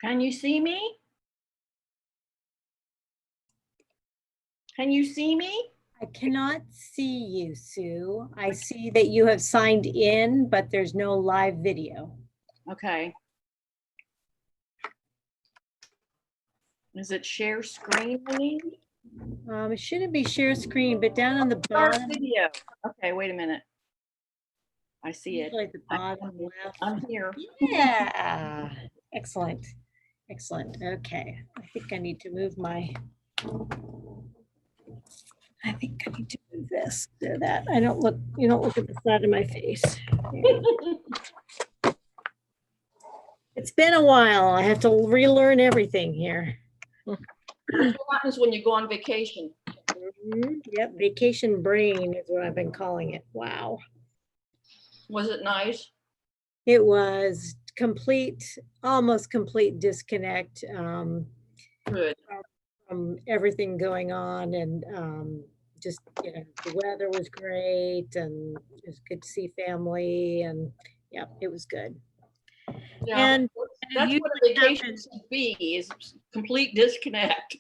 Can you see me? Can you see me? I cannot see you, Sue. I see that you have signed in, but there's no live video. Okay. Is it share screen I need? It shouldn't be share screen, but down on the Start bottom, video. Okay, wait a minute. I see it. usually at the bottom left. I'm here. Yeah, excellent, excellent. Okay, I think I need to move my. I think I need to move this so that I don't look. You don't look at the side of my face. It's been a while. I have to relearn everything here. That's what happens when you go on vacation. Yep, vacation brain is what I've been calling it. Wow. Was it nice? It was complete, almost complete disconnect Good. from everything going on, and just, you know, the weather was great, and it was good to see family, and yeah, it was good. Yeah, And that's what a vacation should be, is complete disconnect.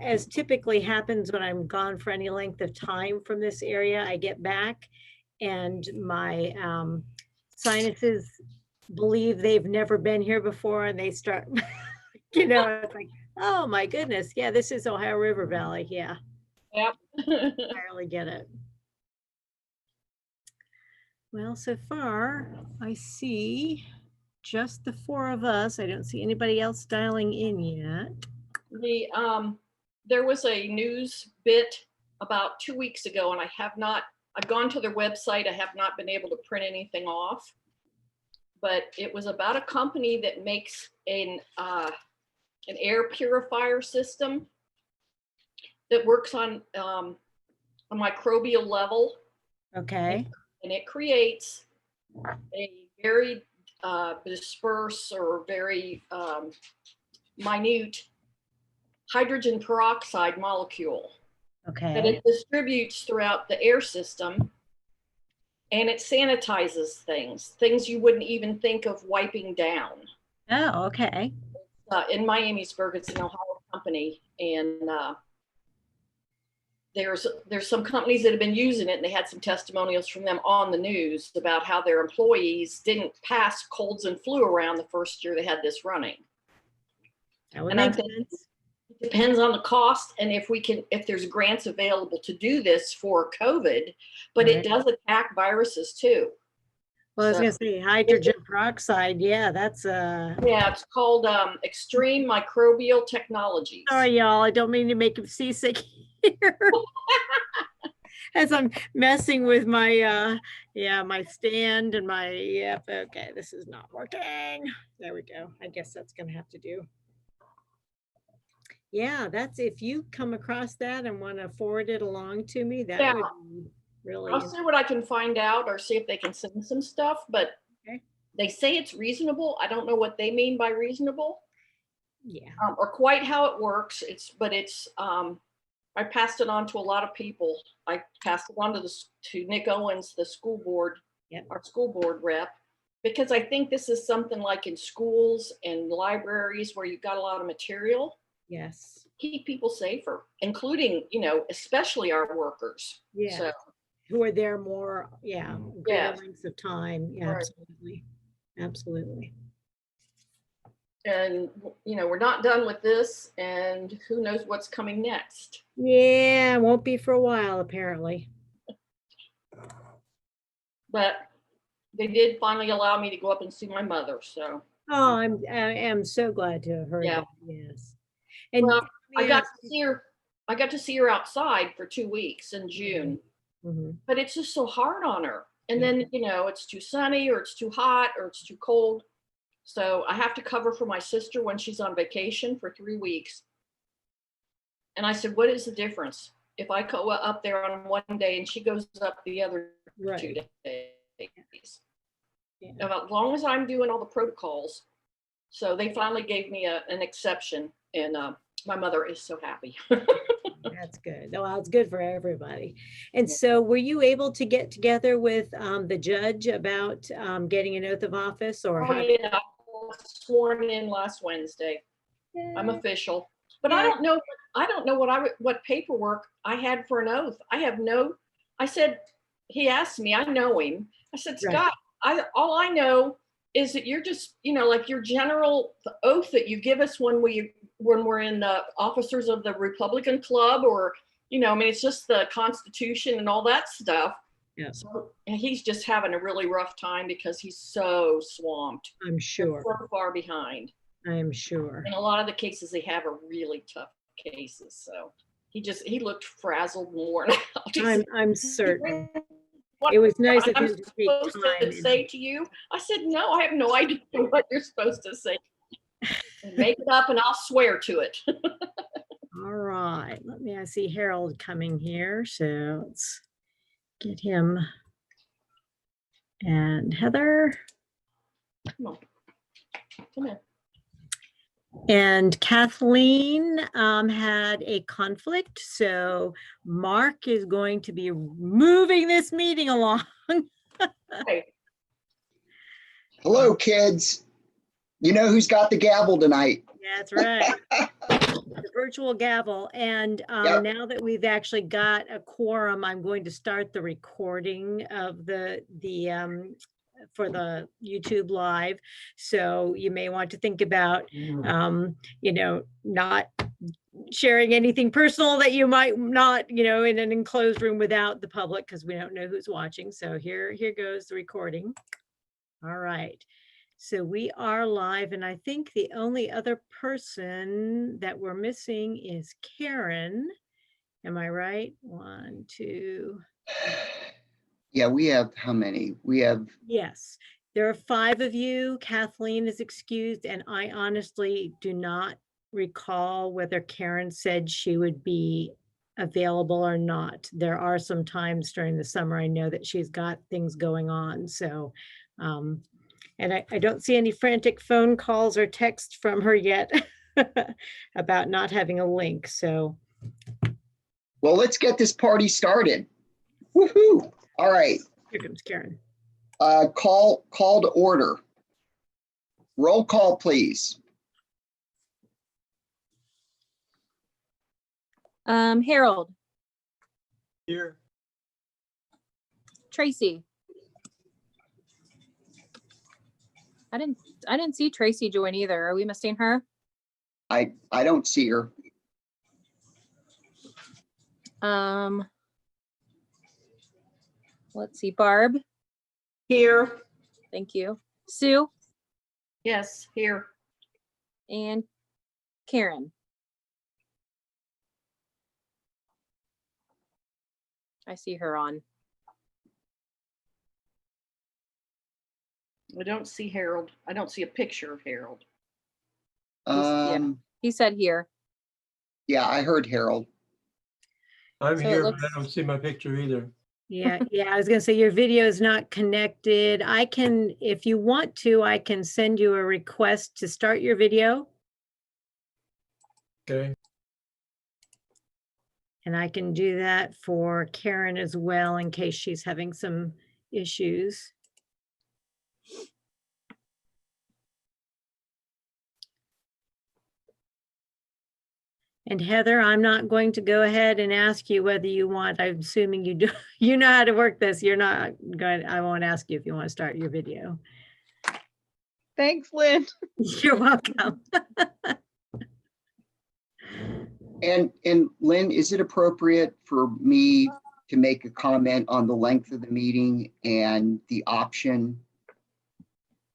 As typically happens when I'm gone for any length of time from this area, I get back and my sinuses believe they've never been here before, and they start, you know, it's like, oh my goodness, yeah, this is Ohio River Valley, yeah. Yep. I really get it. Well, so far I see just the four of us. I don't see anybody else dialing in yet. There was a news bit about 2 weeks ago, and I've gone to their website. I have not been able to print anything off, but it was about a company that makes an air purifier system that works on a microbial level. Okay. And it creates a very dispersed or very minute hydrogen peroxide molecule. Okay. That it distributes throughout the air system, and it sanitizes things you wouldn't even think of wiping down. Oh, okay. In Miamisburg, it's an Ohio company, and there's some companies that have been using it, and they had some testimonials from them on the news about how their employees didn't pass colds and flu around the first year they had this running. That would And make sense. It depends on the cost and if there's grants available to do this for COVID, but Right. It does attack viruses too. Well, I was gonna say hydrogen peroxide. Yeah, that's yeah, it's called Extreme Microbial Technologies. Sorry, y'all. I don't mean to make him seasick here. As I'm messing with my my stand and my okay, this is not working. There we go. I guess that's gonna have to do. Yeah, that's, if you come across that and want to forward it along to me, that would be really. I'll see what I can find out, or see if they can send some stuff, but okay. They say it's reasonable. I don't know what they mean by reasonable. Yeah. Or quite how it works. I passed it on to a lot of people. I passed it on to Nick Owens, the school board, our school board rep, because I think this is something like in schools and libraries where you've got a lot of material. Yes. Keep people safer, including, especially our workers. Yeah. So, who are there more, greater lengths of time. Yeah, right. Absolutely. Absolutely. And, we're not done with this, and who knows what's coming next. Yeah, it won't be for a while, apparently. But they did finally allow me to go up and see my mother, so. Oh, I am so glad to have heard that, yes. And well, I got to see her outside for 2 weeks in June, but it's just so hard on her. And then, it's too sunny, or it's too hot, or it's too cold. So I have to cover for my sister when she's on vacation for 3 weeks. And I said, what is the difference if I go up there on one day and she goes up the other 2 days? Yeah. As long as I'm doing all the protocols. So they finally gave me an exception, and my mother is so happy. That's good. Well, it's good for everybody. And so were you able to get together with the judge about getting an oath of office, or? Yeah, sworn in last Wednesday. I'm official, but I don't know what paperwork I had for an oath. I said, he asked me, I know him. I said, Scott, all I know is that you're just, like your general oath that you give us when we're in the officers of the Republican Club, or, it's just the Constitution and all that stuff. Yeah. So he's just having a really rough time because he's so swamped. I'm sure. So far behind. I'm sure. And a lot of the cases they have are really tough cases. So he looked frazzled and worn out. I'm certain. It was nice of him to take time. To say to you, I said, no, I have no idea what you're supposed to say. Make it up and I'll swear to it. All right. I see Harold coming here. So let's get him. And Heather. Come on. Come in. And Kathleen had a conflict, so Mark is going to be moving this meeting along. Hey. Hello, kids. You know who's got the gavel tonight? That's right. The virtual gavel. And Yep. Now that we've actually got a quorum, I'm going to start the recording of the for the YouTube live. So you may want to think about, not sharing anything personal that you might not, in an enclosed room without the public, because we don't know who's watching. So here goes the recording. All right. So we are live, and I think the only other person that we're missing is Karen. Am I right? 1, 2. Yeah, we have how many? We have. Yes, there are 5 of you. Kathleen is excused, and I honestly do not recall whether Karen said she would be available or not. There are some times during the summer I know that she's got things going on. So, and I don't see any frantic phone calls or texts from her yet about not having a link. So, Well, let's get this party started. Woohoo! All right. Here comes Karen. Call to order. Roll call, please. Harold. Here. Tracy. I didn't see Tracy join either. Are we missing her? I don't see her. Let's see, Barb. Here. Thank you. Sue Yes, here. and Karen. I see her on. I don't see Harold. I don't see a picture of Harold. He said here. Yeah, I heard Harold. I'm So it here, but looks- I don't see my picture either. Yeah, I was gonna say your video is not connected. I can, if you want to, I can send you a request to start your video, Okay. and I can do that for Karen as well in case she's having some issues. And Heather, I'm not going to go ahead and ask you whether you want, I'm assuming you do, you know how to work this. You're not going, I won't ask you if you want to start your video. Thanks, Lynn. You're welcome. And Lynn, is it appropriate for me to make a comment on the length of the meeting and the option?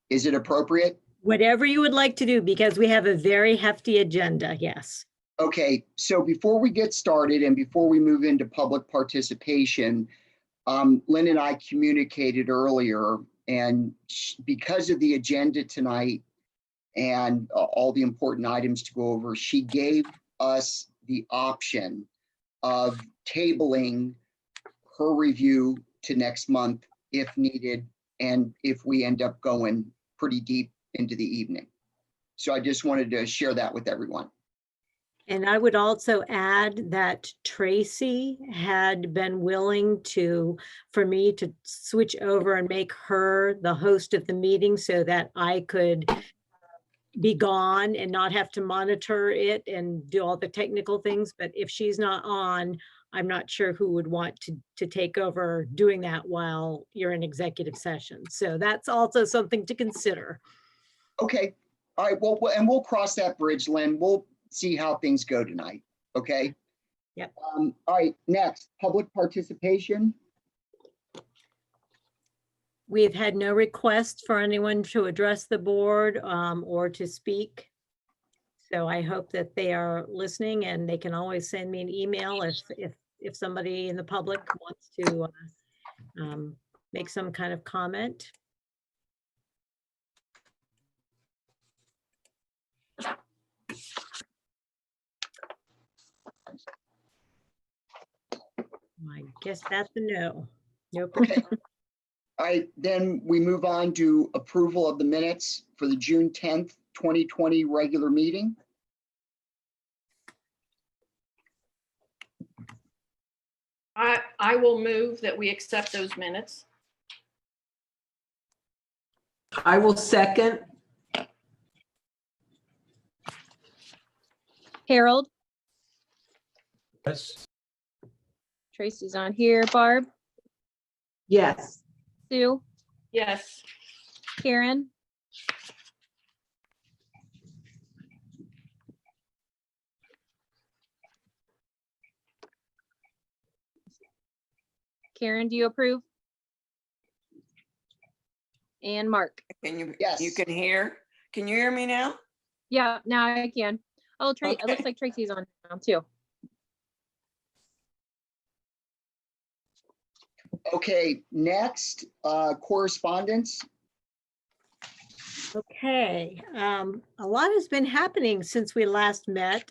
Is it appropriate? Whatever you would like to do, because we have a very hefty agenda, yes. Okay, so before we get started and before we move into public participation, Lynn and I communicated earlier, and because of the agenda tonight and all the important items to go over, she gave us the option of tabling her review to next month if needed, and if we end up going pretty deep into the evening. So I just wanted to share that with everyone. And I would also add that Tracy had been willing for me to switch over and make her the host of the meeting so that I could be gone and not have to monitor it and do all the technical things. But if she's not on, I'm not sure who would want to take over doing that while you're in executive session. So that's also something to consider. Okay, all right, well, and we'll cross that bridge, Lynn. We'll see how things go tonight, okay? Yep. All right, next, public participation. We have had no requests for anyone to address the board or to speak. So I hope that they are listening, and they can always send me an email if somebody in the public wants to make some kind of comment. I guess that's a no. Nope. Okay. All right, then we move on to approval of the minutes for the June 10th, 2020 regular meeting. I will move that we accept those minutes. I will second. Harold, Yes. Tracy's on here. Barb, Yes. Sue, Yes. Karen, Karen, do you approve? And Mark. Can you, Yes. you can hear? Can you hear me now? Yeah, now I can. Oh, It looks Okay. like Tracy's on now too. Okay, next, correspondence. Okay, a lot has been happening since we last met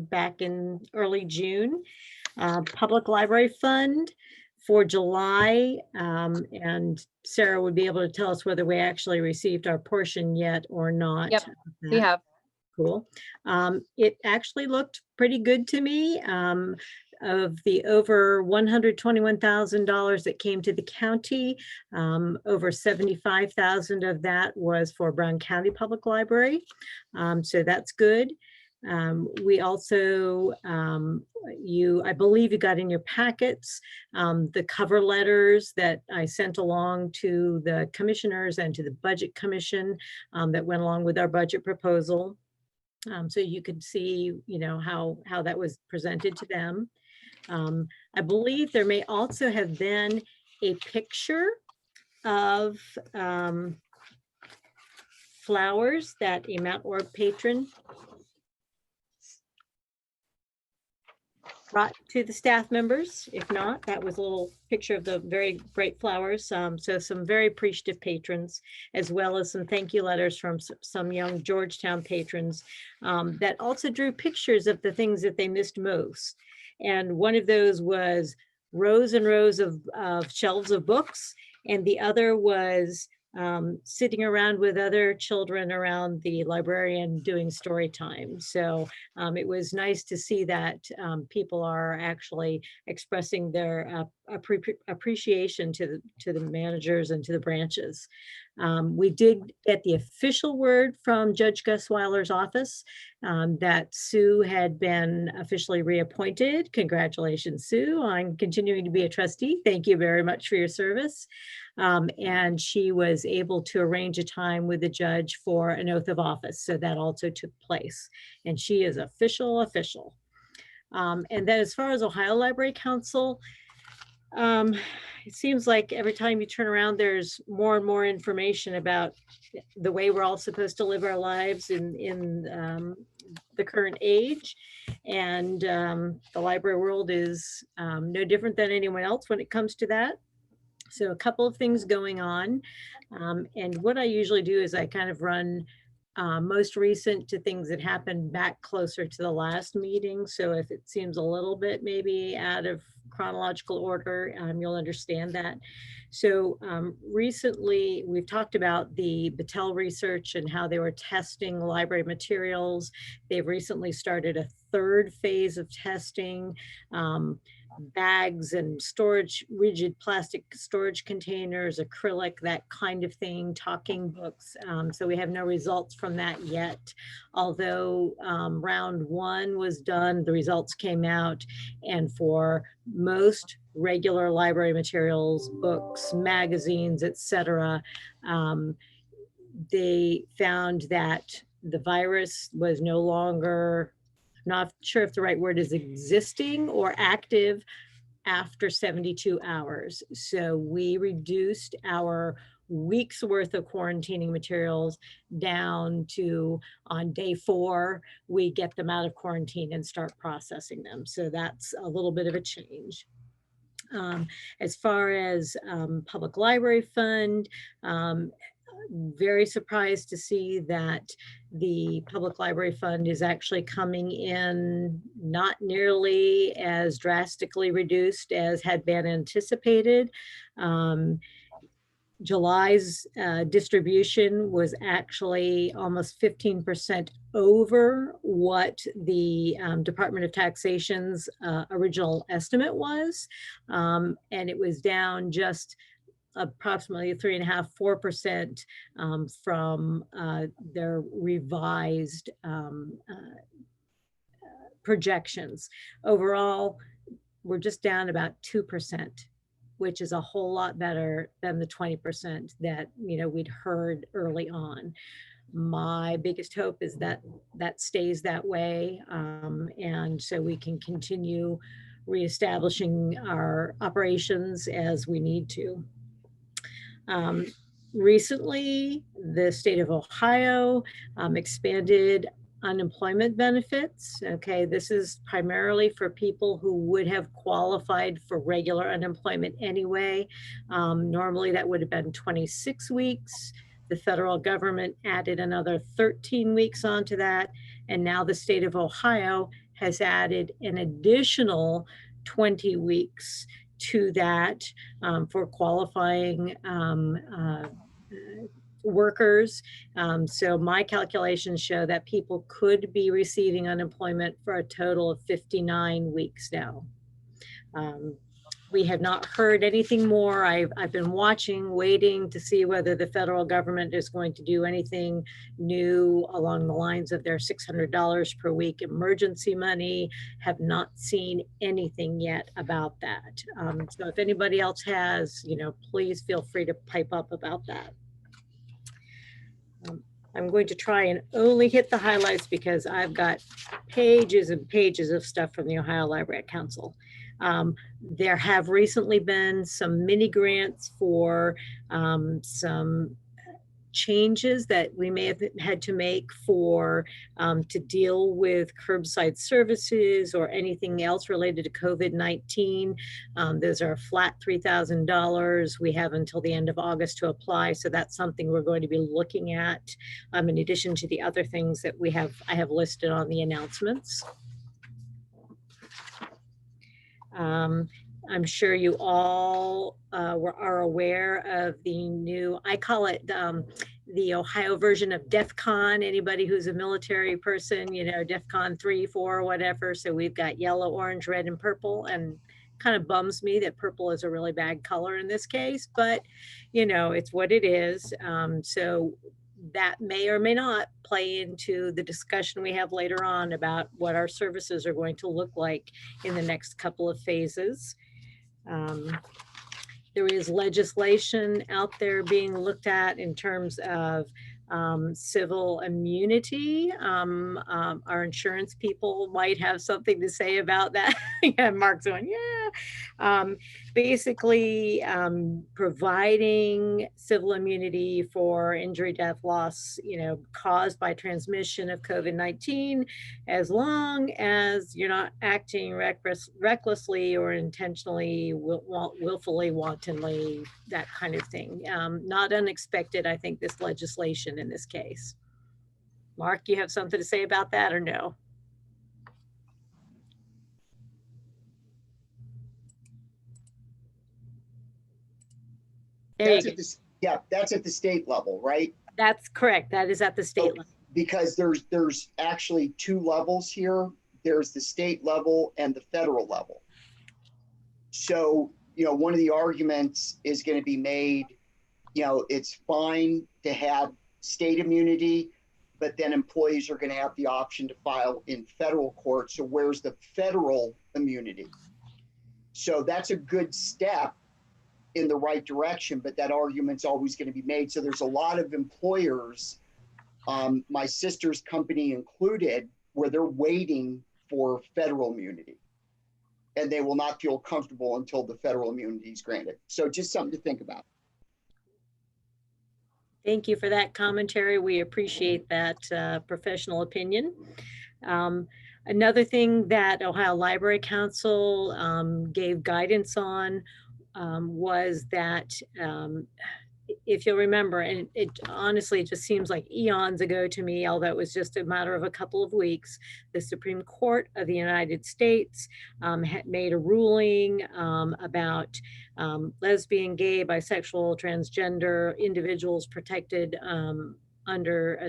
back in early June. Public Library Fund for July, and Sarah would be able to tell us whether we actually received our portion yet or not. Yep, we have. Cool. It actually looked pretty good to me. Of the over $121,000 that came to the county, over 75,000 of that was for Brown County Public Library. So that's good. We also, I believe you got in your packets the cover letters that I sent along to the commissioners and to the Budget Commission that went along with our budget proposal. So you could see, how that was presented to them. I believe there may also have been a picture of flowers that a Mount Orb patron brought to the staff members. If not, that was a little picture of the very bright flowers. So some very appreciative patrons, as well as some thank you letters from some young Georgetown patrons that also drew pictures of the things that they missed most. And one of those was rows and rows of shelves of books, and the other was sitting around with other children around the librarian doing story time. So it was nice to see that people are actually expressing their appreciation to the managers and to the branches. We did get the official word from Judge Gus Weiler's office that Sue had been officially reappointed. Congratulations, Sue, on continuing to be a trustee. Thank you very much for your service. And she was able to arrange a time with the judge for an oath of office. So that also took place. And she is official. And then as far as Ohio Library Council, it seems like every time you turn around, there's more and more information about the way we're all supposed to live our lives in the current age. And the library world is no different than anyone else when it comes to that. So a couple of things going on. And what I usually do is I kind of run most recent to things that happened back closer to the last meeting. So if it seems a little bit maybe out of chronological order, you'll understand that. So recently we've talked about the Battelle research and how they were testing library materials. They've recently started a third phase of testing. Bags and storage, rigid plastic storage containers, acrylic, that kind of thing, talking books. So we have no results from that yet. Although round 1 was done, the results came out, and for most regular library materials, books, magazines, etc., they found that the virus was no longer, not sure if the right word is existing or active, after 72 hours. So we reduced our week's worth of quarantining materials down to, on day 4, we get them out of quarantine and start processing them. So that's a little bit of a change. As far as public library fund, very surprised to see that the public library fund is actually coming in not nearly as drastically reduced as had been anticipated. July's distribution was actually almost 15% over what the Department of Taxation's original estimate was. And it was down just approximately 3.5–4% from their revised projections. Overall, we're just down about 2%, which is a whole lot better than the 20% that we'd heard early on. My biggest hope is that that stays that way, and so we can continue reestablishing our operations as we need to. Recently, the state of Ohio expanded unemployment benefits. Okay, this is primarily for people who would have qualified for regular unemployment anyway. Normally that would have been 26 weeks. The federal government added another 13 weeks onto that. And now the state of Ohio has added an additional 20 weeks to that for qualifying workers. So my calculations show that people could be receiving unemployment for a total of 59 weeks now. We have not heard anything more. I've been watching, waiting to see whether the federal government is going to do anything new along the lines of their $600 per week emergency money. Have not seen anything yet about that. So if anybody else has, please feel free to pipe up about that. I'm going to try and only hit the highlights because I've got pages and pages of stuff from the Ohio Library Council. There have recently been some mini grants for some changes that we may have had to make for to deal with curbside services or anything else related to COVID-19. Those are flat $3,000. We have until the end of August to apply. So that's something we're going to be looking at in addition to the other things that I have listed on the announcements. I'm sure you all are aware of the new, I call it the Ohio version of DEF CON. Anybody who's a military person, DEF CON 3, 4, whatever. So we've got yellow, orange, red, and purple, and kind of bums me that purple is a really bad color in this case, but it's what it is. So that may or may not play into the discussion we have later on about what our services are going to look like in the next couple of phases. There is legislation out there being looked at in terms of civil immunity. Our insurance people might have something to say about that. Yeah, Mark's going, yeah. Basically, providing civil immunity for injury, death, loss, caused by transmission of COVID-19, as long as you're not acting recklessly or intentionally, willfully, wantonly, that kind of thing. Not unexpected, I think, this legislation in this case. Mark, you have something to say about that or no? That's at the state level, right? That's correct. That is at the state level. Because there's actually 2 levels here. there's the state level and the federal level. So, one of the arguments is going to be made, it's fine to have state immunity, but then employees are going to have the option to file in federal court. So where's the federal immunity? So that's a good step in the right direction, but that argument's always going to be made. So there's a lot of employers, my sister's company included, where they're waiting for federal immunity, and they will not feel comfortable until the federal immunity is granted. So just something to think about. Thank you for that commentary. We appreciate that professional opinion. Another thing that Ohio Library Council gave guidance on was that if you'll remember, and it honestly just seems like eons ago to me, although it was just a matter of a couple of weeks, the Supreme Court of the United States had made a ruling about lesbian, gay, bisexual, transgender individuals protected under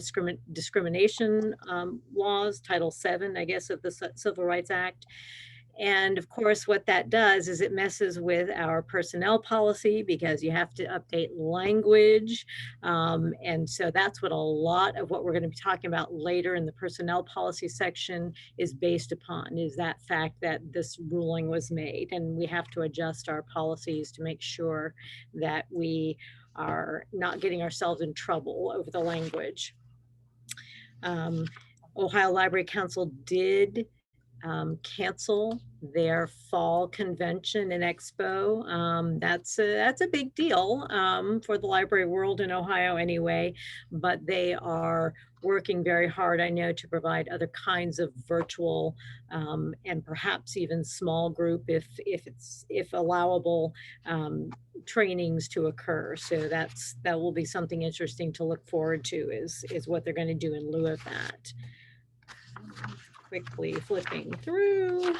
discrimination laws, Title VII, I guess, of the Civil Rights Act. And of course, what that does is it messes with our personnel policy, because you have to update language. And so that's what a lot of what we're going to be talking about later in the personnel policy section is based upon, is that fact that this ruling was made, and we have to adjust our policies to make sure that we are not getting ourselves in trouble over the language. Ohio Library Council did cancel their fall convention and expo. That's a big deal for the library world in Ohio anyway, but they are working very hard, I know, to provide other kinds of virtual and perhaps even small group, if allowable, trainings to occur. So that will be something interesting to look forward to, is what they're going to do in lieu of that. Quickly flipping through.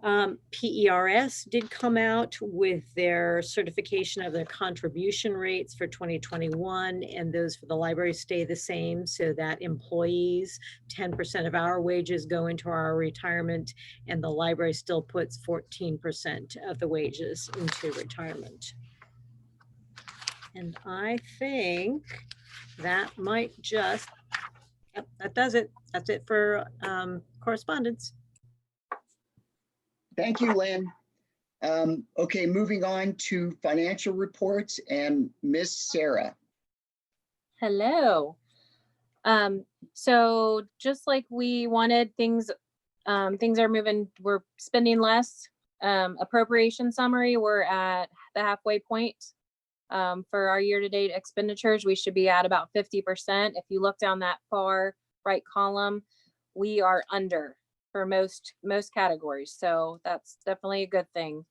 PERS did come out with their certification of their contribution rates for 2021, and those for the library stay the same, so that employees, 10% of our wages go into our retirement, and the library still puts 14% of the wages into retirement. And I think that might just, yep, that does it. That's it for correspondence. Thank you, Lynn. Okay, moving on to financial reports, and Miss Sarah. Hello. So just like we wanted, things are moving. We're spending less. Appropriation summary, we're at the halfway point. For our year-to-date expenditures, we should be at about 50%. If you look down that far right column, we are under for most categories, so that's definitely a good thing.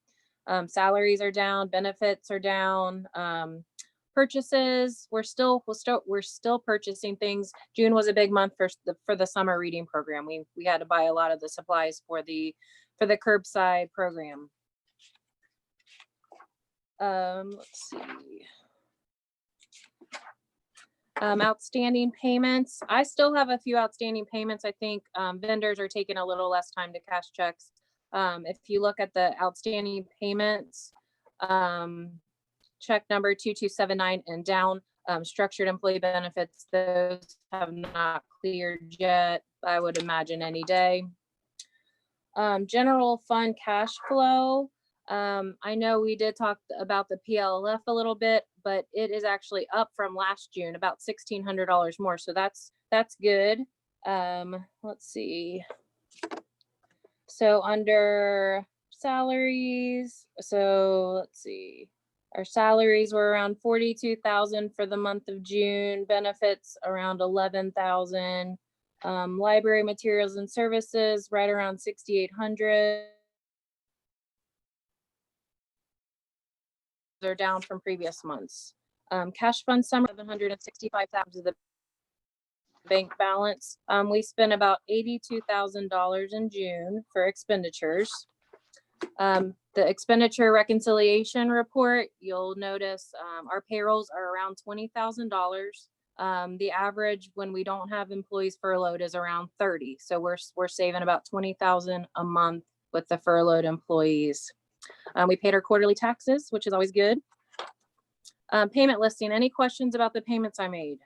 Salaries are down, benefits are down, purchases, we're still purchasing things. June was a big month for the summer reading program. We had to buy a lot of the supplies for the curbside program. Let's see. Outstanding payments. I still have a few outstanding payments. I think vendors are taking a little less time to cash checks. If you look at the outstanding payments, check number 2279 and down, structured employee benefits, those have not cleared yet. I would imagine any day. General fund cash flow. I know we did talk about the PLF a little bit, but it is actually up from last June, about $1,600 more. So that's good. Let's see. So under salaries, so let's see. Our salaries were around 42,000 for the month of June, benefits around 11,000, library materials and services right around 6,800. Are down from previous months. Cash fund summary, 765,000 of the bank balance. We spent about $82,000 in June for expenditures. The expenditure reconciliation report, you'll notice our payrolls are around $20,000. The average when we don't have employees furloughed is around 30. So we're saving about 20,000 a month with the furloughed employees. We paid our quarterly taxes, which is always good. Payment listing. Any questions about the payments I made?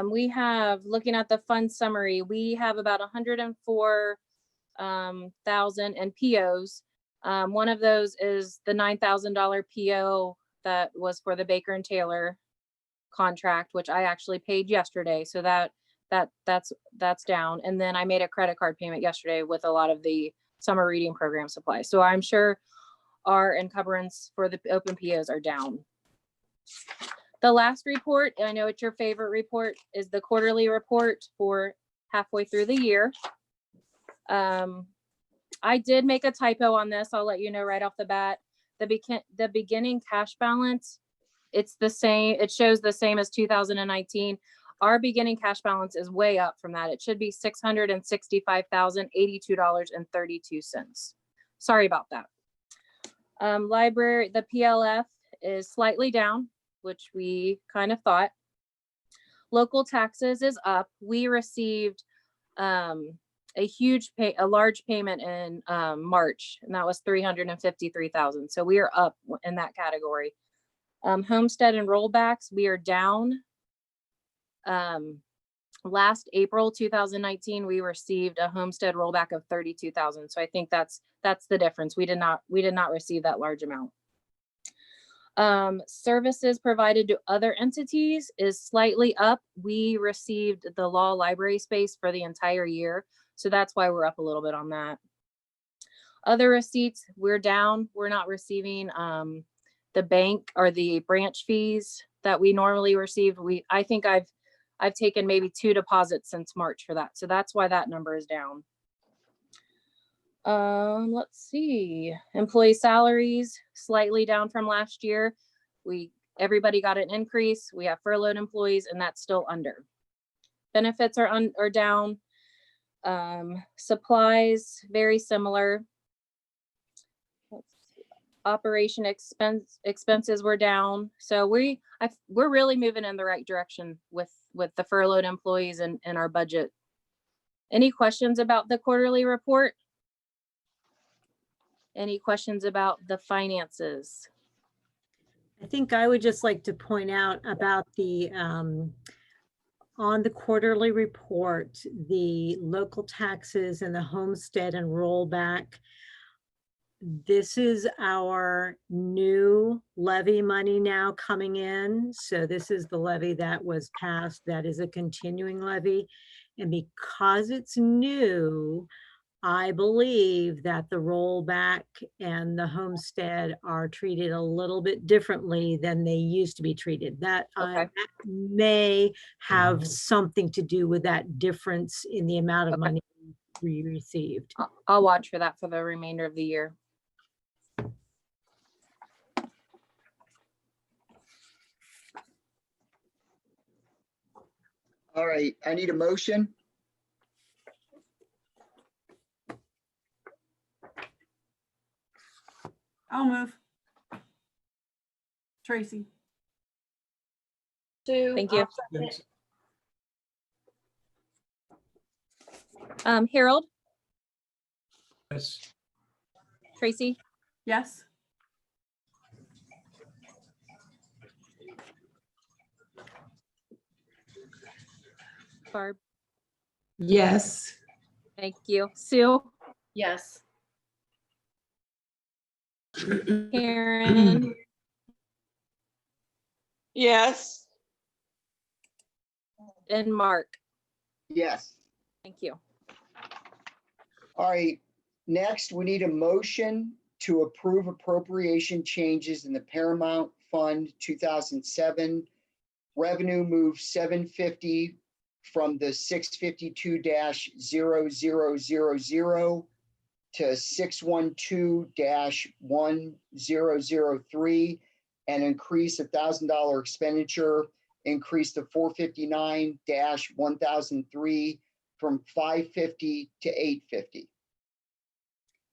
We have, looking at the fund summary, we have about 104,000 in POs. One of those is the $9,000 PO that was for the Baker and Taylor contract, which I actually paid yesterday. So that's down. And then I made a credit card payment yesterday with a lot of the summer reading program supplies. So I'm sure our encumbrance for the open POs are down. The last report, and I know it's your favorite report, is the quarterly report for halfway through the year. I did make a typo on this. I'll let you know right off the bat. The beginning cash balance, it's the same. It shows the same as 2019. Our beginning cash balance is way up from that. It should be $665,082.32. Sorry about that. Library, the PLF is slightly down, which we kind of thought. Local taxes is up. We received a large payment in March, and that was $353,000. So we are up in that category. Homestead and Rollbacks, we are down. Last April 2019, we received a homestead rollback of $32,000. So I think that's the difference. We did not receive that large amount. Services provided to other entities is slightly up. We received the law library space for the entire year. So that's why we're up a little bit on that. Other receipts, we're down. We're not receiving the bank or the branch fees that we normally receive. I think I've taken maybe 2 deposits since March for that. So that's why that number is down. Let's see. Employee salaries slightly down from last year. Everybody got an increase. We have furloughed employees, and that's still under. Benefits are down. Supplies very similar. Operation expenses were down. So we're really moving in the right direction with the furloughed employees and our budget. Any questions about the quarterly report? Any questions about the finances? I think I would just like to point out about the, on the quarterly report, the local taxes and the homestead and rollback. This is our new levy money now coming in. So this is the levy that was passed. That is a continuing levy. And because it's new, I believe that the rollback and the homestead are treated a little bit differently than they used to be treated. That may have something to do with that difference in the amount of money we received. I'll watch for that for the remainder of the year. All right, I need a motion. I'll move. Tracy. Sue. Thank you. Yes. Harold, Yes. Tracy, Yes. Barb, Yes. thank you. Sue, Yes. Karen, Yes. and Mark. Yes. Thank you. All right, next we need a motion to approve appropriation changes in the Paramount Fund 2007. Revenue move 750 from the 652-0000 to 612-1003 and increase $1,000 expenditure, increase to 459-1003 from 550 to 850.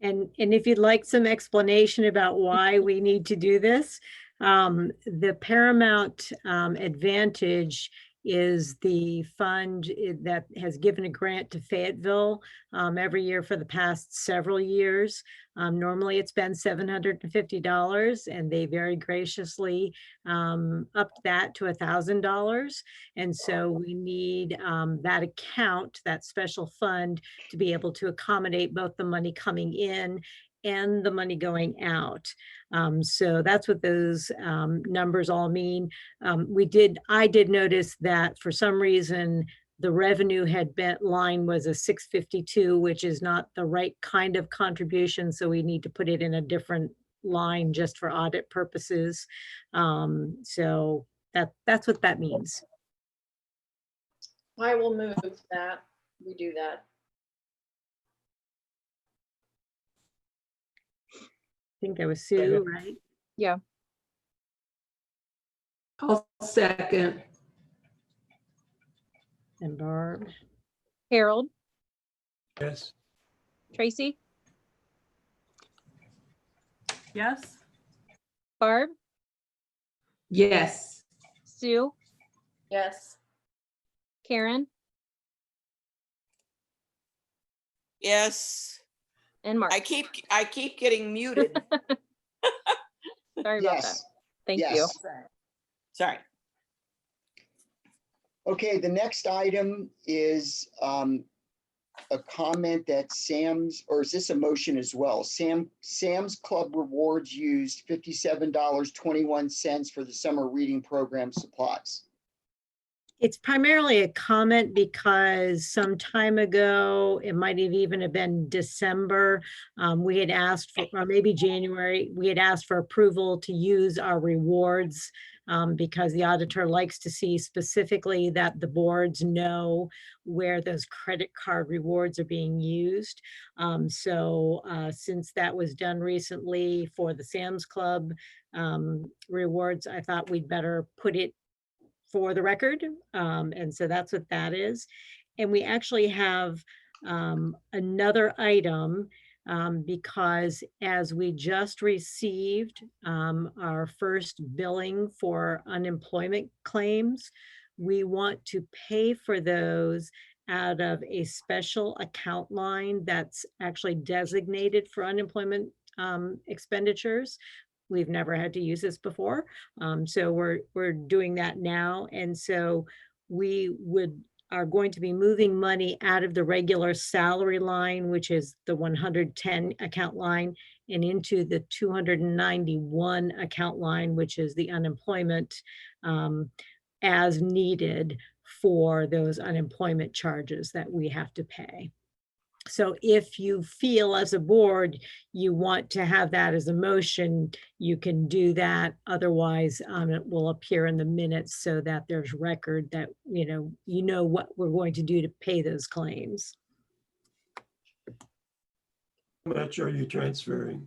And if you'd like some explanation about why we need to do this, the paramount advantage is the fund that has given a grant to Fayetteville every year for the past several years. Normally it's been $750, and they very graciously upped that to $1,000. And so we need that account, that special fund, to be able to accommodate both the money coming in and the money going out. So that's what those numbers all mean. I did notice that for some reason, the revenue line was a 652, which is not the right kind of contribution. So we need to put it in a different line just for audit purposes. So that's what that means. I will move that. We do that. I think that was Sue, right? Yeah. I'll second. And Barb. Harold, Yes. Tracy, Yes. Barb, Yes. Sue, Yes. Karen, Yes, and Mark. I keep getting muted. Sorry about that. Yes, Thank you. yes. Sorry. Okay, the next item is a comment that Sam's, or is this a motion as well? Sam's Club Rewards used $57.21 for the summer reading program supplies. It's primarily a comment because some time ago, it might have even been December, we had asked for, or maybe January, we had asked for approval to use our rewards because the auditor likes to see specifically that the boards know where those credit card rewards are being used. So since that was done recently for the Sam's Club rewards, I thought we'd better put it for the record. And so that's what that is. And we actually have another item because as we just received our first billing for unemployment claims, we want to pay for those out of a special account line that's actually designated for unemployment expenditures. We've never had to use this before. So we're doing that now. And so we are going to be moving money out of the regular salary line, which is the 110 account line, and into the 291 account line, which is the unemployment as needed for those unemployment charges that we have to pay. So if you feel as a board, you want to have that as a motion, you can do that. Otherwise, it will appear in the minutes so that there's record that, you know what we're going to do to pay those claims. How much are you transferring?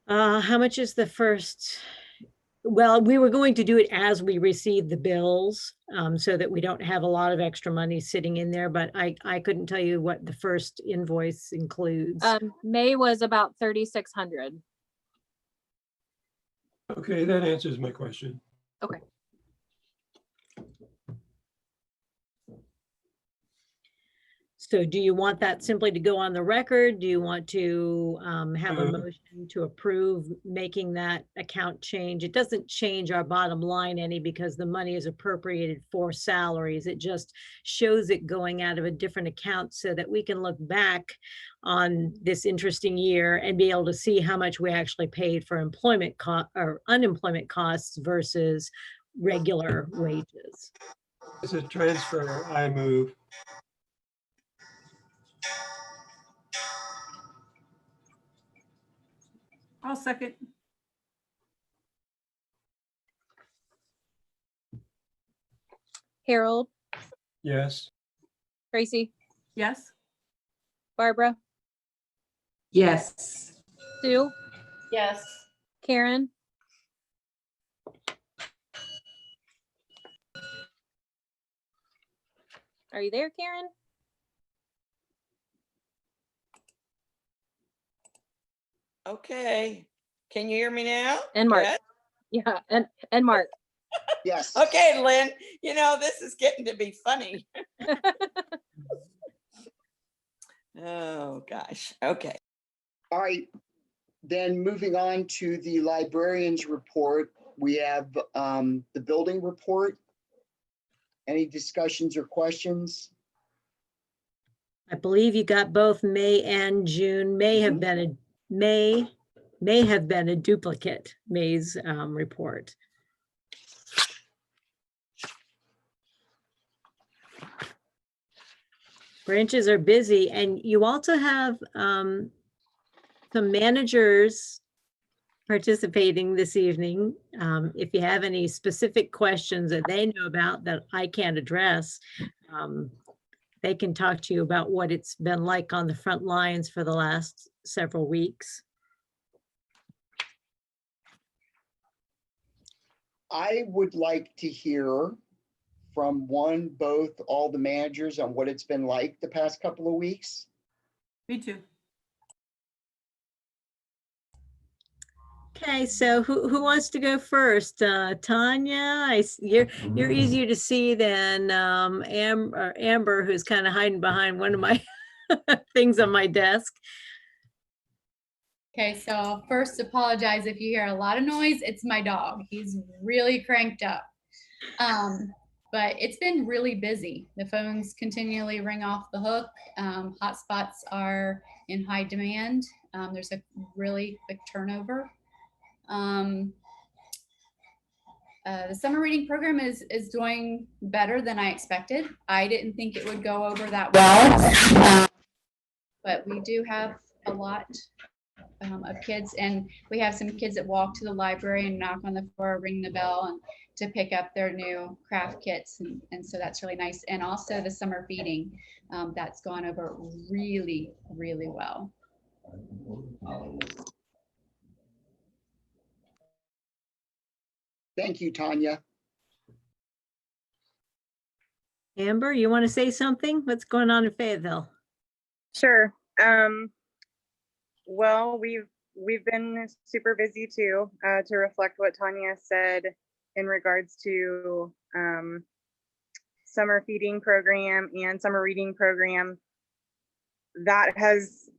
How much is the first? Well, we were going to do it as we receive the bills so that we don't have a lot of extra money sitting in there, but I couldn't tell you what the first invoice includes. May was about 3,600. Okay, that answers my question. Okay. So do you want that simply to go on the record? Do you want to have a motion to approve making that account change? It doesn't change our bottom line any because the money is appropriated for salaries. It just shows it going out of a different account so that we can look back on this interesting year and be able to see how much we actually paid for employment or unemployment costs versus regular wages. It's a transfer, I move. I'll second. Harold, Yes. Tracy, Yes. Barbara, Yes. Sue, Yes. Karen, are you there, Karen? Okay. Can you hear me now? And Mark. Yes? Yeah, and Mark. Yes. Okay, Lynn, you know, this is getting to be funny. Oh, gosh. Okay. All right. Then moving on to the librarian's report, we have the building report. Any discussions or questions? I believe you got both May and June. May have been a duplicate, May's report. Branches are busy, and you also have some managers participating this evening. If you have any specific questions that they know about that I can't address, they can talk to you about what it's been like on the front lines for the last several weeks. I would like to hear from one, both, all the managers on what it's been like the past couple of weeks. Me too. Okay, so who wants to go first? Tanya, you're easier to see than Amber, who's kind of hiding behind one of my things on my desk. Okay, so I'll first apologize if you hear a lot of noise. It's my dog. He's really cranked up. But it's been really busy. The phones continually ring off the hook. Hotspots are in high demand. There's a really quick turnover. The summer reading program is doing better than I expected. I didn't think it would go over that well, but we do have a lot of kids, and we have some kids that walk to the library and knock on the door, ring the bell, and to pick up their new craft kits, and so that's really nice. And also the summer feeding, that's gone over really, really well. Thank you, Tanya. Amber, you want to say something? What's going on in Fayetteville? Sure. Well, we've been super busy too, to reflect what Tanya said in regards to summer feeding program and summer reading program. That has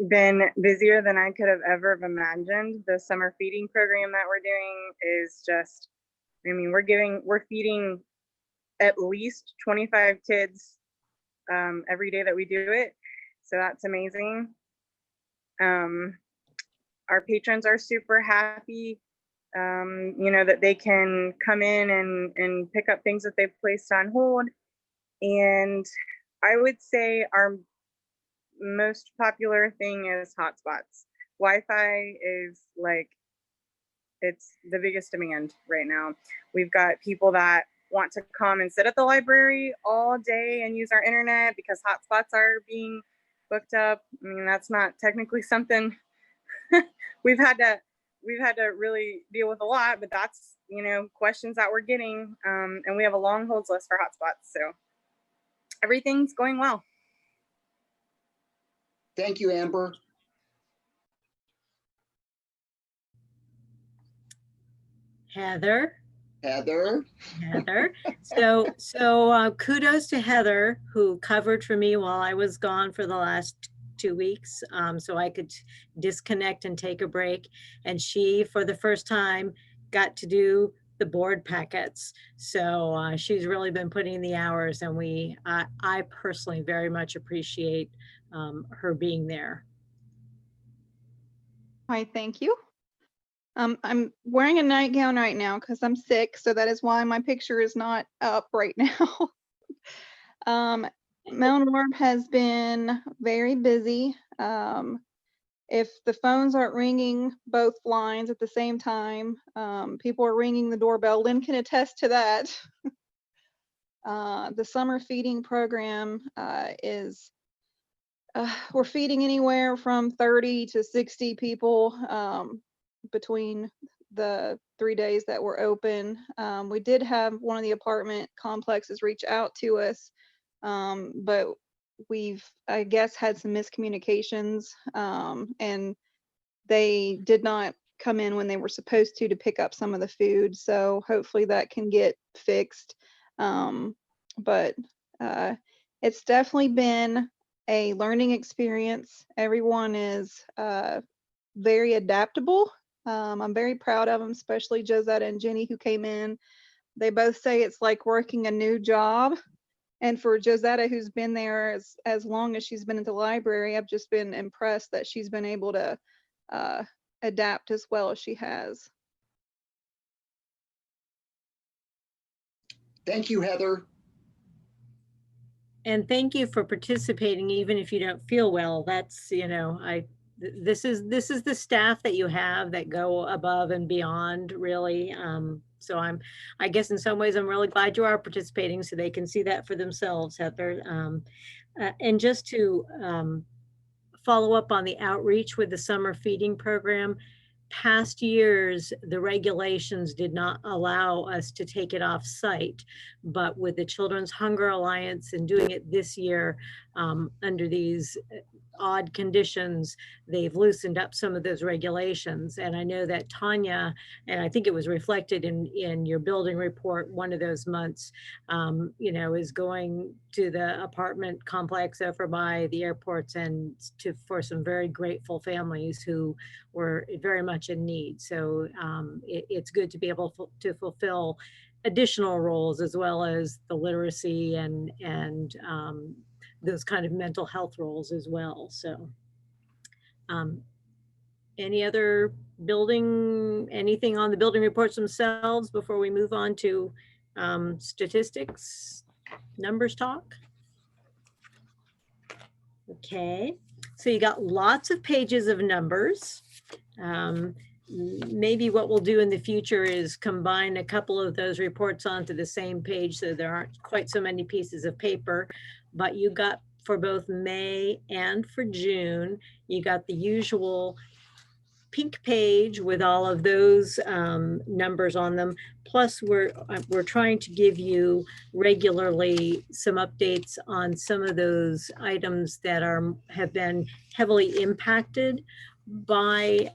been busier than I could have ever imagined. The summer feeding program that we're doing is just, I mean, we're feeding at least 25 kids every day that we do it. So that's amazing. Our patrons are super happy, you know, that they can come in and pick up things that they've placed on hold. And I would say our most popular thing is hotspots. Wi-Fi is like, it's the biggest demand right now. We've got people that want to come and sit at the library all day and use our internet because hotspots are being booked up. I mean, that's not technically something we've had to really deal with a lot, but that's, you know, questions that we're getting. And we have a long holds list for hotspots. So everything's going well. Thank you, Amber. Heather. Heather. So kudos to Heather, who covered for me while I was gone for the last 2 weeks, so I could disconnect and take a break. And she, for the first time, got to do the board packets. So she's really been putting in the hours, and I personally very much appreciate her being there. Hi, thank you. I'm wearing a nightgown right now because I'm sick, so that is why my picture is not up right now. Mount Orb has been very busy. If the phones aren't ringing both lines at the same time, people are ringing the doorbell. Lynn can attest to that. The summer feeding program is, we're feeding anywhere from 30 to 60 people between the 3 days that we're open. We did have one of the apartment complexes reach out to us, but we've, I guess, had some miscommunications, and they did not come in when they were supposed to pick up some of the food. So hopefully that can get fixed. But it's definitely been a learning experience. Everyone is very adaptable. I'm very proud of them, especially Josetta and Jenny who came in. They both say it's like working a new job. And for Josetta, who's been there as long as she's been at the library, I've just been impressed that she's been able to adapt as well as she has. Thank you, Heather. And thank you for participating, even if you don't feel well. That's, you know, this is the staff that you have that go above and beyond, really. So I guess in some ways I'm really glad you are participating so they can see that for themselves, Heather. And just to follow up on the outreach with the summer feeding program, past years, the regulations did not allow us to take it off site, but with the Children's Hunger Alliance and doing it this year under these odd conditions, they've loosened up some of those regulations. And I know that Tanya, and I think it was reflected in your building report one of those months, you know, is going to the apartment complex over by the airports and for some very grateful families who were very much in need. So it's good to be able to fulfill additional roles as well as the literacy and those kind of mental health roles as well. So any other anything on the building reports themselves before we move on to statistics, numbers talk? Okay, so you got lots of pages of numbers. Maybe what we'll do in the future is combine a couple of those reports onto the same page so there aren't quite so many pieces of paper, but you got for both May and for June, you got the usual pink page with all of those numbers on them. Plus we're trying to give you regularly some updates on some of those items that have been heavily impacted by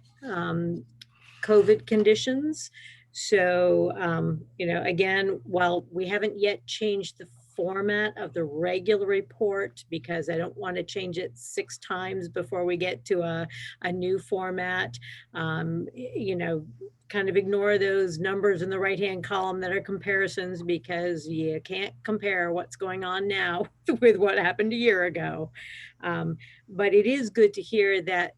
COVID conditions. So, you know, again, while we haven't yet changed the format of the regular report, because I don't want to change it 6 times before we get to a new format, you know, kind of ignore those numbers in the right-hand column that are comparisons, because you can't compare what's going on now with what happened a year ago. But it is good to hear that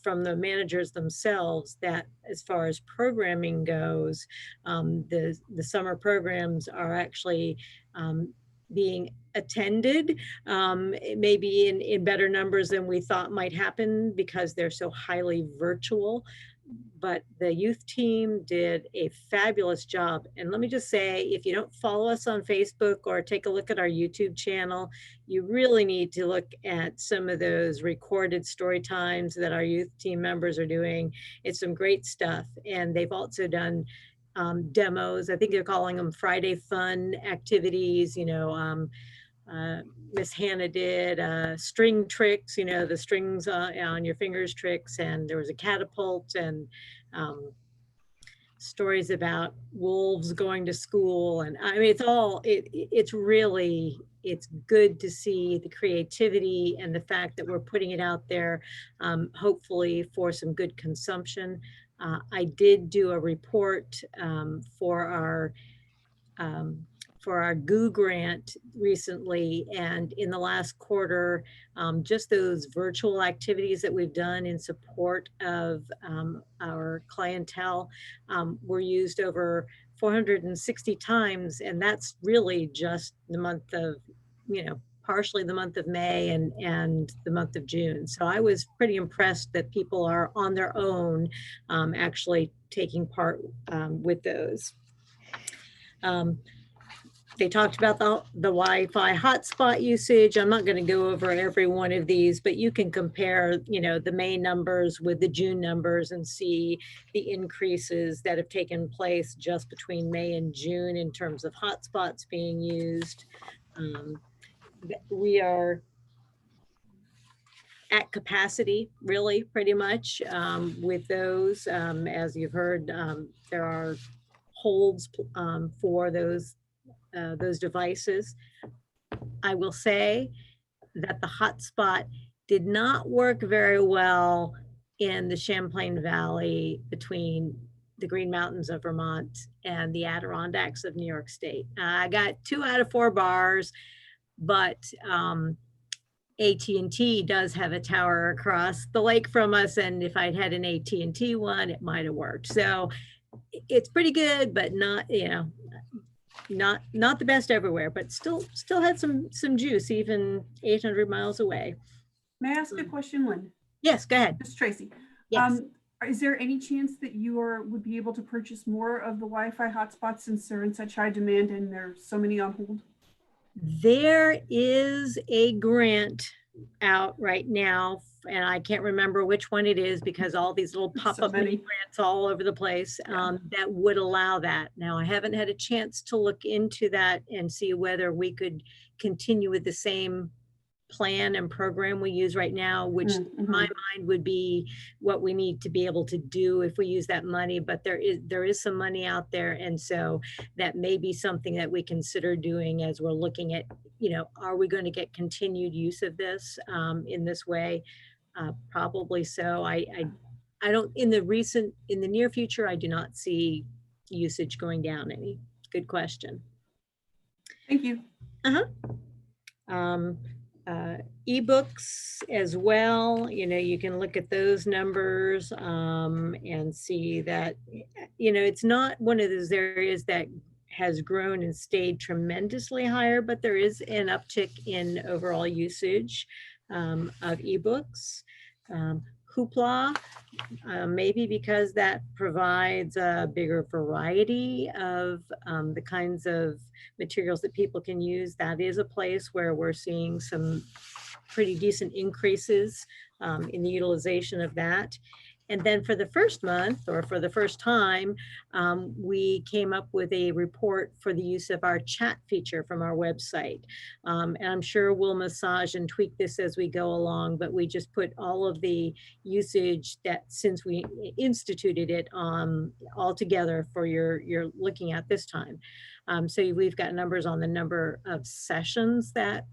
from the managers themselves, that as far as programming goes, the summer programs are actually being attended, maybe in better numbers than we thought might happen because they're so highly virtual. But the youth team did a fabulous job. And let me just say, if you don't follow us on Facebook or take a look at our YouTube channel, you really need to look at some of those recorded story times that our youth team members are doing. It's some great stuff. And they've also done demos. I think they're calling them Friday fun activities. You know, Miss Hannah did string tricks, you know, the strings on your fingers tricks, and there was a catapult and stories about wolves going to school. And I mean, it's really, it's good to see the creativity and the fact that we're putting it out there, hopefully for some good consumption. I did do a report for our GOO grant recently, and in the last quarter, just those virtual activities that we've done in support of our clientele were used over 460 times, and that's really just the month of, you know, partially the month of May and the month of June. So I was pretty impressed that people are on their own actually taking part with those. They talked about the Wi-Fi hotspot usage. I'm not going to go over every one of these, but you can compare, you know, the May numbers with the June numbers and see the increases that have taken place just between May and June in terms of hotspots being used. We are at capacity, really, pretty much, with those. As you've heard, there are holds for those devices. I will say that the hotspot did not work very well in the Champlain Valley between the Green Mountains of Vermont and the Adirondacks of New York State. I got 2 out of 4 bars, but AT&T does have a tower across the lake from us, and if I'd had an AT&T one, it might have worked. So it's pretty good, but not, you know, not the best everywhere, but still had some juice even 800 miles away. May I ask a question, Lynn? Yes, go ahead. This is Tracy. Yes. Is there any chance that you would be able to purchase more of the Wi-Fi hotspots since they're in such high demand and there's so many on hold? There is a grant out right now, and I can't remember which one it is because all these little pop-up mini grants all over the place, that would allow that. Now, I haven't had a chance to look into that and see whether we could continue with the same plan and program we use right now, which in my mind would be what we need to be able to do if we use that money. But there is some money out there, and so that may be something that we consider doing as we're looking at, you know, are we going to get continued use of this in this way? Probably so. I don't, in the near future, I do not see usage going down any. Good question. Thank you. Ebooks as well, you know, you can look at those numbers and see that, you know, it's not one of those areas that has grown and stayed tremendously higher, but there is an uptick in overall usage of ebooks. Hoopla, maybe because that provides a bigger variety of the kinds of materials that people can use. That is a place where we're seeing some pretty decent increases in the utilization of that. And then for the first month, or for the first time, we came up with a report for the use of our chat feature from our website. And I'm sure we'll massage and tweak this as we go along, but we just put all of the usage that since we instituted it all together for your looking at this time. So we've got numbers on the number of sessions that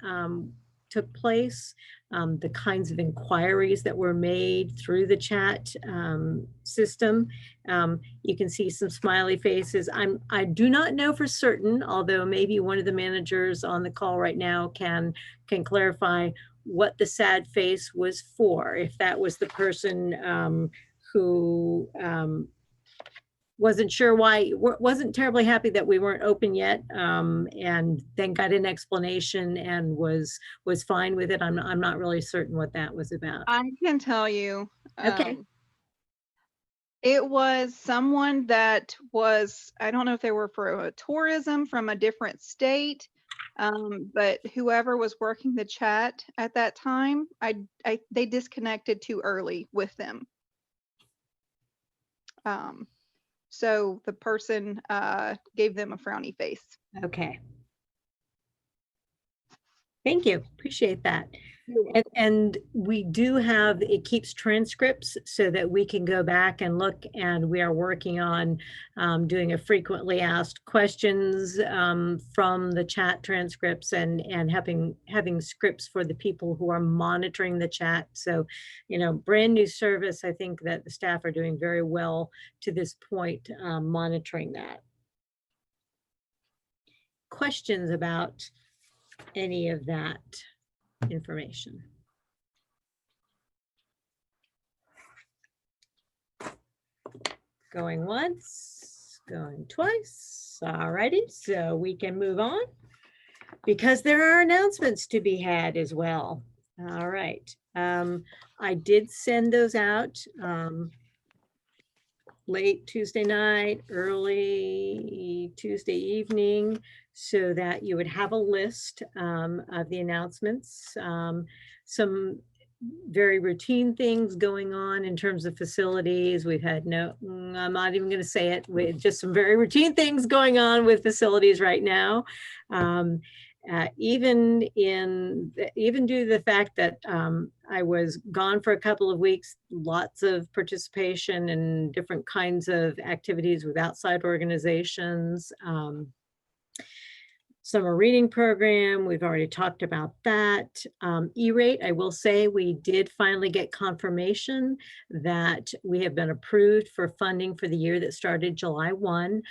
took place, the kinds of inquiries that were made through the chat system. You can see some smiley faces. I do not know for certain, although maybe one of the managers on the call right now can clarify what the sad face was for. If that was the person who wasn't sure why, wasn't terribly happy that we weren't open yet, and then got an explanation and was fine with it. I'm not really certain what that was about. I can tell you. Okay. It was someone that was, I don't know if they were for tourism from a different state, but whoever was working the chat at that time, they disconnected too early with them. So the person gave them a frowny face. Okay. Thank you. Appreciate that. And we do have, it keeps transcripts so that we can go back and look, and we are working on doing a frequently asked questions from the chat transcripts and having scripts for the people who are monitoring the chat. So, you know, brand new service. I think that the staff are doing very well to this point, monitoring that. Questions about any of that information? Going once, going twice. All righty, so we can move on because there are announcements to be had as well. All right, I did send those out late Tuesday night, early Tuesday evening, so that you would have a list of the announcements. Some very routine things going on in terms of facilities. We've had I'm not even going to say it, with just some very routine things going on with facilities right now. Even due to the fact that I was gone for a couple of weeks, lots of participation in different kinds of activities with outside organizations. Summer reading program, we've already talked about that. E-rate, I will say we did finally get confirmation that we have been approved for funding for the year that started July 1.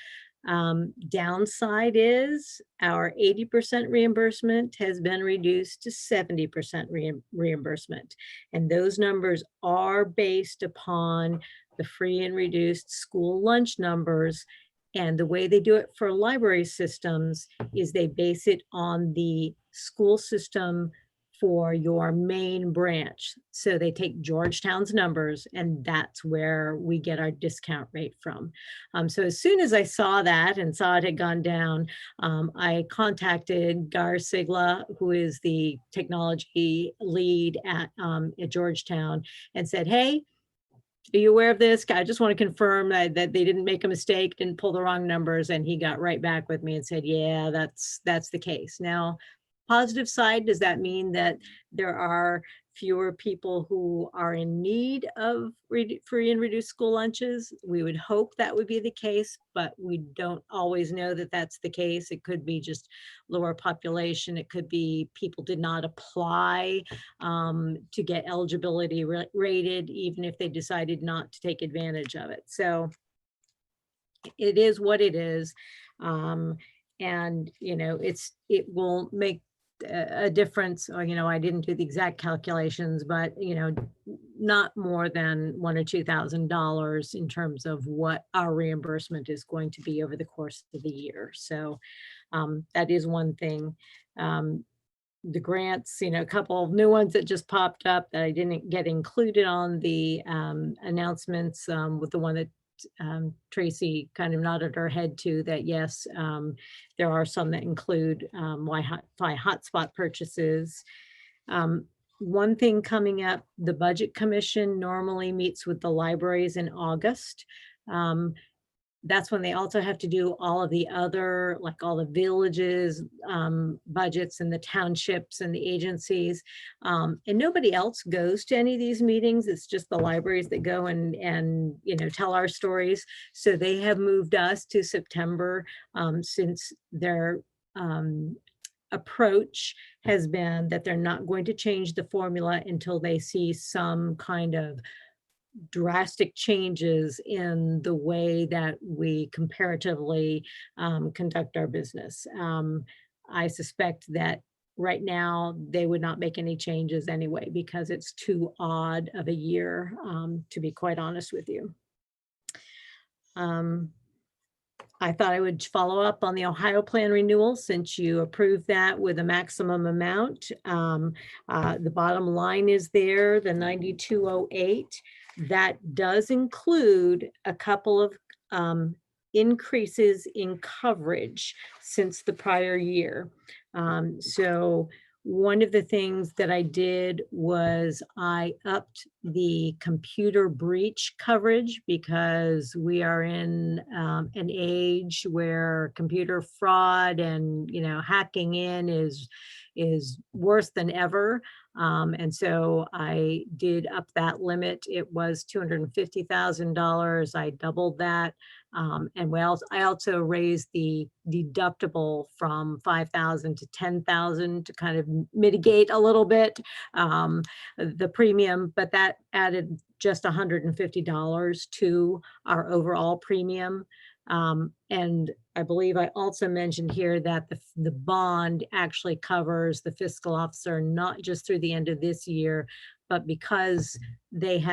Downside is our 80% reimbursement has been reduced to 70% reimbursement. And those numbers are based upon the free and reduced school lunch numbers. And the way they do it for library systems is they base it on the school system for your main branch. So they take Georgetown's numbers, and that's where we get our discount rate from. So as soon as I saw that and saw it had gone down, I contacted Gar Sigla, who is the technology lead at Georgetown, and said, hey, are you aware of this? I just want to confirm that they didn't make a mistake, didn't pull the wrong numbers. And he got right back with me and said, yeah, that's the case. Now, positive side, does that mean that there are fewer people who are in need of free and reduced school lunches? We would hope that would be the case, but we don't always know that that's the case. It could be just lower population. It could be people did not apply to get eligibility rated, even if they decided not to take advantage of it. So it is what it is. And, you know, it will make a difference, or, you know, I didn't do the exact calculations, but, you know, not more than $1,000 or $2,000 in terms of what our reimbursement is going to be over the course of the year. So that is one thing. The grants, you know, a couple of new ones that just popped up that I didn't get included on the announcements, with the one that Tracy kind of nodded her head to, that yes, there are some that include Wi-Fi hotspot purchases. One thing coming up, the Budget Commission normally meets with the libraries in August. That's when they also have to do all of the other, like all the villages, budgets, and the townships and the agencies. And nobody else goes to any of these meetings. It's just the libraries that go and you know, tell our stories. So they have moved us to September, since their approach has been that they're not going to change the formula until they see some kind of drastic changes in the way that we comparatively conduct our business. I suspect that right now they would not make any changes anyway, because it's too odd of a year, to be quite honest with you. I thought I would follow up on the Ohio plan renewal, since you approved that with a maximum amount. The bottom line is there, the 9208. That does include a couple of increases in coverage since the prior year. So one of the things that I did was I upped the computer breach coverage, because we are in an age where computer fraud and, you know, hacking in is worse than ever. And so I did up that limit. It was $250,000. I doubled that. And I also raised the deductible from $5,000 to $10,000 to kind of mitigate a little bit the premium, but that added just $150 to our overall premium. And I believe I also mentioned here that the bond actually covers the fiscal officer, not just through the end of this year, but because they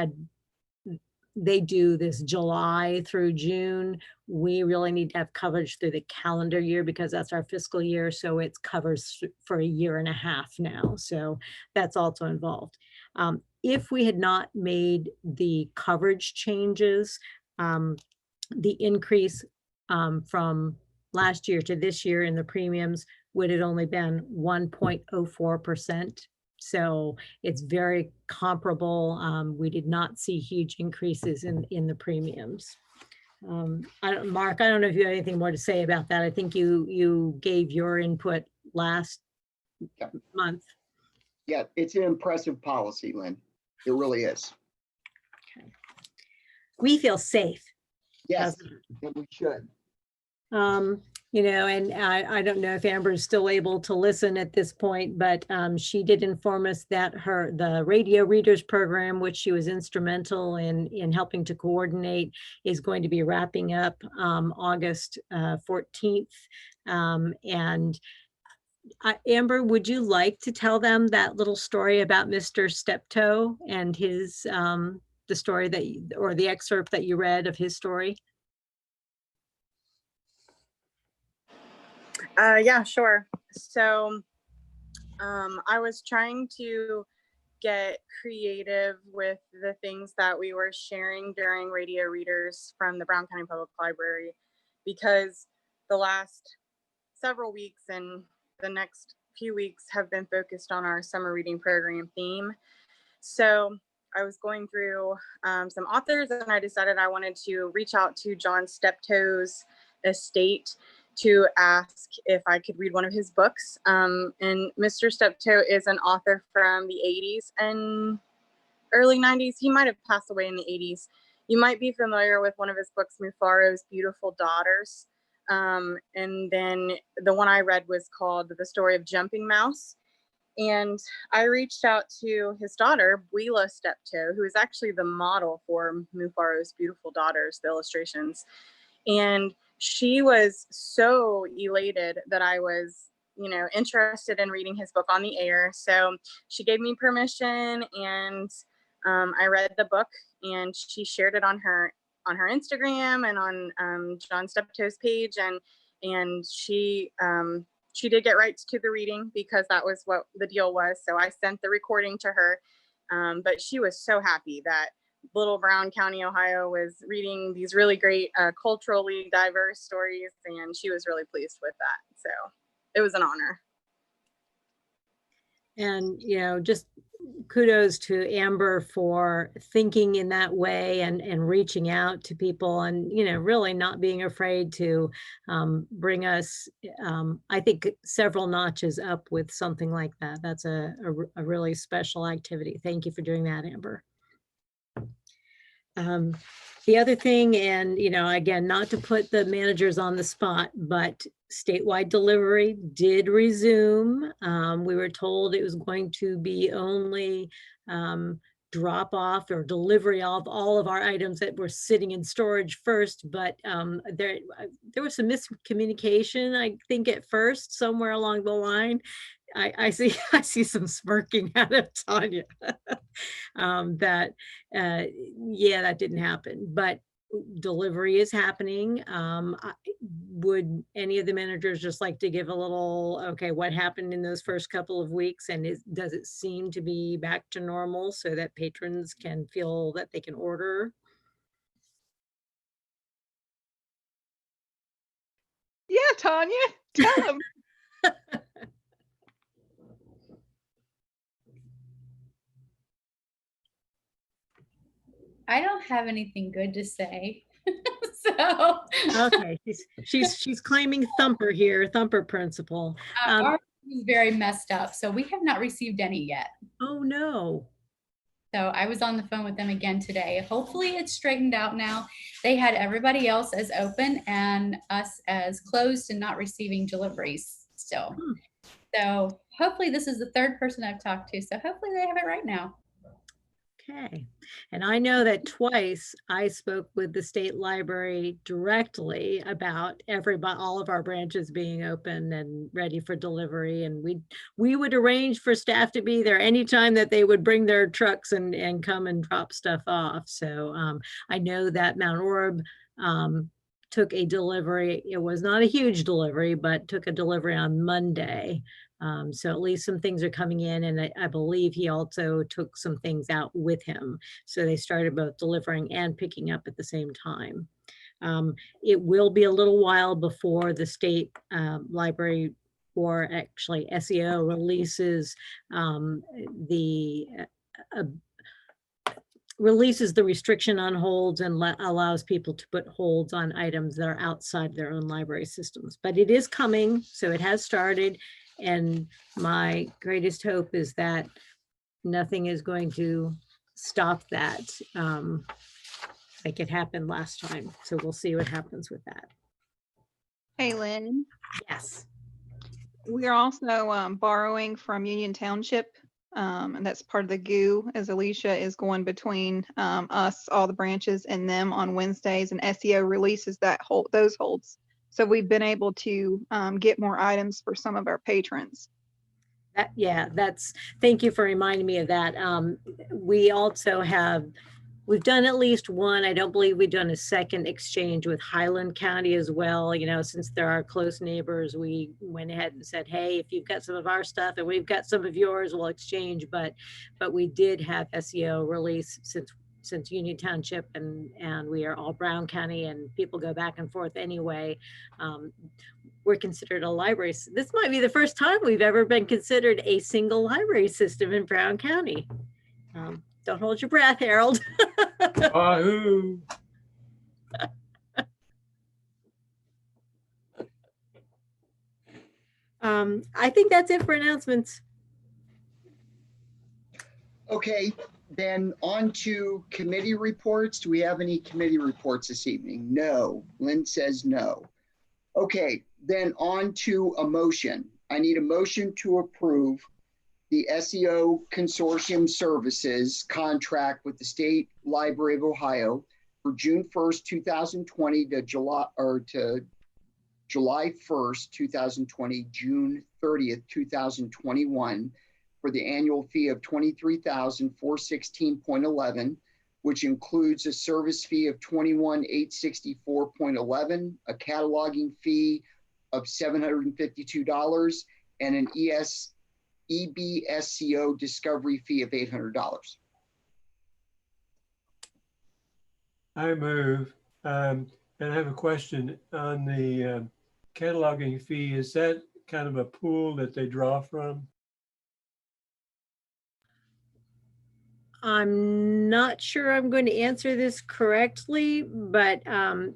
do this July through June, we really need to have coverage through the calendar year, because that's our fiscal year. So it covers for a year and a half now. So that's also involved. If we had not made the coverage changes, the increase from last year to this year in the premiums would have only been 1.04%. So it's very comparable. We did not see huge increases in the premiums. Mark, I don't know if you have anything more to say about that. I think you gave your input last month. Yeah, it's an impressive policy, Lynn. It really is. Okay. We feel safe. Yes, and we should. You know, and I don't know if Amber is still able to listen at this point, but she did inform us that the radio readers program, which she was instrumental in helping to coordinate, is going to be wrapping up August 14th. And Amber, would you like to tell them that little story about Mr. Steptoe and his the story that or the excerpt that you read of his story? Yeah, sure. So I was trying to get creative with the things that we were sharing during radio readers from the Brown County Public Library, because the last several weeks and the next few weeks have been focused on our summer reading program theme. So I was going through some authors, and I decided I wanted to reach out to John Steptoe's estate to ask if I could read one of his books. And Mr. Steptoe is an author from the 80s and early 90s. He might have passed away in the 80s. You might be familiar with one of his books, Mufaro's Beautiful Daughters. And then the one I read was called The Story of Jumping Mouse. And I reached out to his daughter, Bwila Steptoe, who is actually the model for Mufaro's Beautiful Daughters, the illustrations. And she was so elated that I was, you know, interested in reading his book on the air. So she gave me permission, and I read the book, and she shared it on her Instagram and on John Steptoe's page, and she did get rights to the reading because that was what the deal was. So I sent the recording to her, but she was so happy that Little Brown County, Ohio was reading these really great culturally diverse stories, and she was really pleased with that. So it was an honor. And, you know, just kudos to Amber for thinking in that way and reaching out to people and, you know, really not being afraid to bring us, I think, several notches up with something like that. That's a really special activity. Thank you for doing that, Amber. The other thing, and, you know, again, not to put the managers on the spot, but statewide delivery did resume. We were told it was going to be only drop off or delivery of all of our items that were sitting in storage first, but there was some miscommunication, I think, at first, somewhere along the line. I see some smirking out of Tanya. That that didn't happen, but delivery is happening. Would any of the managers just like to give a little, okay, what happened in those first couple of weeks, and does it seem to be back to normal so that patrons can feel that they can order? Yeah, Tanya, tell them. I don't have anything good to say. So okay, she's claiming Thumper here, Thumper principle. Ours is very messed up, so we have not received any yet. Oh no. So I was on the phone with them again today. Hopefully it's straightened out now. They had everybody else as open and us as closed and not receiving deliveries still. So hopefully this is the third person I've talked to. So hopefully they have it right now. Okay. And I know that twice I spoke with the state library directly about all of our branches being open and ready for delivery. And we would arrange for staff to be there anytime that they would bring their trucks and come and drop stuff off. So I know that Mount Orab took a delivery. It was not a huge delivery, but took a delivery on Monday. So at least some things are coming in, and I believe he also took some things out with him. So they started both delivering and picking up at the same time. It will be a little while before the state library or actually SEO releases uh, releases the restriction on holds and allows people to put holds on items that are outside their own library systems. But it is coming, so it has started. And my greatest hope is that nothing is going to stop that like it happened last time. So we'll see what happens with that. Hey, Lynn, Yes. we're also borrowing from Union Township. And that's part of the GU, as Alicia is going between us, all the branches, and them on Wednesdays, and SEO releases those holds. So we've been able to get more items for some of our patrons. Yeah, thank you for reminding me of that. We also we've done at least one. I don't believe we've done a second exchange with Highland County as well. You know, since they're our close neighbors, we went ahead and said, hey, if you've got some of our stuff and we've got some of yours, we'll exchange. But we did have SEO release since Union Township and we are all Brown County and people go back and forth anyway. We're considered a library. This might be the first time we've ever been considered a single library system in Brown County. Don't hold your breath, Harold. Wahoo! I think that's it for announcements. Okay, then on to committee reports. Do we have any committee reports this evening? No. Lynn says no. Okay, then on to a motion. I need a motion to approve the SEO Consortium Services contract with the State Library of Ohio for June 1st, 2020 to July 1st, 2020, June 30th, 2021 for the annual fee of $23,416.11, which includes a service fee of $21,864.11, a cataloging fee of $752, and an EBSCO discovery fee of $800. I move. And I have a question on the cataloging fee. Is that kind of a pool that they draw from? I'm not sure I'm going to answer this correctly, but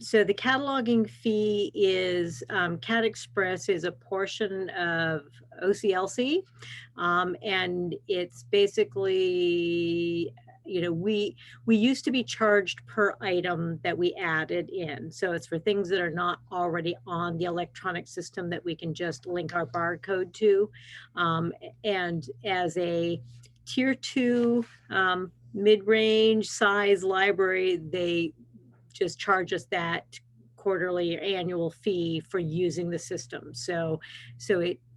so the cataloging fee is Cat Express is a portion of OCLC, and it's basically, you know, we used to be charged per item that we added in. So it's for things that are not already on the electronic system that we can just link our barcode to, and as a Tier 2 mid-range size library, they just charge us that quarterly or annual fee for using the system. So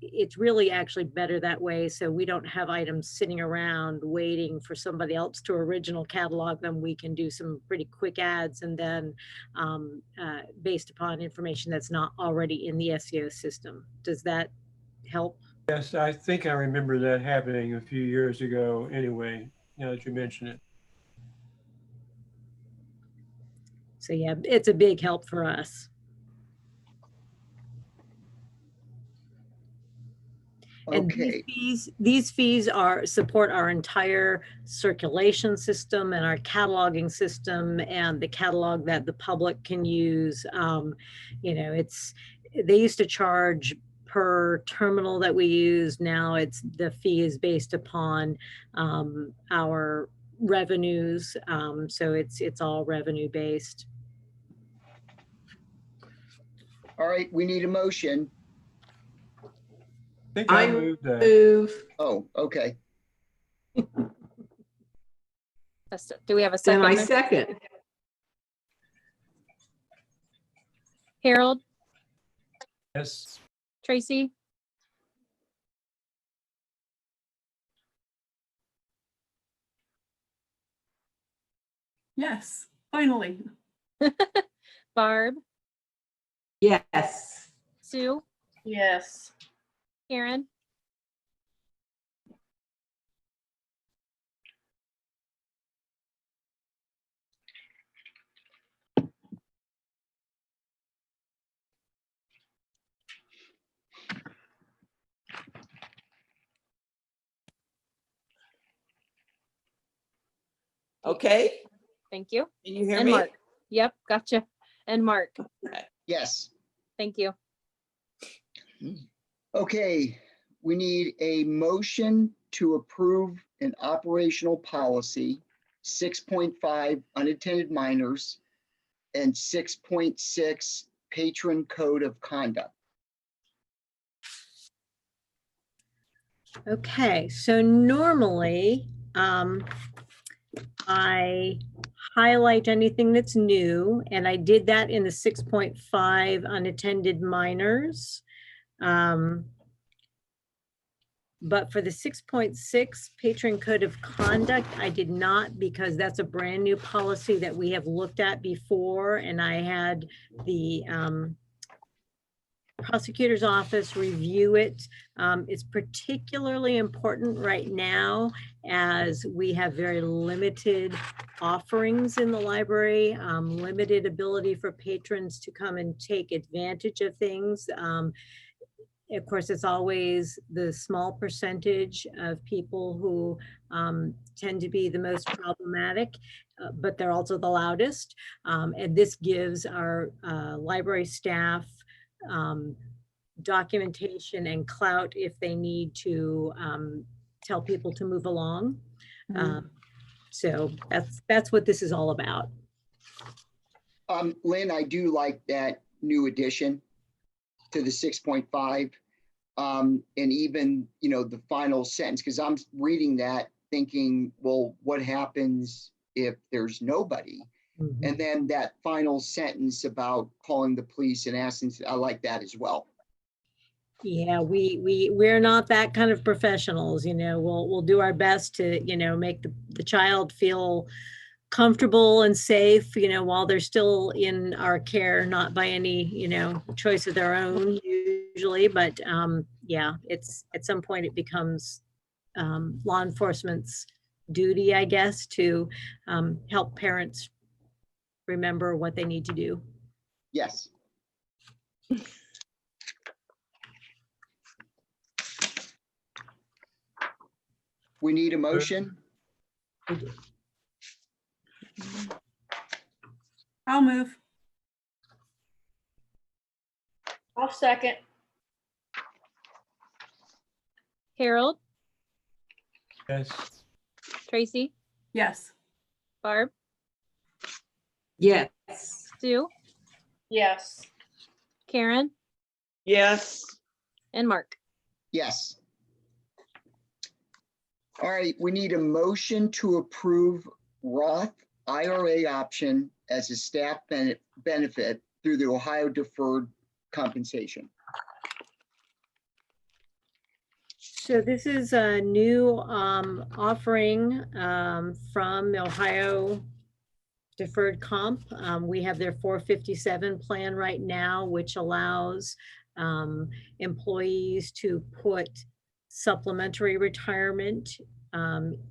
it's really actually better that way. So we don't have items sitting around waiting for somebody else to original catalog them. We can do some pretty quick ads and then based upon information that's not already in the SEO system. Does that help? Yes, I think I remember that happening a few years ago anyway, now that you mention it. So yeah, it's a big help for us. And Okay. these fees support our entire circulation system and our cataloging system and the catalog that the public can use. You know, they used to charge per terminal that we use. Now the fee is based upon our revenues. So it's all revenue based. All right, we need a motion. I think I I moved that. move. Oh, okay. Do we have a And I second? second. Harold, Yes. Tracy, Yes, finally. Barb, Yes. Sue, Yes. Karen, Okay, Thank you. can you hear And me? Mark. Yep, gotcha. And Mark, Yes. thank you. Okay, we need a motion to approve an operational policy, 6.5 unattended minors and 6.6 patron code of conduct. Okay, so normally, I highlight anything that's new, and I did that in the 6.5 unattended minors. But for the 6.6 patron code of conduct, I did not, because that's a brand new policy that we have looked at before, and I had the prosecutor's office review it. It's particularly important right now as we have very limited offerings in the library, limited ability for patrons to come and take advantage of things. Of course, it's always the small percentage of people who tend to be the most problematic, but they're also the loudest. And this gives our library staff documentation and clout if they need to tell people to move along. So that's what this is all about. Lynn, I do like that new addition to the 6.5. And even, you know, the final sentence, because I'm reading that thinking, well, what happens if there's nobody? And then that final sentence about calling the police and asking, I like that as well. Yeah, we're not that kind of professionals, you know. We'll do our best to, you know, make the child feel comfortable and safe, you know, while they're still in our care, not by any, you know, choice of their own usually, but yeah, it's at some point it becomes law enforcement's duty, I guess, to help parents remember what they need to do. Yes. We need a motion. I'll move. I'll second. Harold, Yes. Tracy, Yes. Barb, Yes. Sue, Yes. Karen, Yes, and Mark. Yes. All right, we need a motion to approve Roth IRA option as a staff benefit through the Ohio Deferred Compensation. So this is a new offering from Ohio Deferred Comp. We have their 457 plan right now, which allows employees to put supplementary retirement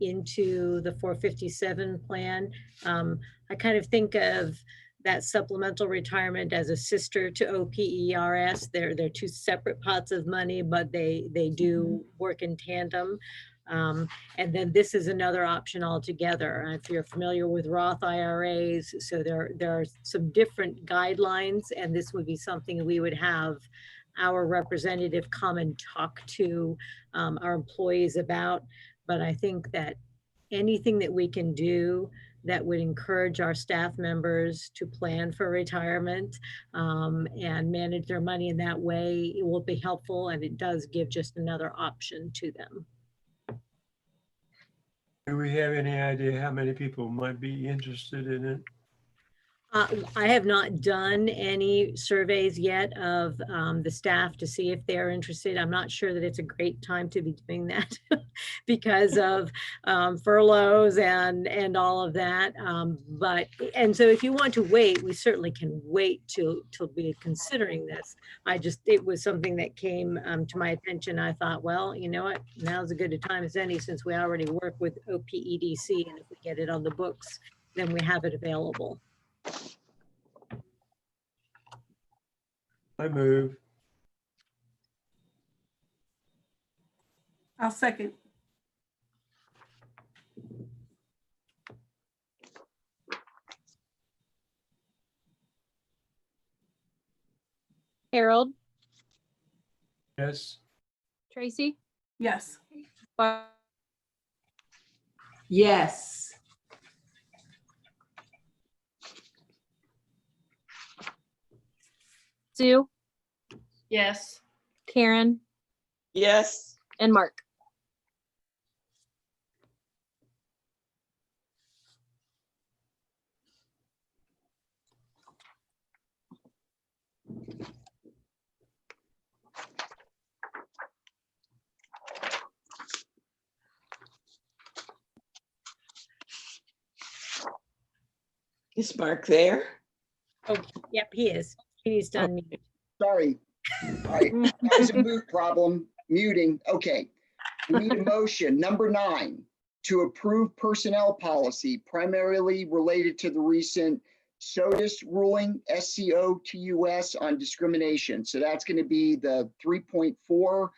into the 457 plan. I kind of think of that supplemental retirement as a sister to OPERS. They're two separate pots of money, but they do work in tandem. And then this is another option altogether. If you're familiar with Roth IRAs, so there are some different guidelines, and this would be something we would have our representative come and talk to our employees about. But I think that anything that we can do that would encourage our staff members to plan for retirement and manage their money in that way, it will be helpful, and it does give just another option to them. Do we have any idea how many people might be interested in it? I have not done any surveys yet of the staff to see if they're interested. I'm not sure that it's a great time to be doing that because of furloughs and all of that. And so if you want to wait, we certainly can wait till be considering this. It was something that came to my attention. I thought, well, you know what, now's as good a time as any, since we already work with OPEDC, and if we get it on the books, then we have it available. I move. I'll second. Harold, Yes. Tracy, Yes. Barb, Yes. Sue, Yes. Karen, Yes. and Mark. Is Mark there? Oh, yep, he is. He's done. Sorry. All right, that was a mute problem, muting. Okay. We need a motion. Number 9, to approve personnel policy primarily related to the recent SOTUS ruling, SCOTUS, on discrimination. So that's going to be the 3.4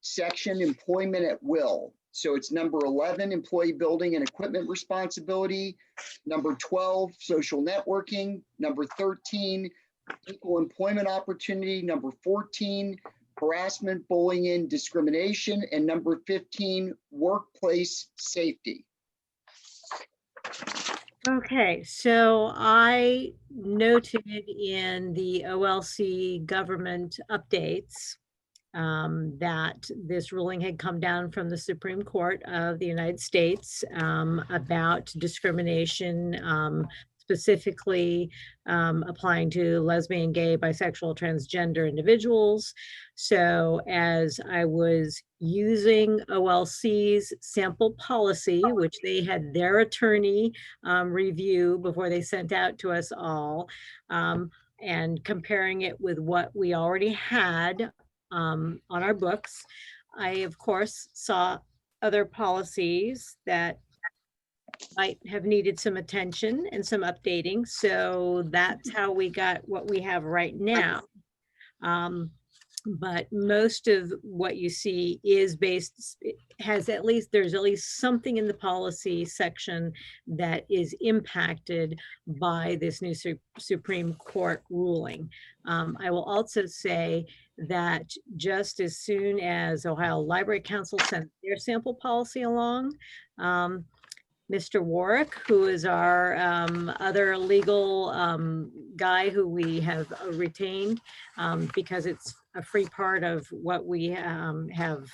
section, employment at will. So it's number 11, employee building and equipment responsibility. Number 12, social networking. Number 13, equal employment opportunity. Number 14, harassment, bullying, and discrimination. And number 15, workplace safety. Okay, so I noted in the OLC government updates that this ruling had come down from the Supreme Court of the United States about discrimination, specifically applying to lesbian, gay, bisexual, transgender individuals. So as I was using OLC's sample policy, which they had their attorney review before they sent out to us all, and comparing it with what we already had on our books, I, of course, saw other policies that might have needed some attention and some updating. So that's how we got what we have right now. But most of what you see is based, there's at least something in the policy section that is impacted by this new Supreme Court ruling. I will also say that just as soon as Ohio Library Council sent their sample policy along, Mr. Warwick, who is our other legal guy who we have retained because it's a free part of what we have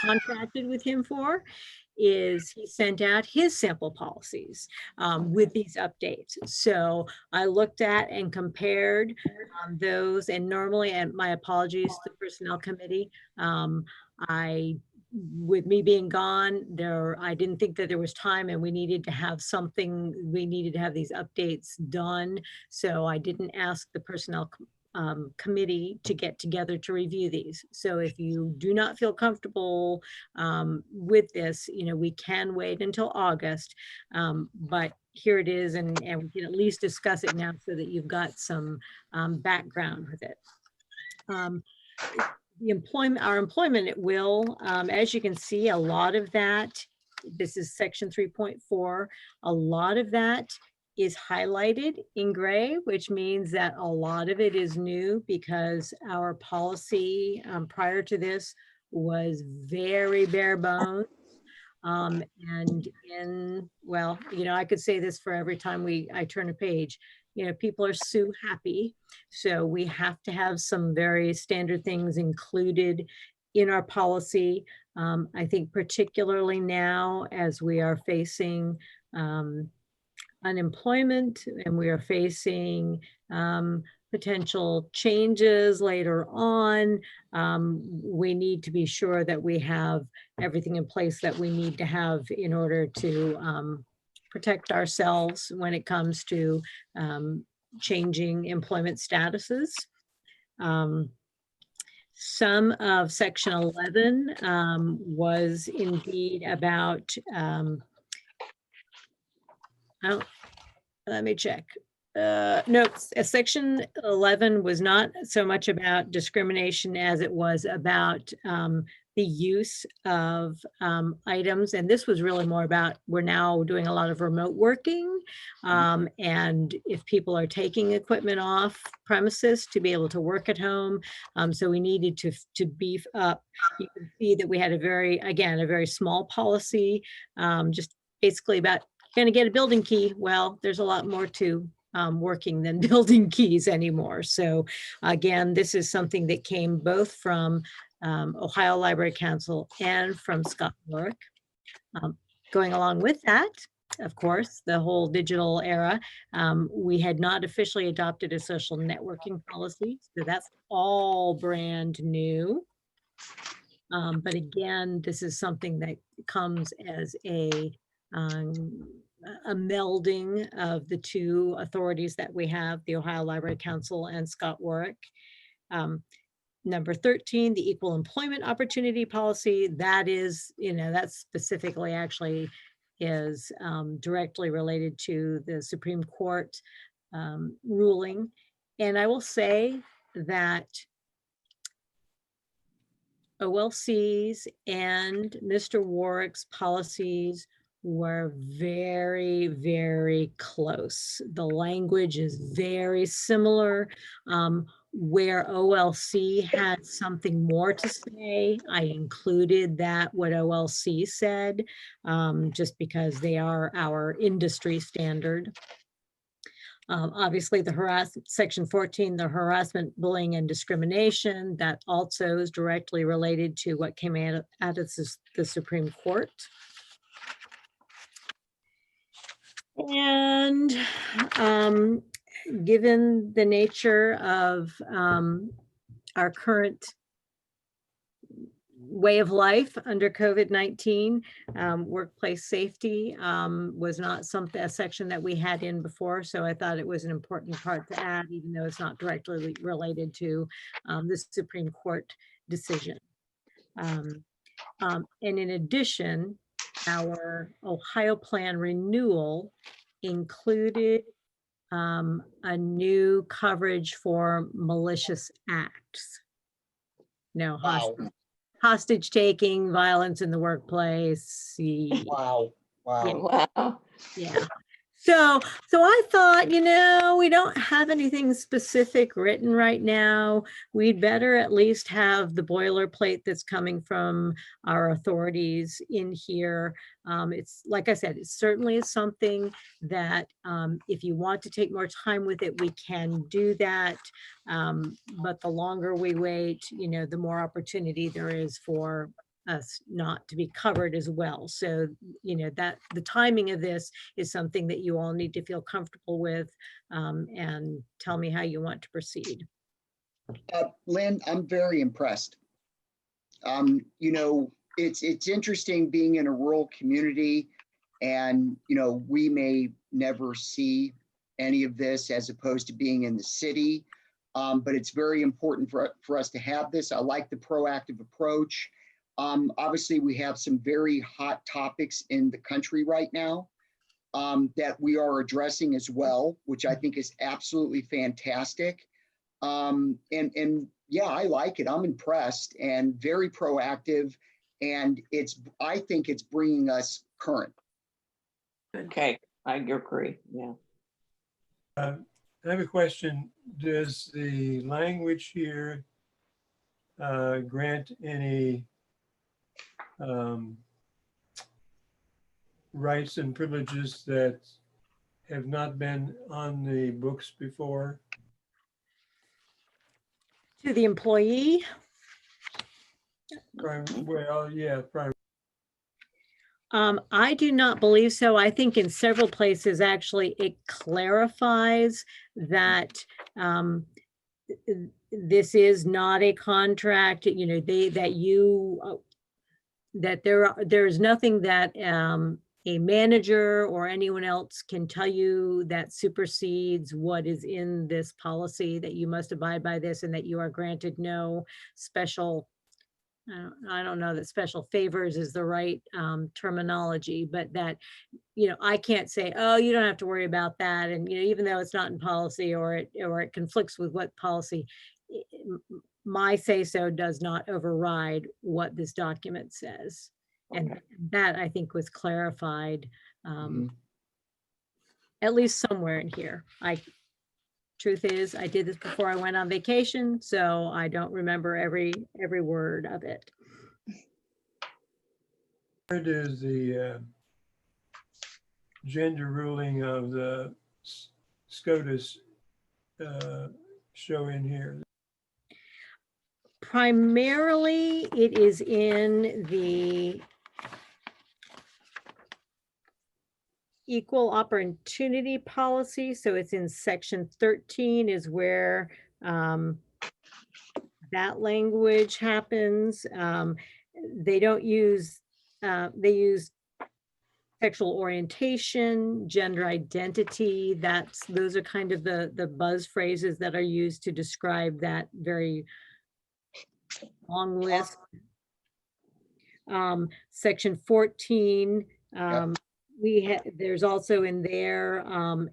contracted with him for, is he sent out his sample policies with these updates. So I looked at and compared those, and normally, and my apologies to the Personnel Committee, with me being gone, I didn't think that there was time, and we needed to have these updates done. So I didn't ask the Personnel Committee to get together to review these. So if you do not feel comfortable with this, we can wait until August, but here it is, and we can at least discuss it now so that you've got some background with it. Our employment at will, as you can see, a lot of that, this is section 3.4, a lot of that is highlighted in gray, which means that a lot of it is new because our policy prior to this was very bare bones. And I could say this for every time I turn a page, people are so happy. So we have to have some very standard things included in our policy. I think particularly now as we are facing unemployment and we are facing potential changes later on, we need to be sure that we have everything in place that we need to have in order to protect ourselves when it comes to changing employment statuses. Some of section 11 was indeed about, let me check. No, section 11 was not so much about discrimination as it was about the use of items. And this was really more about, we're now doing a lot of remote working. And if people are taking equipment off premises to be able to work at home. So we needed to beef up. You can see that we had a very small policy, just basically about going to get a building key. Well, there's a lot more to working than building keys anymore. So again, this is something that came both from Ohio Library Council and from Scott Warwick. Going along with that, of course, the whole digital era, we had not officially adopted a social networking policy. So that's all brand new. But again, this is something that comes as a melding of the two authorities that we have, the Ohio Library Council and Scott Warwick. Number 13, the equal employment opportunity policy. That is, that specifically actually is directly related to the Supreme Court ruling. And I will say that OLC's and Mr. Warwick's policies were very, very close. The language is very similar. Where OLC had something more to say, I included that what OLC said, just because they are our industry standard. Obviously, Section 14, the harassment, bullying, and discrimination, that also is directly related to what came out of the Supreme Court. And given the nature of our current way of life under COVID-19, workplace safety was not a section that we had in before. So I thought it was an important part to add, even though it's not directly related to the Supreme Court decision. And in addition, our Ohio Plan renewal included a new coverage for malicious acts. No, Wow. hostage taking, violence in the workplace. Wow. Yeah. Wow. Yeah. So I thought, we don't have anything specific written right now. We'd better at least have the boilerplate that's coming from our authorities in here. It's like I said, it certainly is something that if you want to take more time with it, we can do that. But the longer we wait, the more opportunity there is for us not to be covered as well. So, that the timing of this is something that you all need to feel comfortable with, and tell me how you want to proceed. Lynn, I'm very impressed. It's interesting being in a rural community, and we may never see any of this as opposed to being in the city, but it's very important for us to have this. I like the proactive approach. Obviously, we have some very hot topics in the country right now that we are addressing as well, which I think is absolutely fantastic. And yeah, I like it. I'm impressed and very proactive. And I think it's bringing us current. Okay, I agree. Yeah. I have a question. Does the language here grant any rights and privileges that have not been on the books before? To the employee? Well, yeah, probably. I do not believe so. I think in several places, actually, it clarifies that this is not a contract, that there is nothing that a manager or anyone else can tell you that supersedes what is in this policy, that you must abide by this, and that you are granted no special, I don't know that special favors is the right terminology, but that, I can't say, oh, you don't have to worry about that. And, even though it's not in policy or it conflicts with what policy, my say-so does not override what this document says. And that, I think, was clarified, at least somewhere in here. Truth is, I did this before I went on vacation, so I don't remember every word of it. Where does the gender ruling of the SCOTUS show in here? Primarily, it is in the equal opportunity policy. So it's in section 13 is where that language happens. They don't use, they use sexual orientation, gender identity. Those are kind of the buzz phrases that are used to describe that very long list. Section 14, there's also in there,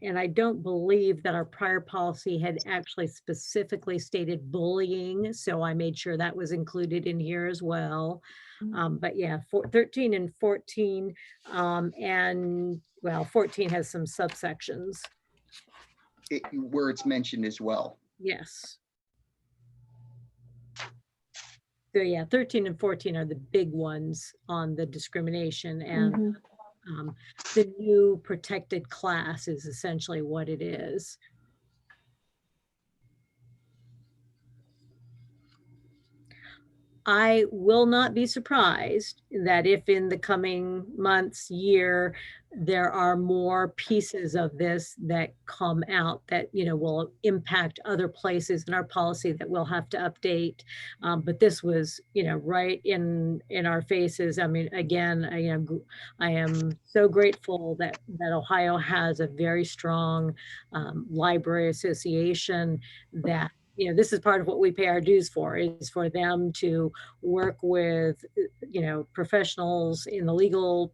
and I don't believe that our prior policy had actually specifically stated bullying, so I made sure that was included in here as well. But yeah, 13 and 14, and well, 14 has some subsections. Where it's mentioned as well. Yes. So yeah, 13 and 14 are the big ones on the discrimination, and the new protected class is essentially what it is. I will not be surprised that if in the coming months, year, there are more pieces of this that come out that, you know, will impact other places in our policy that we'll have to update. But this was, you know, right in our faces. I mean, again, I am so grateful that Ohio has a very strong library association that, you know, this is part of what we pay our dues for, is for them to work with, you know, professionals in the legal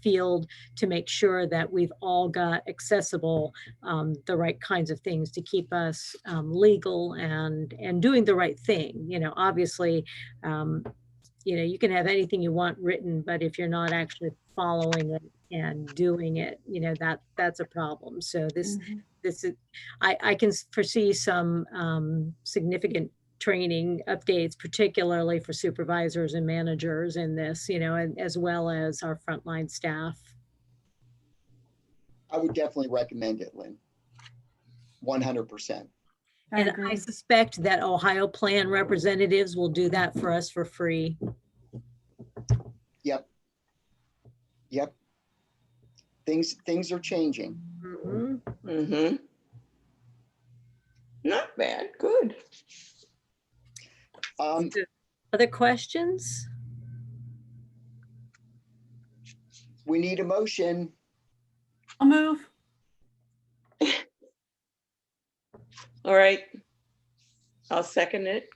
field to make sure that we've all got accessible the right kinds of things to keep us legal and doing the right thing. You know, obviously, you know, you can have anything you want written, but if you're not actually following it and doing it, you know, that's a problem. So this is, I can foresee some significant training updates, particularly for supervisors and managers in this, you know, and as well as our frontline staff. I would definitely recommend it, Lynn. 100%. And I suspect that Ohio plan representatives will do that for us for free. Yep. Yep. Things are changing. Not bad. Good. Other questions? We need a motion. I'll move. All right. I'll second it.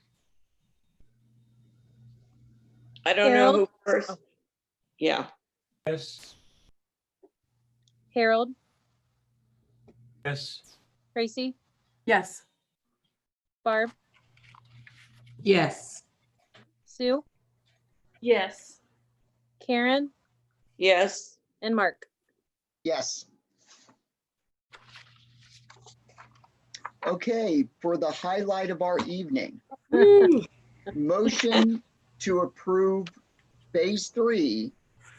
I don't know who first. Yeah. Yes. Harold, Yes. Tracy, Yes. Barb, Yes. Sue, Yes. Karen, Yes. and Mark. Yes. Okay, for the highlight of our evening, motion to approve phase 3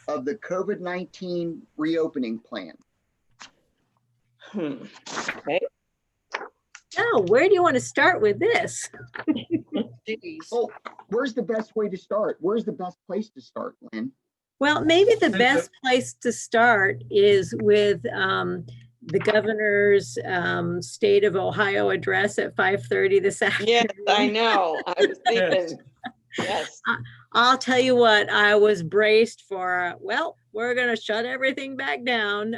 of the COVID-19 reopening plan. Okay. Oh, where do you want to start with this? Oh, where's the best way to start? Where's the best place to start, Lynn? Well, maybe the best place to start is with the governor's State of Ohio address at 5:30 this afternoon. Yes, I know. I was thinking. Yes. I'll tell you what, I was braced for, well, we're going to shut everything back down,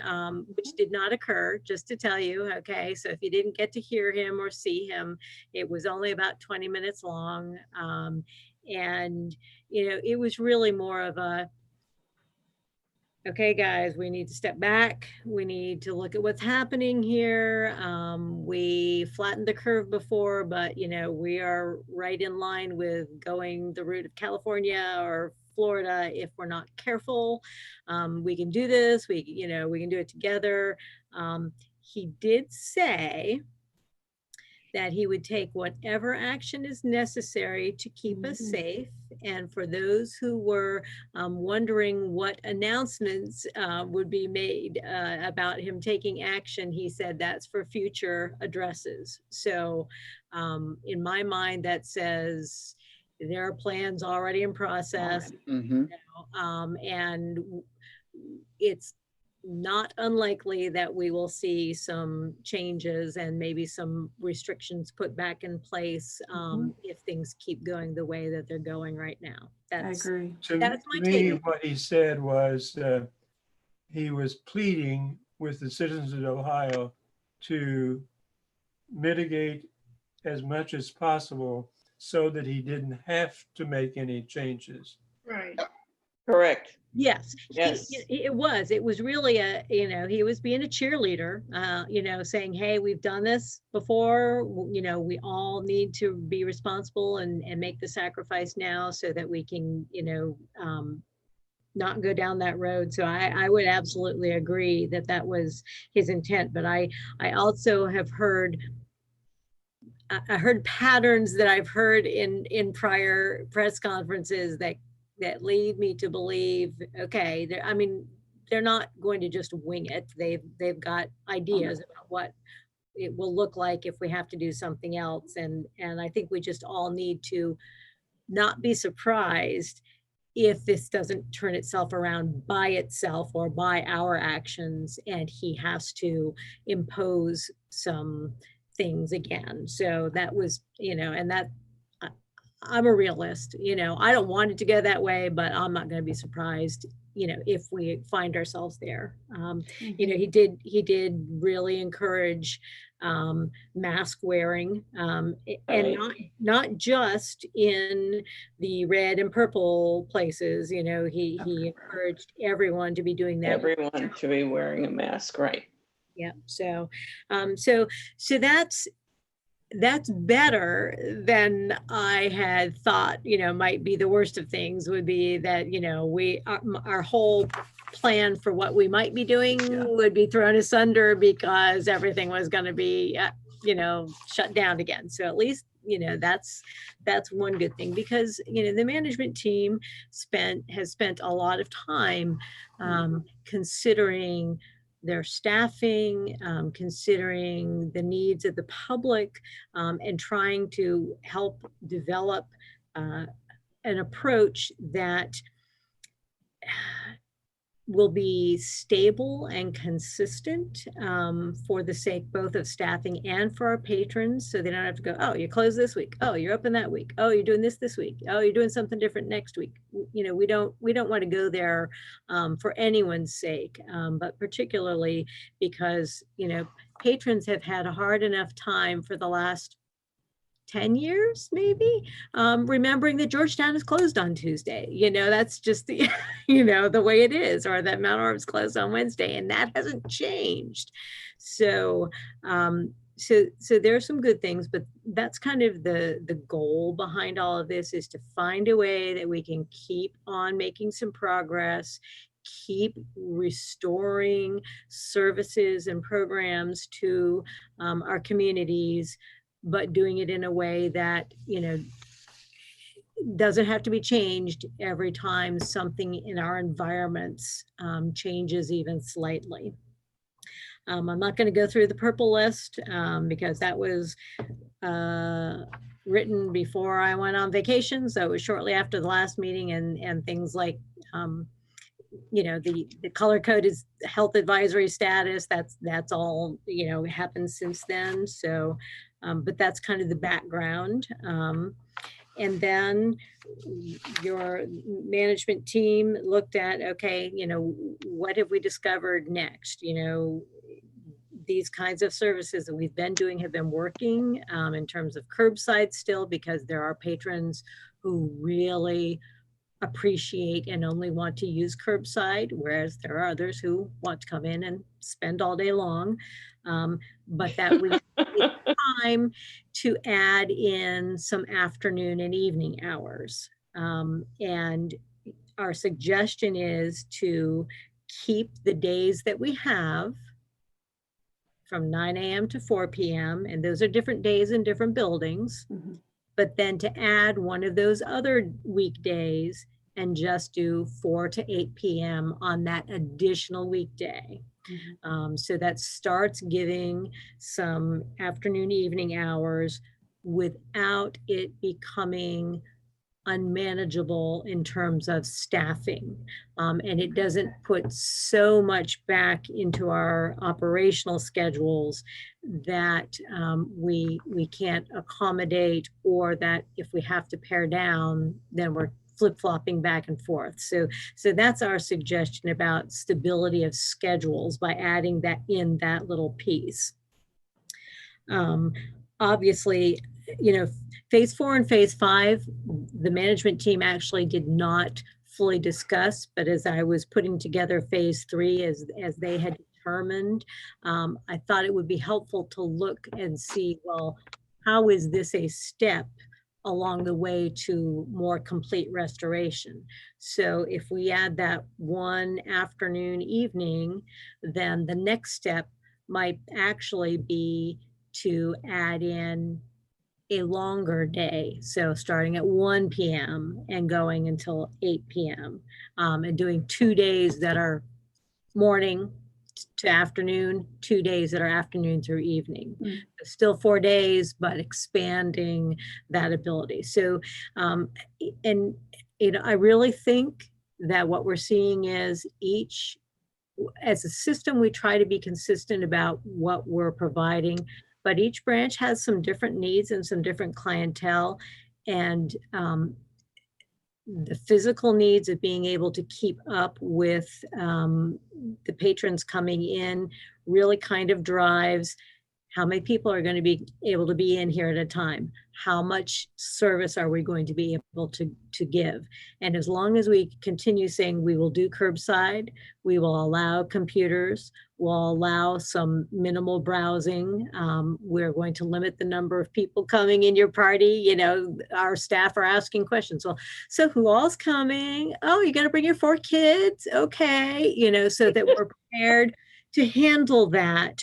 which did not occur, just to tell you. Okay, so if you didn't get to hear him or see him, it was only about 20 minutes long. And, you know, it was really more of a, okay, guys, we need to step back. We need to look at what's happening here. We flattened the curve before, but we are right in line with going the route of California or Florida if we're not careful. We can do this. We can do it together. He did say that he would take whatever action is necessary to keep us safe. And for those who were wondering what announcements would be made about him taking action, he said that's for future addresses. So in my mind, that says there are plans already in process, and it's not unlikely that we will see some changes and maybe some restrictions put back in place if things keep going the way that they're going right now. I agree. That's my To me, take. what he said was he was pleading with the citizens of Ohio to mitigate as much as possible so that he didn't have to make any changes. Right. Correct. Yes, Yes. it was really he was being a cheerleader, saying, hey, we've done this before, we all need to be responsible and make the sacrifice now so that we can, not go down that road. So I would absolutely agree that that was his intent, but I also have heard patterns that I've heard in prior press conferences that lead me to believe, okay, they're not going to just wing it. They've got ideas about what it will look like if we have to do something else. And I think we just all need to not be surprised if this doesn't turn itself around by itself or by our actions, and he has to impose some things again. So that was, and that I'm a realist, I don't want it to go that way, but I'm not going to be surprised, if we find ourselves there. He did really encourage mask wearing, and not just in the red and purple places. He encouraged everyone to be doing that. Everyone should be wearing a mask, right? Yeah. So that's better than I had thought, might be the worst of things would be that, our whole plan for what we might be doing would be thrown asunder because everything was going to be, shut down again. So at least, that's one good thing, because, the management team has spent a lot of time considering their staffing, considering the needs of the public, and trying to help develop an approach that will be stable and consistent for the sake both of staffing and for our patrons, so they don't have to go, oh, you're closed this week, oh, you're open that week, oh, you're doing this week, oh, you're doing something different next week. We don't want to go there for anyone's sake, but particularly because patrons have had a hard enough time for the last 10 years, maybe, remembering that Georgetown is closed on Tuesday. That's just the, the way it is, or that Mount Orab's closed on Wednesday, and that hasn't changed. So, so there's some good things, but that's kind of the goal behind all of this, is to find a way that we can keep on making some progress, keep restoring services and programs to our communities, but doing it in a way that, doesn't have to be changed every time something in our environments changes even slightly. I'm not going to go through the purple list because that was written before I went on vacation. So it was shortly after the last meeting, and things like, the color code is health advisory status. That's all, happened since then. So, but that's kind of the background. And then your management team looked at, okay, what have we discovered next? These kinds of services that we've been doing have been working in terms of curbside still, because there are patrons who really appreciate and only want to use curbside, whereas there are others who want to come in and spend all day long. But that we take time to add in some afternoon and evening hours. And our suggestion is to keep the days that we have from 9 a.m. to 4 p.m. And those are different days in different buildings. Mhm. But then to add one of those other weekdays and just do 4 to 8 p.m. on that additional weekday. So that starts giving some afternoon, evening hours without it becoming unmanageable in terms of staffing. And it doesn't put so much back into our operational schedules that we can't accommodate, or that if we have to pare down, then we're flip-flopping back and forth. So that's our suggestion about stability of schedules by adding that in that little piece. Obviously, you know, phase 4 and phase 5, the management team actually did not fully discuss, but as I was putting together phase 3, as they had determined, I thought it would be helpful to look and see, well, how is this a step along the way to more complete restoration? So if we add that one afternoon, evening, then the next step might actually be to add in a longer day. So starting at 1 p.m. and going until 8 p.m. And doing 2 days that are morning to afternoon, 2 days that are afternoon through evening. Still 4 days, but expanding that ability. So, and you know, I really think that what we're seeing is as a system, we try to be consistent about what we're providing, but each branch has some different needs and some different clientele. And the physical needs of being able to keep up with the patrons coming in really kind of drives how many people are going to be able to be in here at a time. How much service are we going to be able to give? And as long as we continue saying we will do curbside, we will allow computers, we'll allow some minimal browsing. We're going to limit the number of people coming in your party. You know, our staff are asking questions. Well, so who all's coming? Oh, you're going to bring your 4 kids? Okay. You know, so that we're prepared to handle that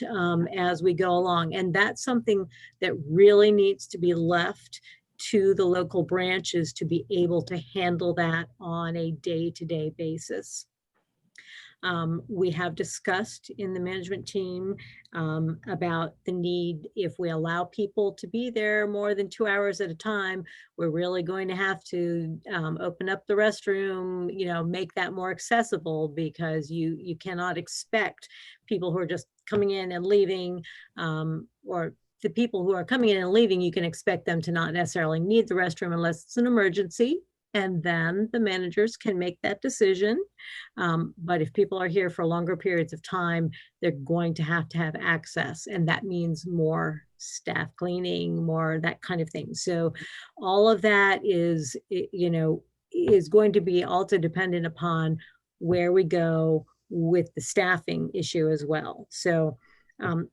as we go along. And that's something that really needs to be left to the local branches to be able to handle that on a day-to-day basis. We have discussed in the management team about the need, if we allow people to be there more than 2 hours at a time, we're really going to have to open up the restroom, you know, make that more accessible, because you cannot expect people who are just coming in and leaving, or the people who are coming in and leaving, you can expect them to not necessarily need the restroom unless it's an emergency. And then the managers can make that decision. But if people are here for longer periods of time, they're going to have access. And that means more staff cleaning, more that kind of thing. So all of that is, you know, is going to be also dependent upon where we go with the staffing issue as well. So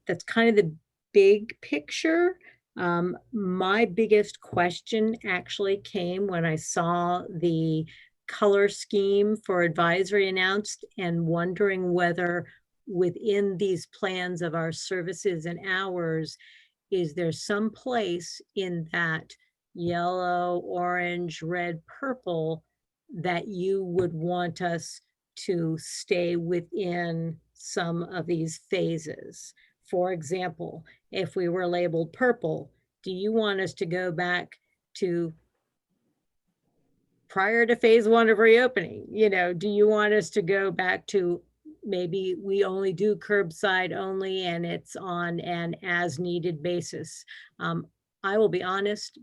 that's kind of the big picture. My biggest question actually came when I saw the color scheme for advisory announced, and wondering whether within these plans of our services and hours, is there some place in that yellow, orange, red, purple that you would want us to stay within some of these phases? For example, if we were labeled purple, do you want us to go back to prior to phase 1 of reopening? You know, do you want us to go back to maybe we only do curbside only and it's on an as needed basis? I will be honest,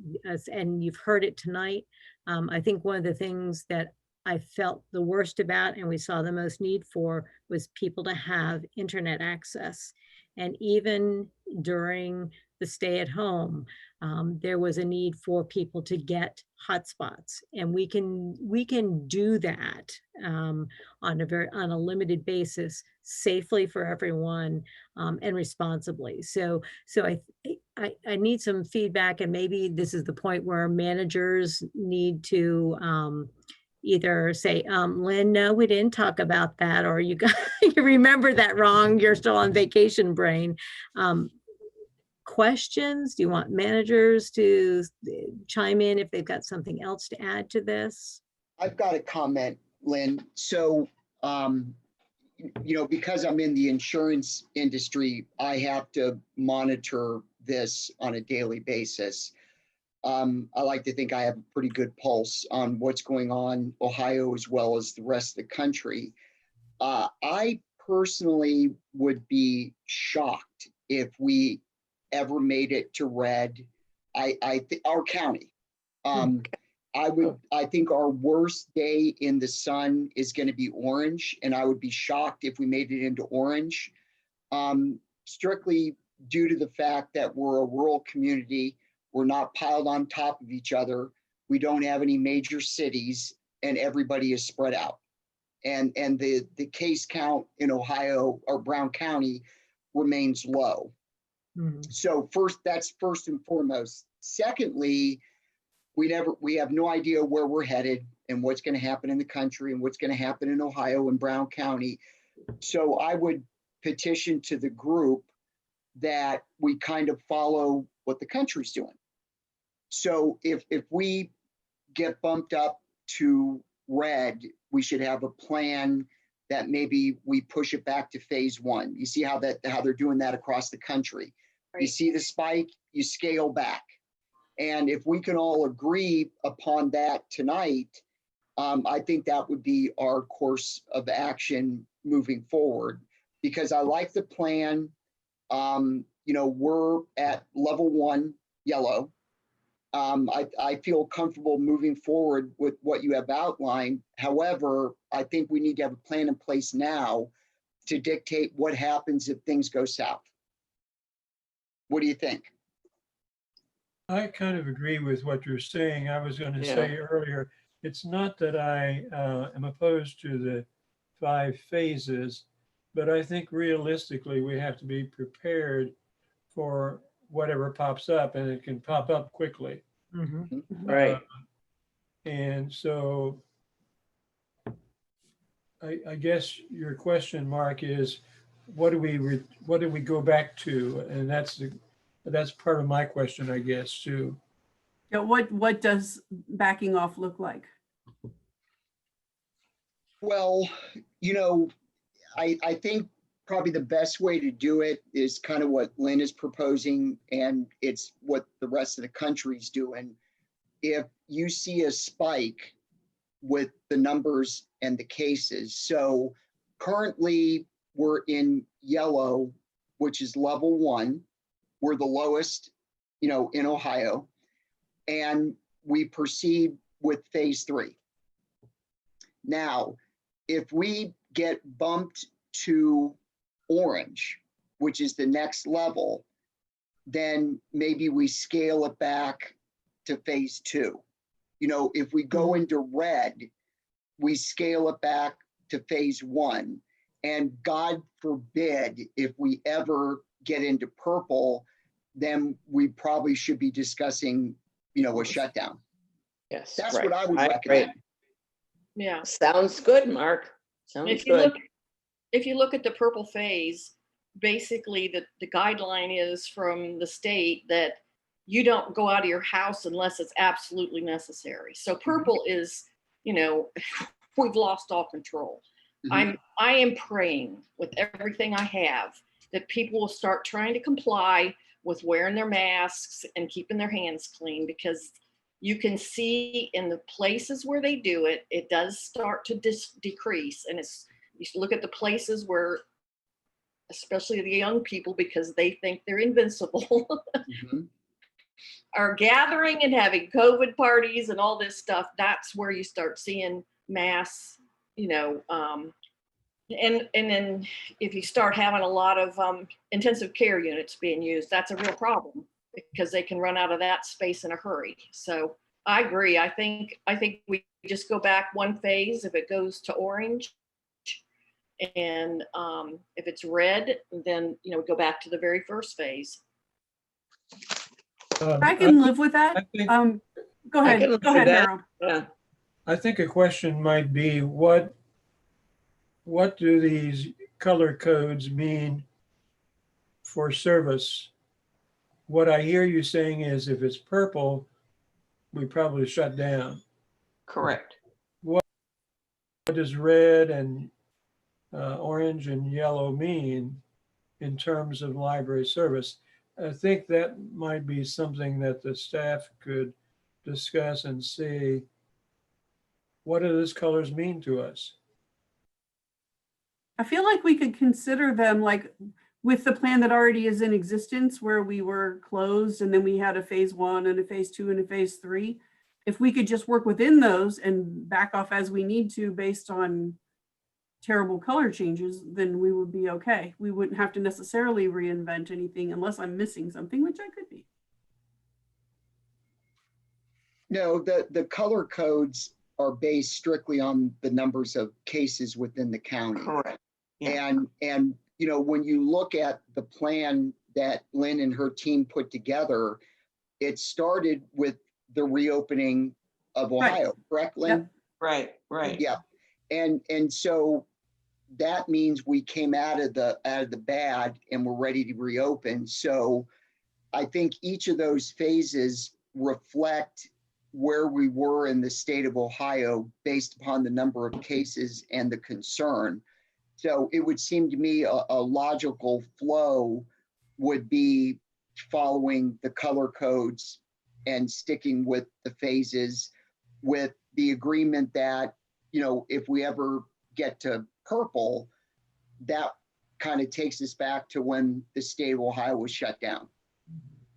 and you've heard it tonight, I think one of the things that I felt the worst about and we saw the most need for was people to have internet access. And even during the stay at home, there was a need for people to get hotspots, and we can do that on a limited basis, safely for everyone, and responsibly. So I need some feedback, and maybe this is the point where managers need to either say, Lynn, no, we didn't talk about that, or you you remember that wrong, you're still on vacation brain. Questions? Do you want managers to chime in if they've got something else to add to this? I've got a comment, Lynn. So, because I'm in the insurance industry, I have to monitor this on a daily basis. I like to think I have a pretty good pulse on what's going on Ohio as well as the rest of the country. I personally would be shocked if we ever made it to red. I think our county. I think our worst day in the sun is going to be orange, and I would be shocked if we made it into orange, strictly due to the fact that we're a rural community. We're not piled on top of each other. We don't have any major cities, and everybody is spread out. And the case count in Ohio or Brown County remains low. So that's first and foremost. Secondly, we have no idea where we're headed and what's going to happen in the country and what's going to happen in Ohio and Brown County. So I would petition to the group that we kind of follow what the country's doing. So if we get bumped up to red, we should have a plan that maybe we push it back to phase 1. You see how they're doing that across the country. Right. You see the spike, you scale back. And if we can all agree upon that tonight, I think that would be our course of action moving forward, because I like the plan. We're at level 1, yellow. I feel comfortable moving forward with what you have outlined. However, I think we need to have a plan in place now to dictate what happens if things go south. What do you think? I kind of agree with what you're saying. I was going to say earlier, it's not that I am opposed to the 5 phases, but I think realistically we have to be prepared for whatever pops up, and it can pop up quickly. Right. And so I guess your question, Mark, is what do we go back to? And that's part of my question, I guess, too. Yeah, what does backing off look like? Well, I think probably the best way to do it is kind of what Lynn is proposing, and it's what the rest of the country's doing. If you see a spike with the numbers and the cases, so currently we're in yellow, which is level 1. We're the lowest, in Ohio, and we proceed with phase 3. Now, if we get bumped to orange, which is the next level, then maybe we scale it back to phase 2. If we go into red, we scale it back to phase 1. And God forbid, if we ever get into purple, then we probably should be discussing, a shutdown. Yes. That's right. what I would Right, recommend. right. Yeah. Sounds good, Mark. Sounds good. If you look at the purple phase, basically the guideline is from the state that you don't go out of your house unless it's absolutely necessary. So purple is, we've lost all control. I am praying with everything I have that people will start trying to comply with wearing their masks and keeping their hands clean, because you can see in the places where they do it, it does start to decrease. And you look at the places where, especially the young people, because they think they're invincible, are gathering and having COVID parties and all this stuff. That's where you start seeing mass, and then if you start having a lot of intensive care units being used, that's a real problem. because they can run out of that space in a hurry. So I agree. I think we just go back one phase if it goes to orange. And if it's red, then, you know, go back to the very first phase. I can live with that. Go I ahead. can live Go with ahead, that. Harold. Yeah. I think a question might be, what do these color codes mean for service? What I hear you saying is if it's purple, we probably shut down. Correct. What does red and orange and yellow mean in terms of library service? I think that might be something that the staff could discuss and see. What do those colors mean to us? I feel like we could consider them like with the plan that already is in existence where we were closed and then we had a phase 1 and a phase 2 and a phase 3. If we could just work within those and back off as we need to based on terrible color changes, then we would be okay. We wouldn't have to necessarily reinvent anything unless I'm missing something, which I could be. No, the color codes are based strictly on the numbers of cases within the county. Correct. Yeah. And you know, when you look at the plan that Lynn and her team put together, it started with the reopening of Ohio, correct, Lynn? Right. Right. Yeah. And so that means we came out of the bad and we're ready to reopen. So I think each of those phases reflect where we were in the state of Ohio based upon the number of cases and the concern. So it would seem to me a logical flow would be following the color codes and sticking with the phases, with the agreement that, you know, if we ever get to purple, that kind of takes us back to when the state of Ohio was shut down.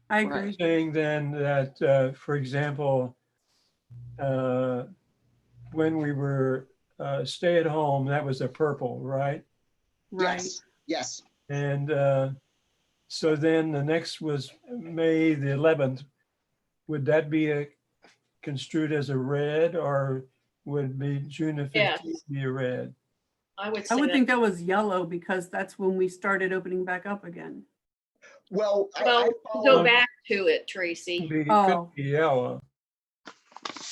I agree. Saying then that, for example, when we were stay at home, that was a purple, right? Right. Yes. Yes. And so then the next was May the 11th. Would that be construed as a red, or would be June the 15th Yes. be a red? I would I say would that. think that was yellow because that's when we started opening back up again. Well, Well, follow- go back to it, Tracy. Could Oh. be yellow.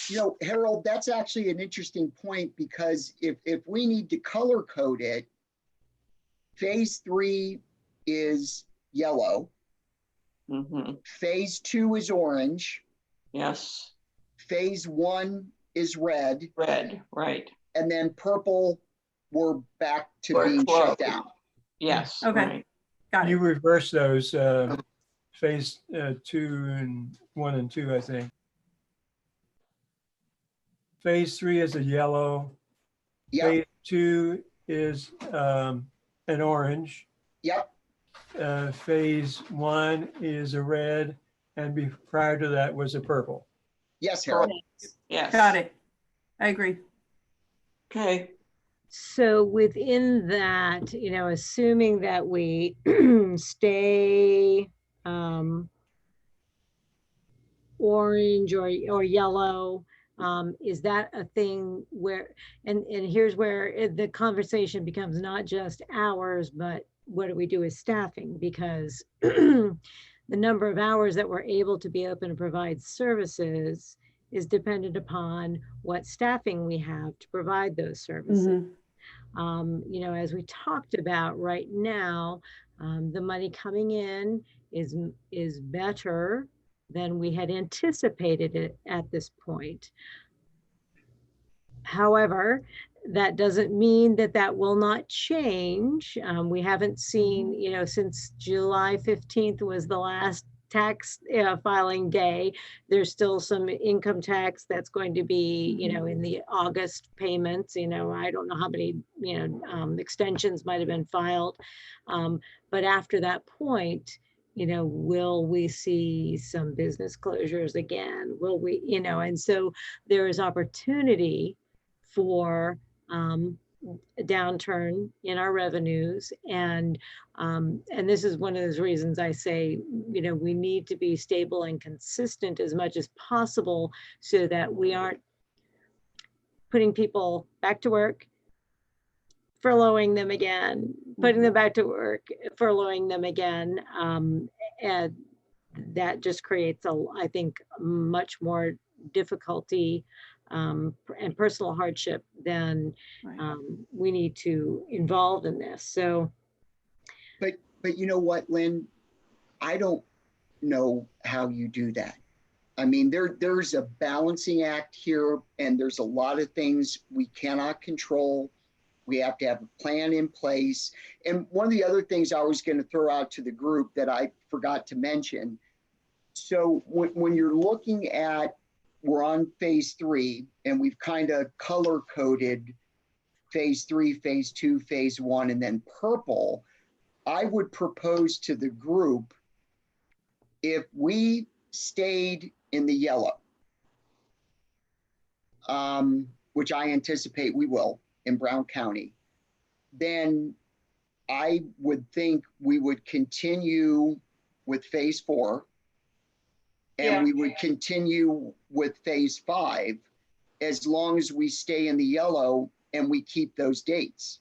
you know, Harold, that's actually an interesting point, because if we need to color code it, phase 3 is yellow. Mm-hmm. Phase 2 is orange. Yes. Phase 1 is red. Red. Right. And then purple, we're back to We're being closed. shut down. Yes. Okay. Right. Got You it. reverse those phase 2 and 1 and 2, I think. Phase 3 is a yellow. Yep. Phase 2 is an orange. Yep. Phase 1 is a red, and prior to that was a purple. Yes, Harold. Yes. Got it. I agree. Okay. So within that, you know, assuming that we stay orange or yellow, is that a thing where, and here's where the conversation becomes not just hours, but what do we do with staffing? Because the number of hours that we're able to be open and provide services is dependent upon what staffing we have to provide those services. Mm-hmm. You know, as we talked about right now, the money coming in is better than we had anticipated it at this point. However, that doesn't mean that that will not change. We haven't seen, you know, since July 15th was the last tax filing day, there's still some income tax that's going to be, you know, in the August payments. You know, I don't know how many, you know, extensions might have been filed. But after that point, you know, will we see some business closures again? Will we, you know, and so there is opportunity for downturn in our revenues. And this is one of those reasons I say, we need to be stable and consistent as much as possible so that we aren't putting people back to work, furloughing them again, putting them back to work, furloughing them again. And that just creates, I think, much more difficulty and personal hardship than we need to involve in this. So, but you know what, Lynn, I don't know how you do that. I mean, there's a balancing act here, and there's a lot of things we cannot control. We have to have a plan in place. And one of the other things I was going to throw out to the group that I forgot to mention. So when you're looking at, we're on phase 3, and we've kind of color coded phase 3, phase 2, phase 1, and then purple, I would propose to the group, if we stayed in the yellow, which I anticipate we will in Brown County, then I would think we would continue with phase 4, and we would continue with phase 5 as long as we stay in the yellow and we keep those dates.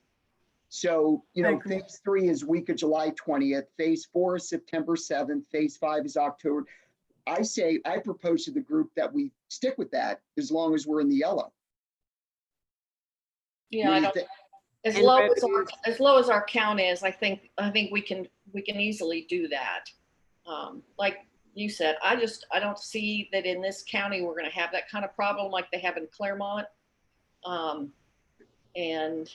So, phase 3 is week of July 20th, phase 4 is September 7th, phase 5 is October. I propose to the group that we stick with that as long as we're in the yellow. Yeah, as low as our count is, I think we can easily do that. Like you said, I don't see that in this county we're going to have that kind of problem like they have in Claremont. And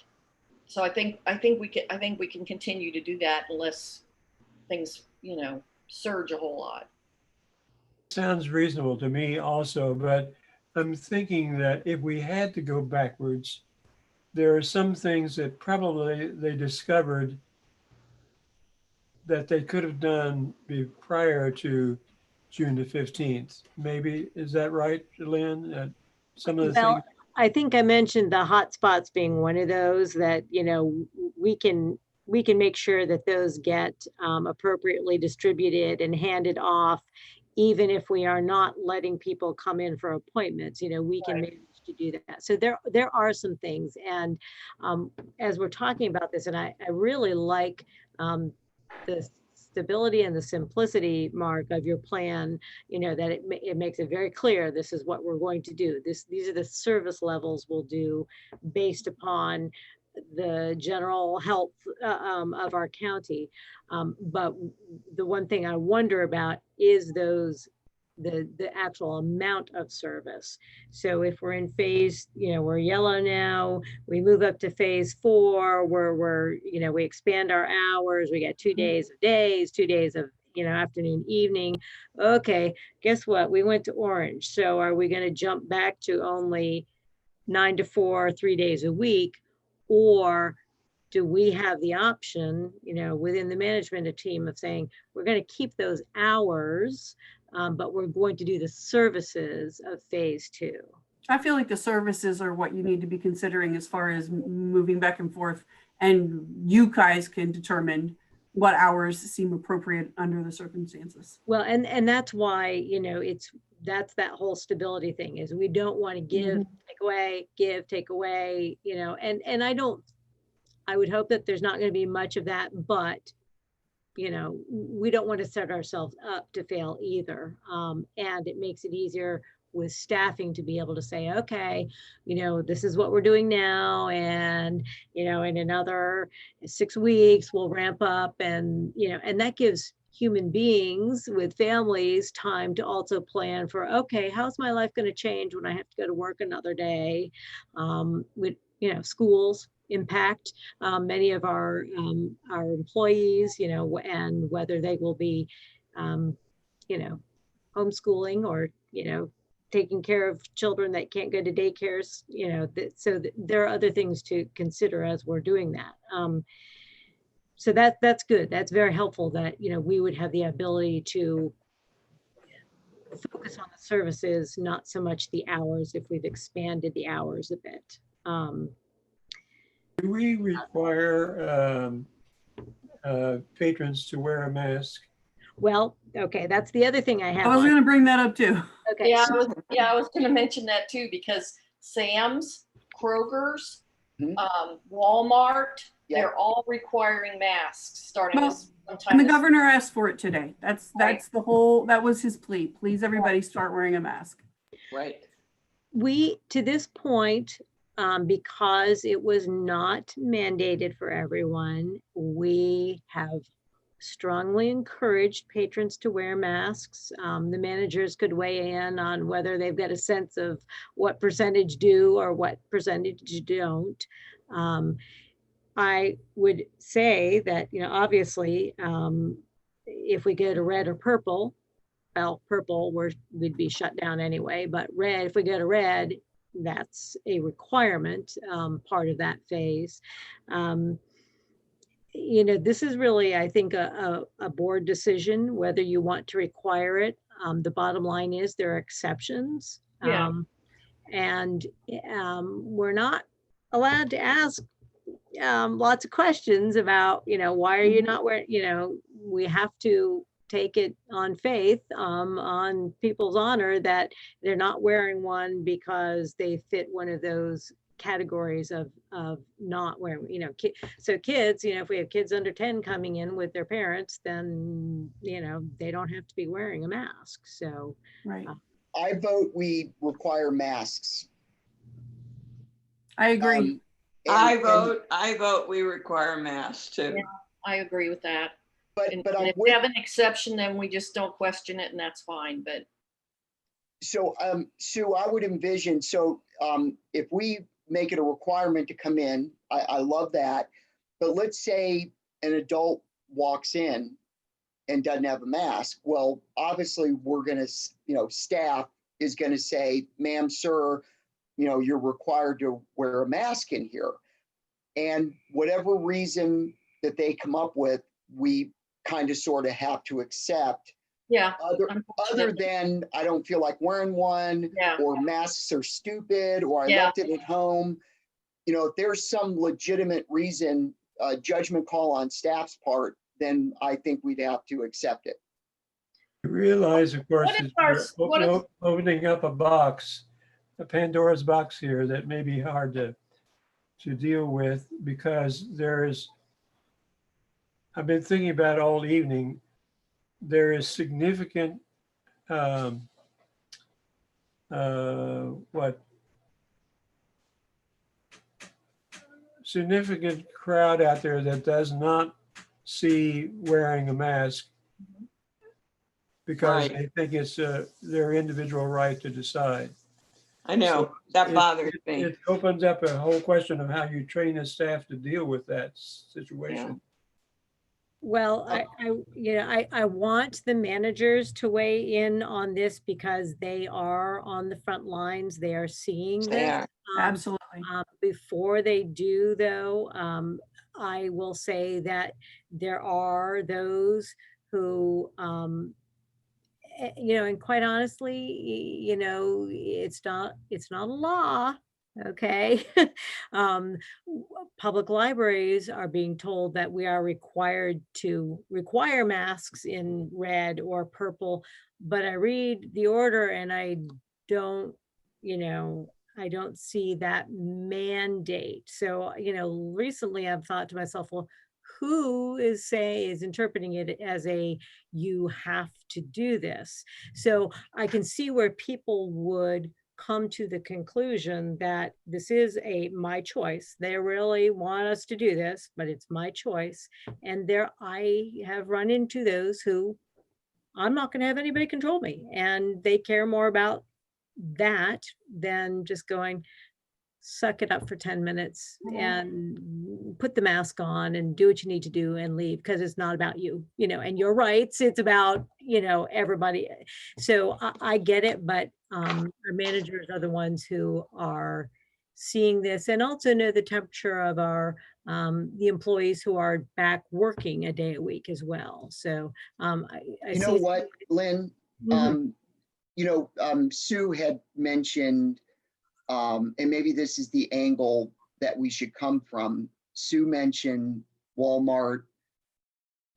so I think we can continue to do that unless things, surge a whole lot. Sounds reasonable to me also, but I'm thinking that if we had to go backwards, there are some things that probably they discovered that they could have done prior to June the 15th. Maybe, is that right, Lynn? Some of the things. I think I mentioned the hotspots being one of those that, we can make sure that those get appropriately distributed and handed off, even if we are not letting people come in for appointments. We can manage to do that. So there are some things. And as we're talking about this, and I really like the stability and the simplicity, Mark, of your plan, that it makes it very clear this is what we're going to do. These are the service levels we'll do based upon the general health of our county. But the one thing I wonder about is the actual amount of service. So if we're in phase, we're yellow now, we move up to phase 4, where we expand our hours, we get 2 days of days, 2 days of, afternoon, evening. Okay, guess what? We went to orange. So are we going to jump back to only 9 to 4, 3 days a week? Or do we have the option, within the management team of saying, we're going to keep those hours, but we're going to do the services of phase 2? I feel like the services are what you need to be considering as far as moving back and forth, and you guys can determine what hours seem appropriate under the circumstances. Well, and that's why, that's that whole stability thing, is we don't want to give, take away, give, take away, and I would hope that there's not going to be much of that, but we don't want to set ourselves up to fail either. And it makes it easier with staffing to be able to say, okay, this is what we're doing now. And, in another 6 weeks, we'll ramp up, and, and that gives human beings with families time to also plan for, okay, how's my life going to change when I have to go to work another day? With, schools impact many of our employees, and whether they will be, homeschooling or, taking care of children that can't go to daycares, so there are other things to consider as we're doing that. So that's good. That's very helpful that, we would have the ability to focus on the services, not so much the hours, if we've expanded the hours a bit. do we require patrons to wear a mask? Well, okay, that's the other thing I have. I was on. going to bring that up too. Okay. Yeah, I was gonna mention that too, because Sam's, Kroger's, Mhm. Walmart, Yeah. they're all requiring masks starting Well, this And sometime. the this- governor asked for it today. That's Right. the whole, that was his plea. Please, everybody start wearing a mask. Right. We, to this point, because it was not mandated for everyone, we have strongly encouraged patrons to wear masks. The managers could weigh in on whether they've got a sense of what percentage do or what percentage don't. I would say that, obviously, if we go to red or purple, well, purple, we'd be shut down anyway, but red, if we go to red, that's a requirement, part of that phase. This is really, I think, a board decision, whether you want to require it. The bottom line is there are exceptions. Yeah. And we're not allowed to ask lots of questions about, why are you not wearing, we have to take it on faith, on people's honor, that they're not wearing one because they fit one of those categories of not wearing, so kids, if we have kids under 10 coming in with their parents, then, they don't have to be wearing a mask. So Right. I vote we require masks. I agree. And- I vote we require masks too. Yeah, I agree with that. But And I'm if we have an exception, then we just don't question it, and that's fine. But So, Sue, I would envision, if we make it a requirement to come in, I love that. But let's say an adult walks in and doesn't have a mask. Well, obviously we're going to, staff is going to say, ma'am, sir, you're required to wear a mask in here. And whatever reason that they come up with, we kind of sort of have to accept. yeah, Other unfortunately. than I don't feel like wearing one, Yeah. or masks are stupid, or I Yeah. left it at home. If there's some legitimate reason, judgment call on staff's part, then I think we'd have to accept it. You realize, of course, What is that our- you're what is- opening up a Pandora's box here that may be hard to deal with, because I've been thinking about all evening, there is significant significant crowd out there that does not see wearing a mask because Right. they think it's their individual right to decide. I know, that bothers me. It opens up a whole question of how you train a staff to deal with that situation. well, I want the managers to weigh in on this, because they are on the front lines. They are seeing They this. are. Absolutely. Before they do, though, I will say that there are those who, and quite honestly, it's not a law. Okay. Public libraries are being told that we are required to require masks in red or purple, but I read the order and I don't see that mandate. So, recently I've thought to myself, well, who is interpreting it as you have to do this? So I can see where people would come to the conclusion that this is my choice. They really want us to do this, but it's my choice. And I have run into those who, I'm not going to have anybody control me, and they care more about that than just going, suck it up for 10 minutes and put the mask on and do what you need to do and leave, because it's not about you, and your rights. It's about, everybody. So I get it, but our managers are the ones who are seeing this, and also know the temperature of the employees who are back working a day a week as well. So I You know what, Lynn? Sue had mentioned, and maybe this is the angle that we should come from. Sue mentioned Walmart,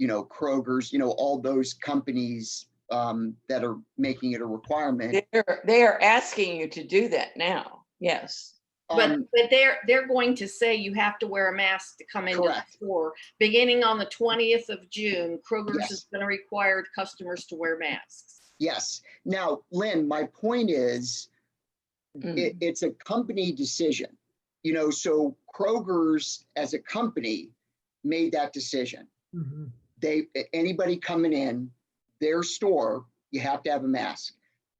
Kroger's, all those companies that are making it a requirement. They are asking you to do that now. Yes. But they're going to say you have to wear a mask to come into the store. Beginning on the 20th of June, Kroger's is going to require customers to wear masks. Yes. Now, Lynn, my point is, it's a company decision. So Kroger's as a company made that decision. Anybody coming in their store, you have to have a mask.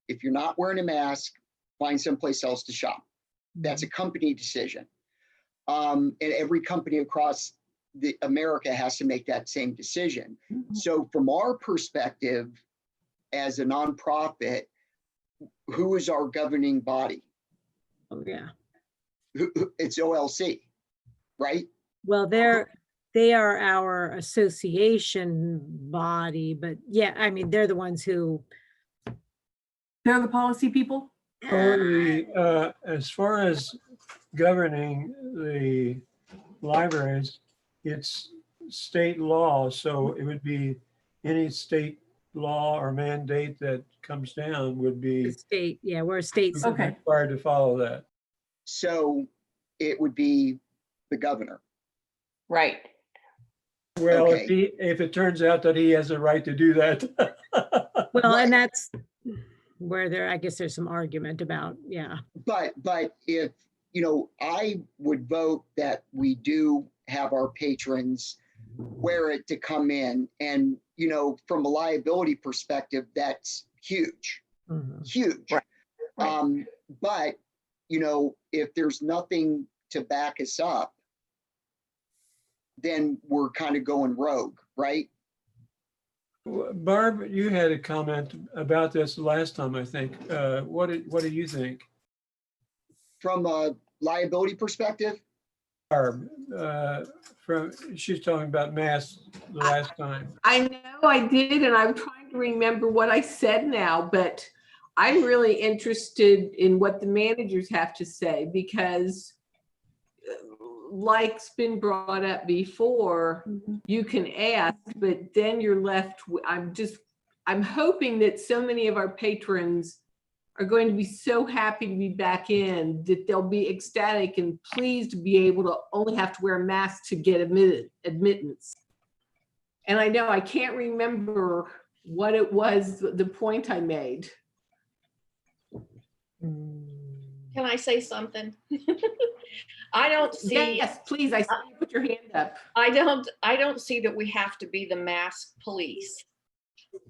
If you're not wearing a mask, find someplace else to shop. That's a company decision. And every company across America has to make that same decision. So from our perspective, as a nonprofit, who is our governing body? Oh, yeah. It's OLC, right? Well, they are our association body, but yeah, I mean, they're the ones who. They're the policy people? As far as governing the libraries, it's state law. So it would be any state law or mandate that comes down would be. State, yeah, we're a state. Required to follow that. So it would be the governor. Right. Well, if it turns out that he has a right to do that. Well, and that's where I guess there's some argument about, yeah. But if, I would vote that we do have our patrons wear it to come in, and, from a liability perspective, that's huge, huge. Right. But, if there's nothing to back us up, then we're kind of going rogue, right? Barb, you had a comment about this last time, I think. What do you think? From a liability perspective? Barb, she's talking about masks the last time. I know I did, and I'm trying to remember what I said now, but I'm really interested in what the managers have to say, because like's been brought up before, you can ask, but then you're left, I'm hoping that so many of our patrons are going to be so happy to be back in that they'll be ecstatic and pleased to be able to only have to wear a mask to get admittance. And I know I can't remember what it was, the point I made. Can I say something? I don't see. Yes, please. I see you put your hand up. I don't see that we have to be the mask police,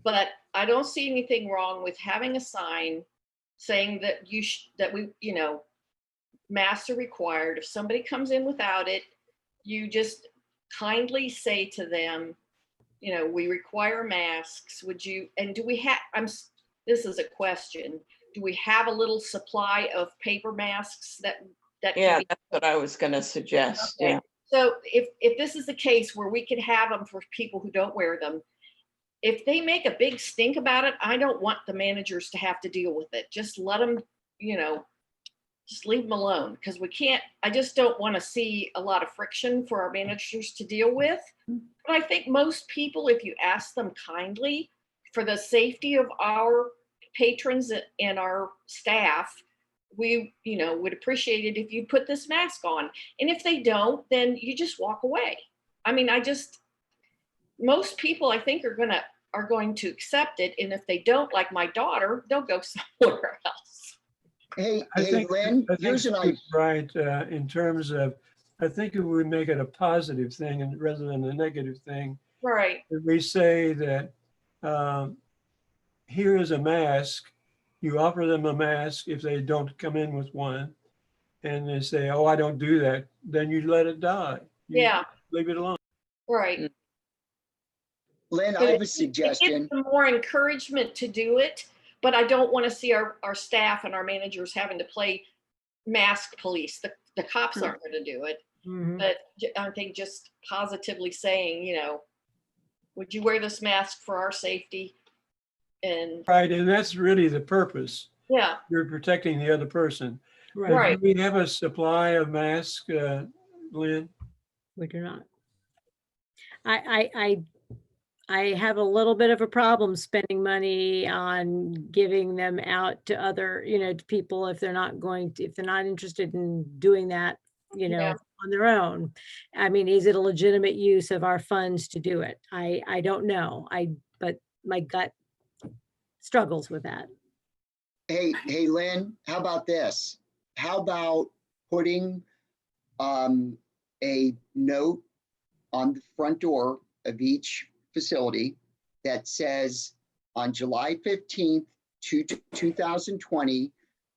but I don't see anything wrong with having a sign saying that masks are required. If somebody comes in without it, you just kindly say to them, we require masks. Would you? And do we have? This is a question. Do we have a little supply of paper masks that yeah, that's what I was going to suggest. Okay. Yeah. So if this is the case where we could have them for people who don't wear them, if they make a big stink about it, I don't want the managers to have to deal with it. Just let them, just leave them alone, because I just don't want to see a lot of friction for our managers to deal with. But I think most people, if you ask them kindly for the safety of our patrons and our staff, we would appreciate it if you put this mask on. And if they don't, then you just walk away. I mean, most people I think are going to accept it, and if they don't, like my daughter, they'll go somewhere else. Hey, Lynn, here's an idea. Right, in terms of, I think if we make it a positive thing and rather than a negative thing. Right. If we say that here is a mask. You offer them a mask if they don't come in with one, and they say, "Oh, I don't do that." Then you let it die. Leave it alone. Right. Lynn, I have a suggestion. It gives them more encouragement to do it, but I don't want to see our staff and our managers having to play mask police. The cops aren't going to do it, but I think just positively saying, would you wear this mask for our safety? And right, and that's really the purpose. Yeah, you're protecting the other person. Do we have a supply of masks, Lynn? We do not. I have a little bit of a problem spending money on giving them out to other, to people if they're not interested in doing that, Yeah. on their own. I mean, is it a legitimate use of our funds to do it? I don't know. But my gut struggles with that. Hey, Lynn, how about this? How about putting a note on the front door of each facility that says on July 15th, 2020,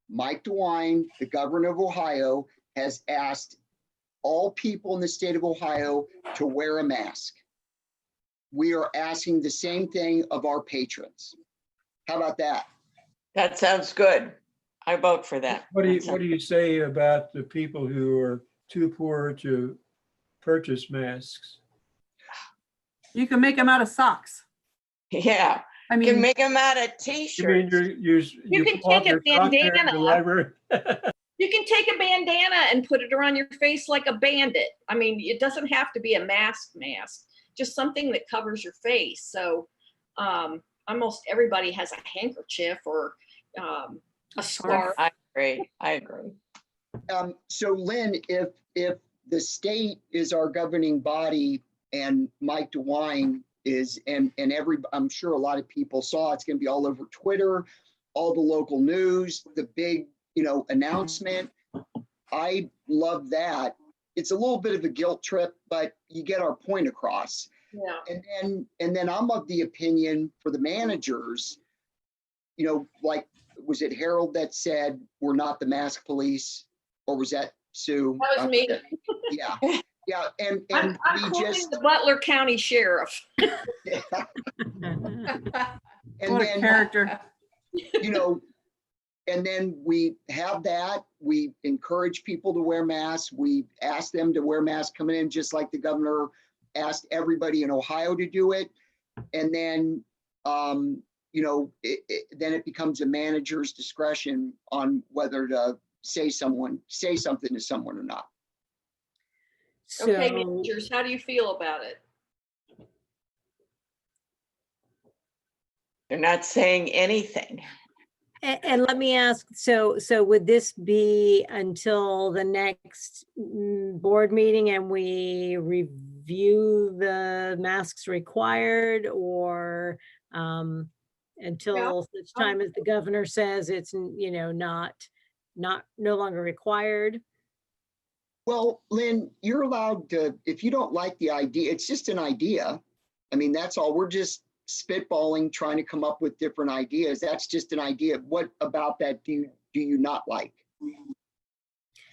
Mike DeWine, the governor of Ohio, has asked all people in the state of Ohio to wear a mask. We are asking the same thing of our patrons. How about that? That sounds good. I vote for that. What do you say about the people who are too poor to purchase masks? You can make them out of socks. Yeah, I you can mean, make them out of You mean t-shirts. You can pull out take a your truck there in the bandana. library? You can take a bandana and put it around your face like a bandit. I mean, it doesn't have to be a mask, just something that covers your face. So almost everybody has a handkerchief or a scarf. I agree. So Lynn, if the state is our governing body and Mike DeWine is, and I'm sure a lot of people saw, it's going to be all over Twitter, all the local news, the big, announcement. I love that. It's a little bit of a guilt trip, but you get our point across. Yeah. And then I'm of the opinion for the managers, like, was it Harold that said we're not the mask police, or was that Sue? That was me. Yeah. Yeah. And I'm we quoting just the Butler County Sheriff. and what a then character. And then we have that. We encourage people to wear masks. We ask them to wear masks coming in, just like the governor asked everybody in Ohio to do it. And then, then it becomes a manager's discretion on whether to say something to someone or not. Okay, So, managers, how do you feel about it? They're not saying anything. and let me ask, so would this be until the next board meeting and we review the masks required, or until such time as the governor says it's, no longer required? Well, Lynn, you're allowed to, if you don't like the idea, it's just an idea. I mean, that's all. We're just spitballing, trying to come up with different ideas. That's just an idea. What about that do you not like?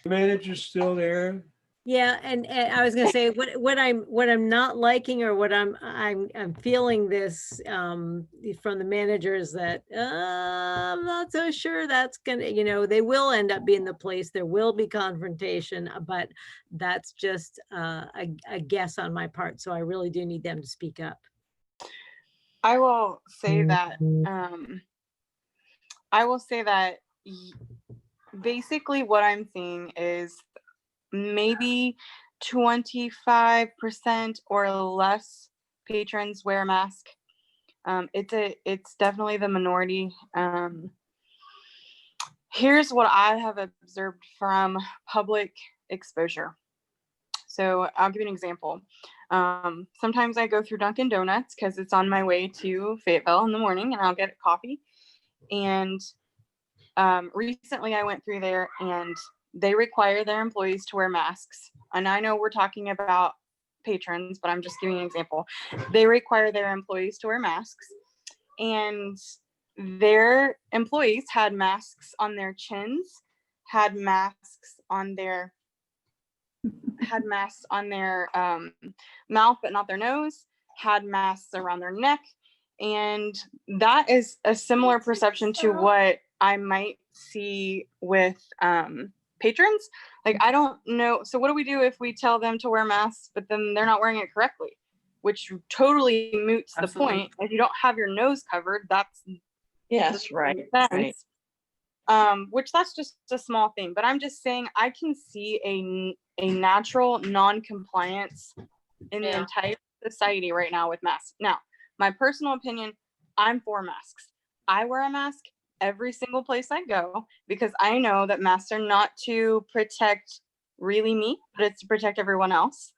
The manager's still there? Yeah, and I was gonna say what I'm not liking, or what I'm feeling this from the managers, that I'm not so sure that's gonna, they will end up being the place. There will be confrontation, but that's just a guess on my part. So I really do need them to speak up. I will say that basically what I'm seeing is maybe 25% or less patrons wear a mask. It's definitely the minority. Here's what I have observed from public exposure. So I'll give you an example. Sometimes I go through Dunkin' Donuts because it's on my way to Fayetteville in the morning, and I'll get coffee. And recently I went through there, and they require their employees to wear masks. And I know we're talking about patrons, but I'm just giving you an example. They require their employees to wear masks, and their employees had masks on their chins, had masks on their mouth, but not their nose, had masks around their neck. And that is a similar perception to what I might see with patrons. Like, I don't know. So what do we do if we tell them to wear masks, but then they're not wearing it correctly, which totally moots Absolutely. the point. If you don't have your nose covered, that's Yes, right. sense. which that's just a small thing, but I'm just saying I can see a natural non-compliance in the entire society right now with masks. Now, my personal opinion, I'm for masks. I wear a mask every single place I go because I know that masks are not to protect really me, but it's to protect everyone else.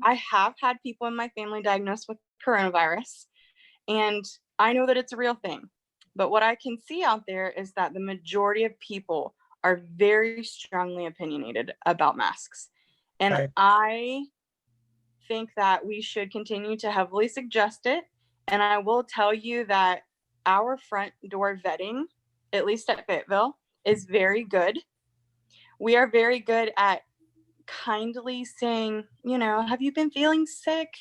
I have had people in my family diagnosed with coronavirus, and I know that it's a real thing. But what I can see out there is that the majority of people are very strongly opinionated about masks. And Right. I think that we should continue to heavily suggest it. And I will tell you that our front door vetting, at least at Fayetteville, is very good. We are very good at kindly saying, you know, have you been feeling sick?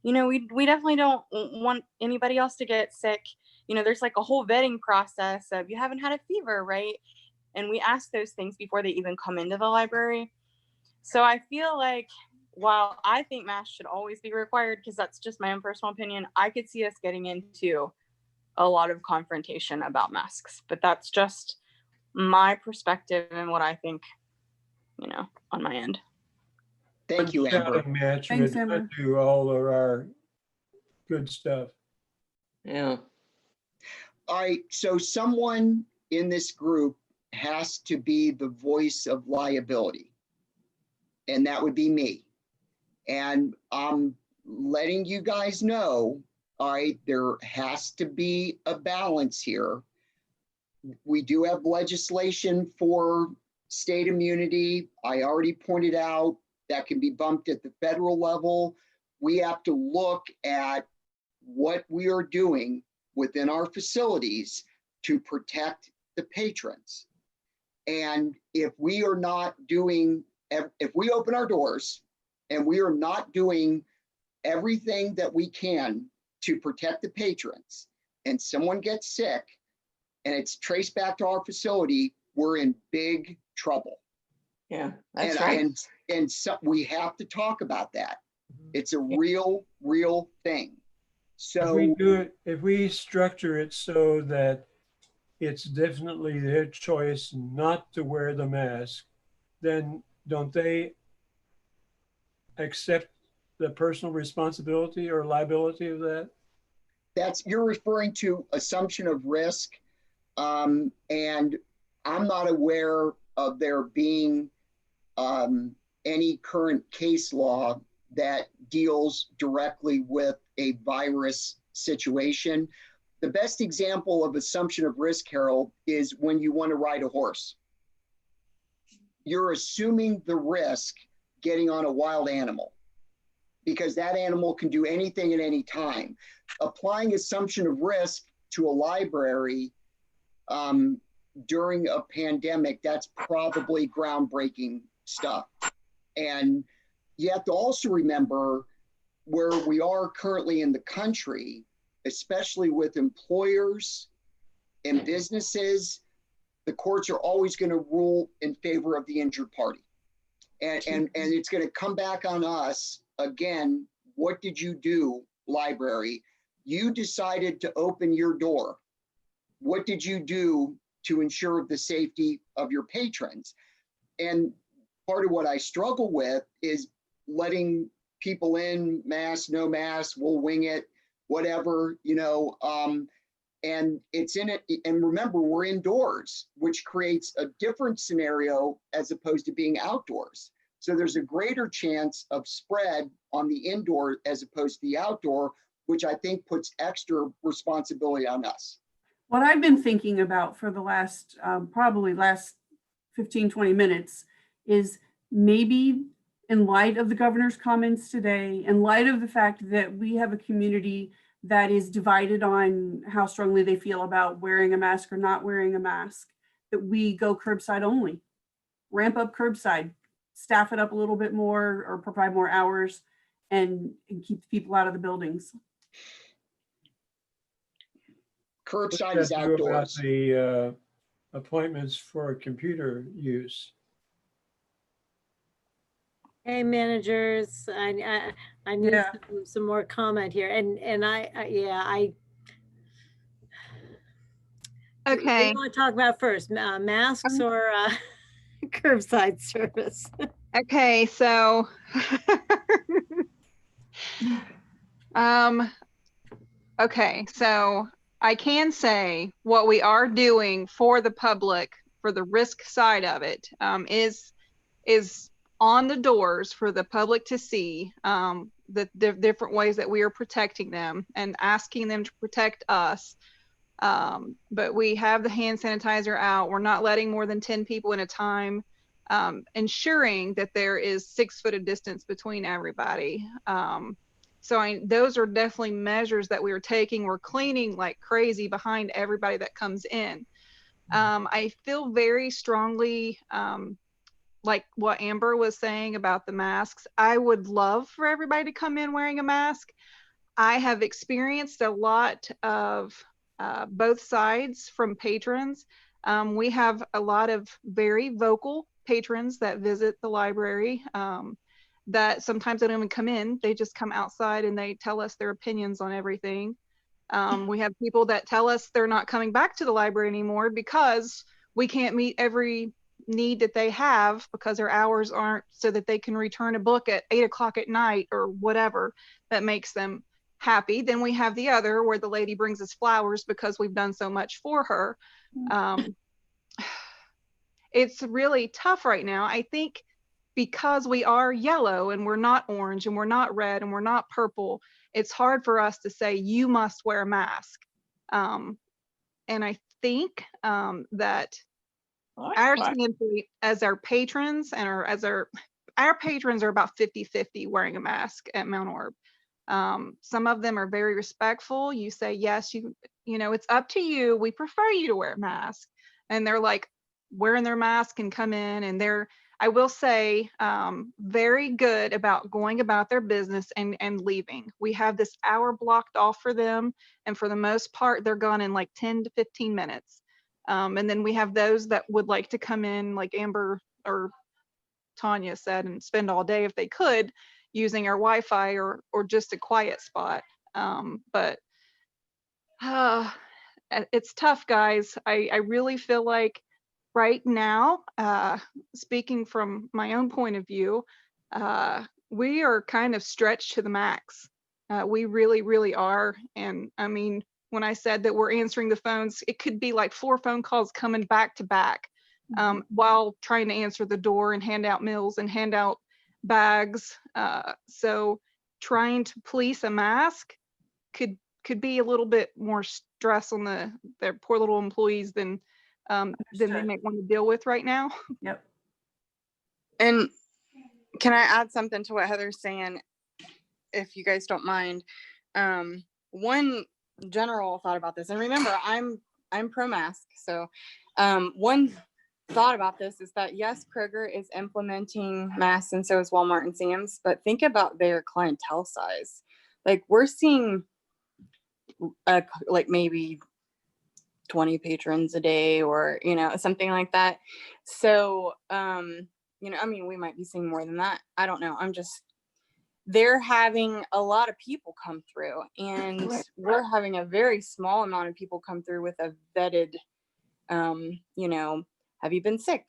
You know, we definitely don't want anybody else to get sick. You know, there's like a whole vetting process of you haven't had a fever, right? And we ask those things before they even come into the library. So I feel like while I think masks should always be required, because that's just my own personal opinion, I could see us getting into a lot of confrontation about masks. But that's just my perspective and what I think, you know, on my end. Thank you, Amber. Shouting match Thanks, would Amber. do all of our good stuff. Yeah. All right, so someone in this group has to be the voice of liability, and that would be me. And I'm letting you guys know, all right, there has to be a balance here. We do have legislation for state immunity. I already pointed out that can be bumped at the federal level. We have to look at what we are doing within our facilities to protect the patrons. And if we are not doing, if we open our doors and we are not doing everything that we can to protect the patrons, and someone gets sick and it's traced back to our facility, we're in big trouble. Yeah, that's right. And so we have to talk about that. It's a real thing. So If we structure it so that it's definitely their choice not to wear the mask, then don't they accept the personal responsibility or liability of that? you're referring to assumption of risk. And I'm not aware of there being any current case law that deals directly with a virus situation. The best example of assumption of risk, Carol, is when you want to ride a horse. You're assuming the risk getting on a wild animal because that animal can do anything at any time. Applying assumption of risk to a library during a pandemic, that's probably groundbreaking stuff. And you have to also remember where we are currently in the country, especially with employers and businesses, the courts are always going to rule in favor of the injured party. And it's going to come back on us again. What did you do, library? You decided to open your door. What did you do to ensure the safety of your patrons? And part of what I struggle with is letting people in, mask, no mask, we'll wing it, whatever, you know, and it's in it. And remember, we're indoors, which creates a different scenario as opposed to being outdoors. So there's a greater chance of spread on the indoor as opposed to the outdoor, which I think puts extra responsibility on us. What I've been thinking about for the last, probably last 15, 20 minutes is maybe in light of the governor's comments today, in light of the fact that we have a community that is divided on how strongly they feel about wearing a mask or not wearing a mask, that we go curbside only, ramp up curbside, staff it up a little bit more or provide more hours and keep the people out of the buildings. Curbside is outdoors. About the appointments for computer use. Hey, managers, I need Yeah. some more comment here. And What do Okay, you want to talk about first, masks or curbside service? okay, so okay, so I can say what we are doing for the public for the risk side of it is on the doors for the public to see the different ways that we are protecting them and asking them to protect us. But we have the hand sanitizer out. We're not letting more than 10 people at a time, ensuring that there is 6 foot of distance between everybody. So those are definitely measures that we are taking. We're cleaning like crazy behind everybody that comes in. I feel very strongly, like what Amber was saying about the masks. I would love for everybody to come in wearing a mask. I have experienced a lot of both sides from patrons. We have a lot of very vocal patrons that visit the library that sometimes they don't even come in. They just come outside and they tell us their opinions on everything. We have people that tell us they're not coming back to the library anymore because we can't meet every need that they have because their hours aren't so that they can return a book at 8 o'clock at night or whatever that makes them happy. Then we have the other where the lady brings us flowers because we've done so much for her. It's really tough right now. I think because we are yellow and we're not orange and we're not red and we're not purple, it's hard for us to say you must wear a mask. And I think that our standpoint as our patrons and our patrons are about 50-50 wearing a mask at Mount Orb. Some of them are very respectful. You say, yes, you know, it's up to you. We prefer you to wear a mask. And they're like wearing their mask and come in, and they're, I will say, very good about going about their business and leaving. We have this hour blocked off for them. And for the most part, they're gone in like 10 to 15 minutes. And then we have those that would like to come in, like Amber or Tanya said, and spend all day if they could using our Wi-Fi or just a quiet spot. But it's tough, guys. I really feel like right now, speaking from my own point of view, we are kind of stretched to the max. We really, really are. And I mean, when I said that we're answering the phones, it could be like 4 phone calls coming back to back while trying to answer the door and hand out meals and hand out bags. So trying to police a mask could be a little bit more stress on their poor little employees than they might want to deal with right now. Yep. And can I add something to what Heather's saying, if you guys don't mind? One general thought about this, and remember, I'm pro-mask, so one thought about this is that yes, Kroger is implementing masks, and so is Walmart and Sam's, but think about their clientele size. Like, we're seeing like maybe 20 patrons a day, or something like that. So I mean, we might be seeing more than that. I don't know. They're having a lot of people come through, and we're having a very small amount of people come through with a vetted, have you been sick?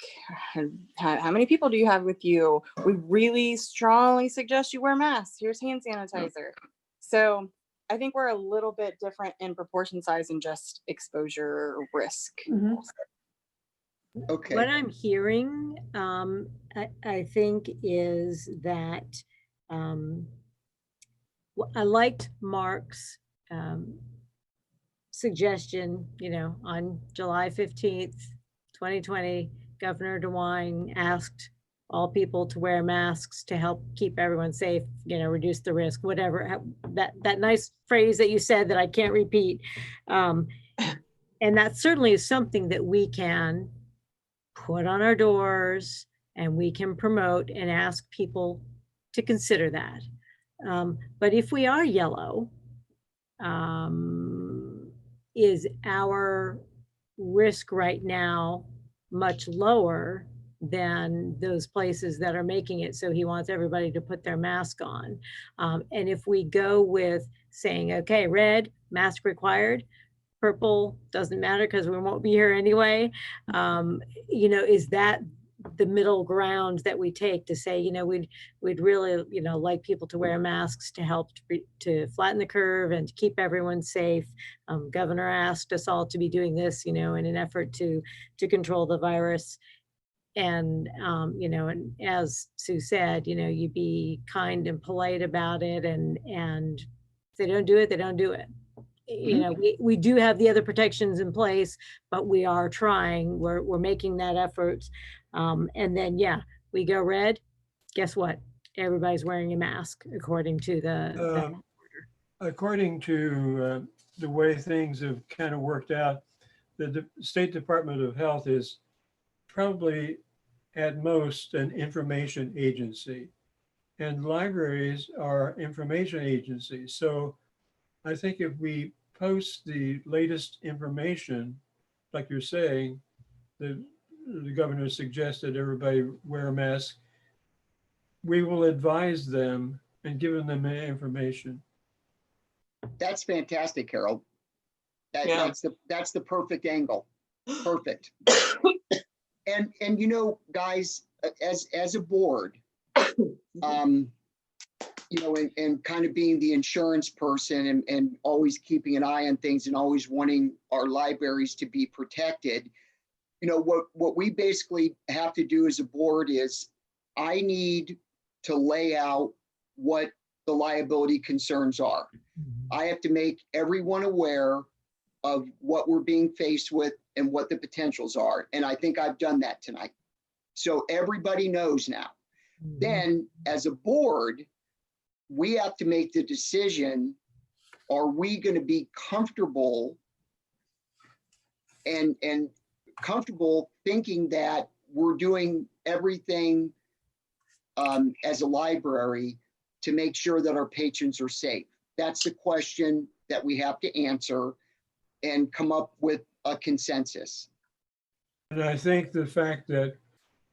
How many people do you have with you? We really strongly suggest you wear masks. Here's hand sanitizer. So I think we're a little bit different in proportion size and just exposure risk. Mm-hmm. Okay. What I'm hearing, I think, is that I liked Mark's suggestion, on July 15th, 2020, Governor DeWine asked all people to wear masks to help keep everyone safe, reduce the risk, whatever, that nice phrase that you said that I can't repeat. And that certainly is something that we can put on our doors and we can promote and ask people to consider that. But if we are yellow, is our risk right now much lower than those places that are making it so he wants everybody to put their mask on? And if we go with saying, okay, red, mask required, purple, doesn't matter because we won't be here anyway. You know, is that the middle ground that we take to say, you know, we'd really, you know, like people to wear masks to help to flatten the curve and to keep everyone safe. Governor asked us all to be doing this, you know, in an effort to control the virus. And, you know, and as Sue said, you know, you be kind and polite about it, and if they don't do it, they don't do it. You know, we do have the other protections in place, but we are trying, we're making that effort. And then, yeah, we go red, guess what? Everybody's wearing a mask according to the According to the way things have kind of worked out, the State Department of Health is probably at most an information agency, and libraries are information agencies. So I think if we post the latest information, like you're saying, the governor suggested everybody wear a mask, we will advise them and give them the information. That's fantastic, Carol. That's the perfect angle. Perfect. And you know, guys, as a board, you know, and kind of being the insurance person and always keeping an eye on things and always wanting our libraries to be protected, you know, what we basically have to do as a board is I need to lay out what the liability concerns are. I have to make everyone aware of what we're being faced with and what the potentials are. And I think I've done that tonight. So everybody knows now. Then as a board, we have to make the decision, are we going to be comfortable and comfortable thinking that we're doing everything as a library to make sure that our patrons are safe? That's the question that we have to answer and come up with a consensus. And I think the fact that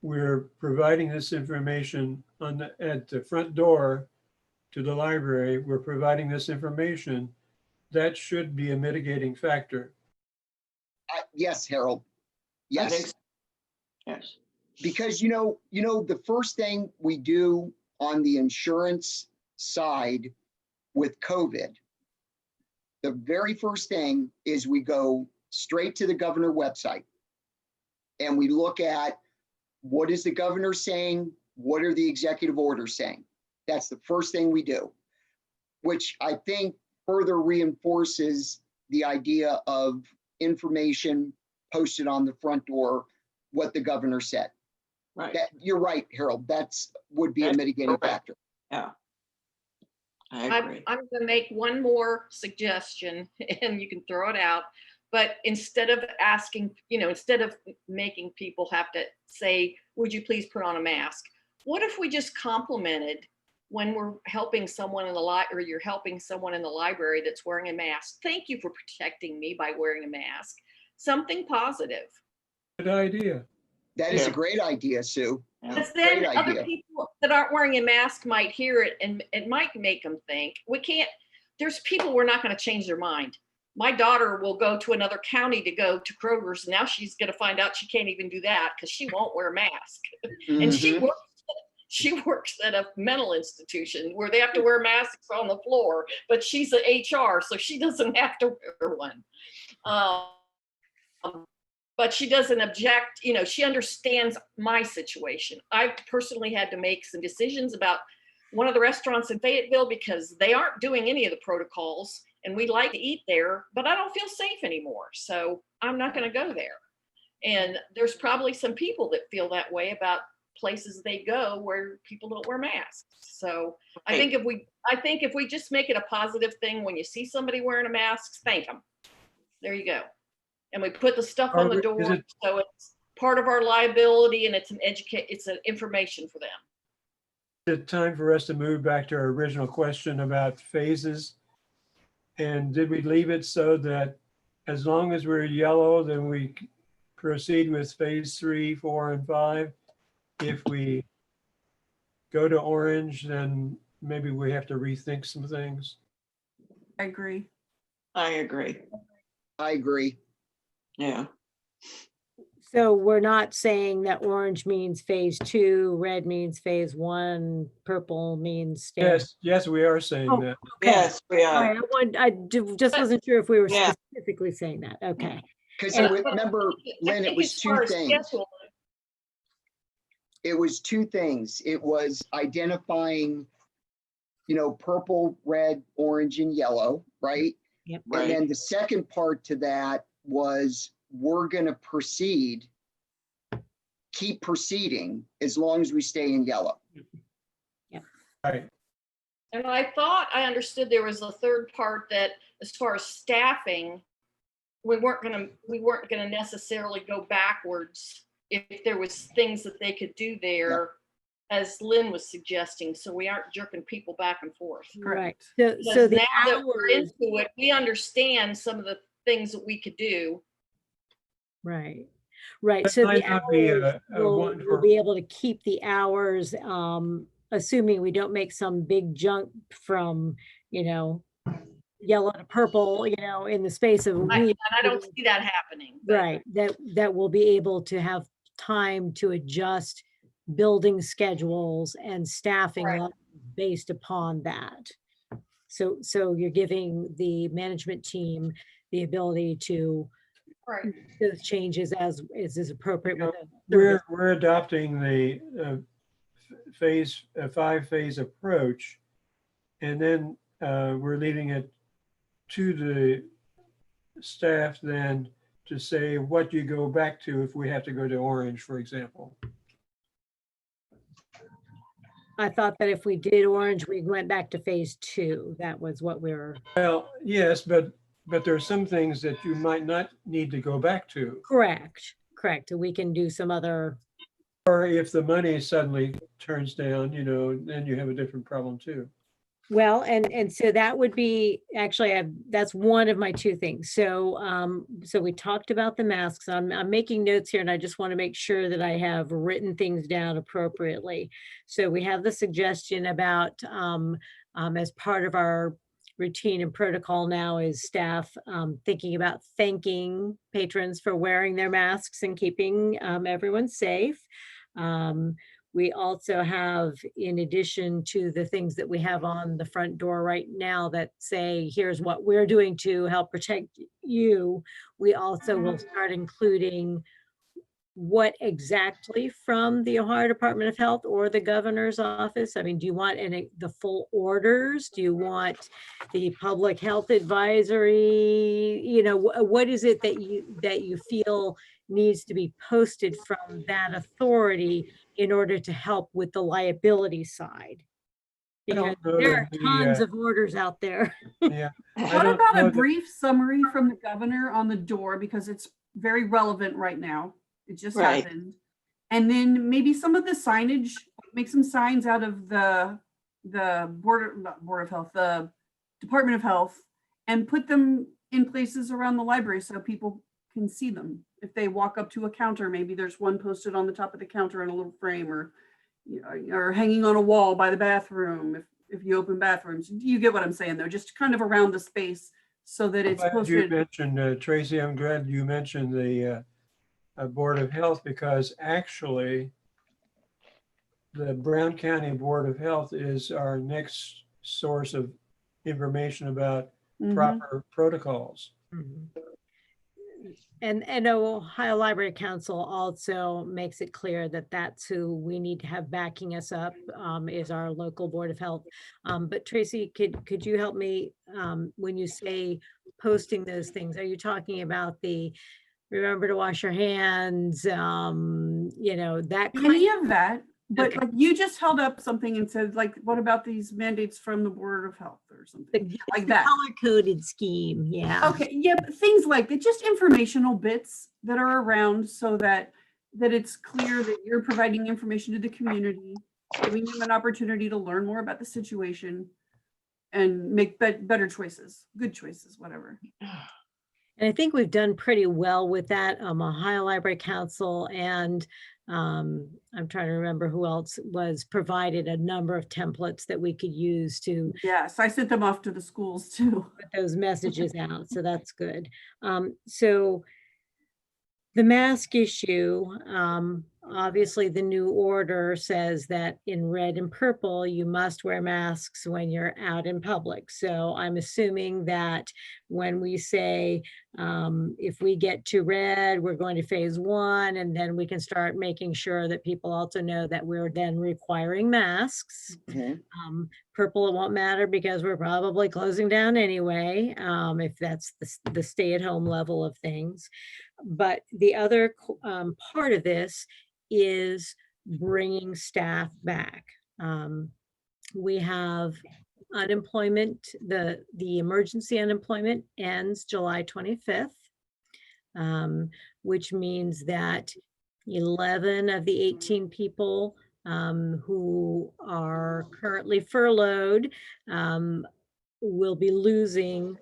we're providing this information at the front door to the library, we're providing this information, that should be a mitigating factor. Yes, Harold. Yes. I think so. Yes. Because you know, the first thing we do on the insurance side with COVID, the very first thing is we go straight to the governor website and we look at what is the governor saying, what are the executive orders saying. That's the first thing we do, which I think further reinforces the idea of information posted on the front door, what the governor said. Right. You're right, Harold. Would be a mitigating factor. Yeah. I agree. I'm going to make one more suggestion, and you can throw it out. But instead of asking, you know, instead of making people have to say, would you please put on a mask? What if we just complimented when we're helping someone in the library, or you're helping someone in the library that's wearing a mask? Thank you for protecting me by wearing a mask. Something positive. Good idea. That is a great idea, Sue. Because then other people that aren't wearing a mask might hear it, and it might make them think. There's people who are not going to change their mind. My daughter will go to another county to go to Kroger's. Now she's going to find out she can't even do that because she won't wear a mask. And she works at a mental institution where they have to wear masks on the floor, but she's an HR, so she doesn't have to wear one. But she doesn't object, you know, she understands my situation. I've personally had to make some decisions about one of the restaurants in Fayetteville because they aren't doing any of the protocols and we like to eat there, but I don't feel safe anymore. So I'm not going to go there. And there's probably some people that feel that way about places they go where people don't wear masks. So I think if we just make it a positive thing, when you see somebody wearing a mask, thank them. There you go. And we put the stuff on the door, so it's part of our liability, and it's an information for them. Is it time for us to move back to our original question about phases? And did we leave it so that as long as we're yellow, then we proceed with phase 3, 4, and 5? If we go to orange, then maybe we have to rethink some things. I agree. I agree. I agree. Yeah. So we're not saying that orange means phase 2, red means phase 1, purple means phase. Yes, we are saying Oh, that. okay. Yes, we All are. right, just wasn't sure if we were Yeah. specifically saying that. Okay. Because And- remember, Lynn, it was two things. It was two things. It was identifying, purple, red, orange, and yellow, right? Yep. And Right. then the second part to that was we're going to keep proceeding as long as we stay in yellow. Right. And I thought I understood there was a third part that as far as staffing, we weren't gonna necessarily go backwards if there was things that they could do there, as Lynn was suggesting, so we aren't jerking people back and forth. Right. So Because the now that we're hours, into it, we understand some of the things that we could do. right. Right. That So the might not be hours, one we'll for- be able to keep the hours, assuming we don't make some big jump from, yellow to purple, in the space of a And week. I don't see that happening. but- Right, that we'll be able to have time to adjust building schedules and staffing Right. levels based upon that. So you're giving the management team the ability to Right. those changes as is appropriate. You know, with the service. We're adopting the 5-phase approach, and then we're leaving it to the staff then to say what you go back to if we have to go to orange, for example. I thought that if we did orange, we went back to phase 2. That was what we were. Well, yes, but there are some things that you might not need to go back to. Correct. We can do some other. Or if the money suddenly turns down, then you have a different problem too. Well, and so that would be, actually, that's one of my two things. So, so we talked about the masks. I'm making notes here and I just want to make sure that I have written things down appropriately. So we have the suggestion about, as part of our routine and protocol now is staff thinking about thanking patrons for wearing their masks and keeping everyone safe. We also have, in addition to the things that we have on the front door right now that say, here's what we're doing to help protect you, we also will start including what exactly from the Ohio Department of Health or the governor's office. I mean, do you want the full orders? Do you want the public health advisory? What is it that you feel needs to be posted from that authority in order to help with the liability side? Because there are tons of orders out there. Yeah. What about a brief summary from the governor on the door, because it's very relevant right now. It just Right. happened. And then maybe some of the signage, make some signs out of the Board of Health, the Department of Health, and put them in places around the library so people can see them. If they walk up to a counter, maybe there's one posted on the top of the counter in a little frame, or hanging on a wall by the bathroom. If you open bathrooms, you get what I'm saying though, just kind of around the space so that it's I'm glad you posted. mentioned, Tracy, I'm glad you mentioned the Board of Health, because actually the Brown County Board of Health is our next source of information about proper protocols. And Ohio Library Council also makes it clear that that's who we need to have backing us up, is our local Board of Health. But Tracy, could you help me when you say posting those things? Are you talking about the remember to wash your hands, that kind Any of that, but Okay. like you just held up something and said, like, what about these mandates from the Board of Health or something like that? color-coded scheme, yeah. Okay, yeah, but things like that, just informational bits that are around so that it's clear that you're providing information to the community, giving them an opportunity to learn more about the situation and make better choices, good choices, whatever. And I think we've done pretty well with that. Ohio Library Council and I'm trying to remember who else was provided a number of templates that we could use to Yes, I sent them off to the schools too. put those messages out. So that's good. So the mask issue, obviously the new order says that in red and purple, you must wear masks when you're out in public. So I'm assuming that when we say, if we get to red, we're going to phase 1, and then we can start making sure that people also know that we're then requiring masks. Purple, it won't matter because we're probably closing down anyway, if that's the stay-at-home level of things. But the other part of this is bringing staff back. We have unemployment, the emergency unemployment ends July 25th, which means that 11 of the 18 people who are currently furloughed will be losing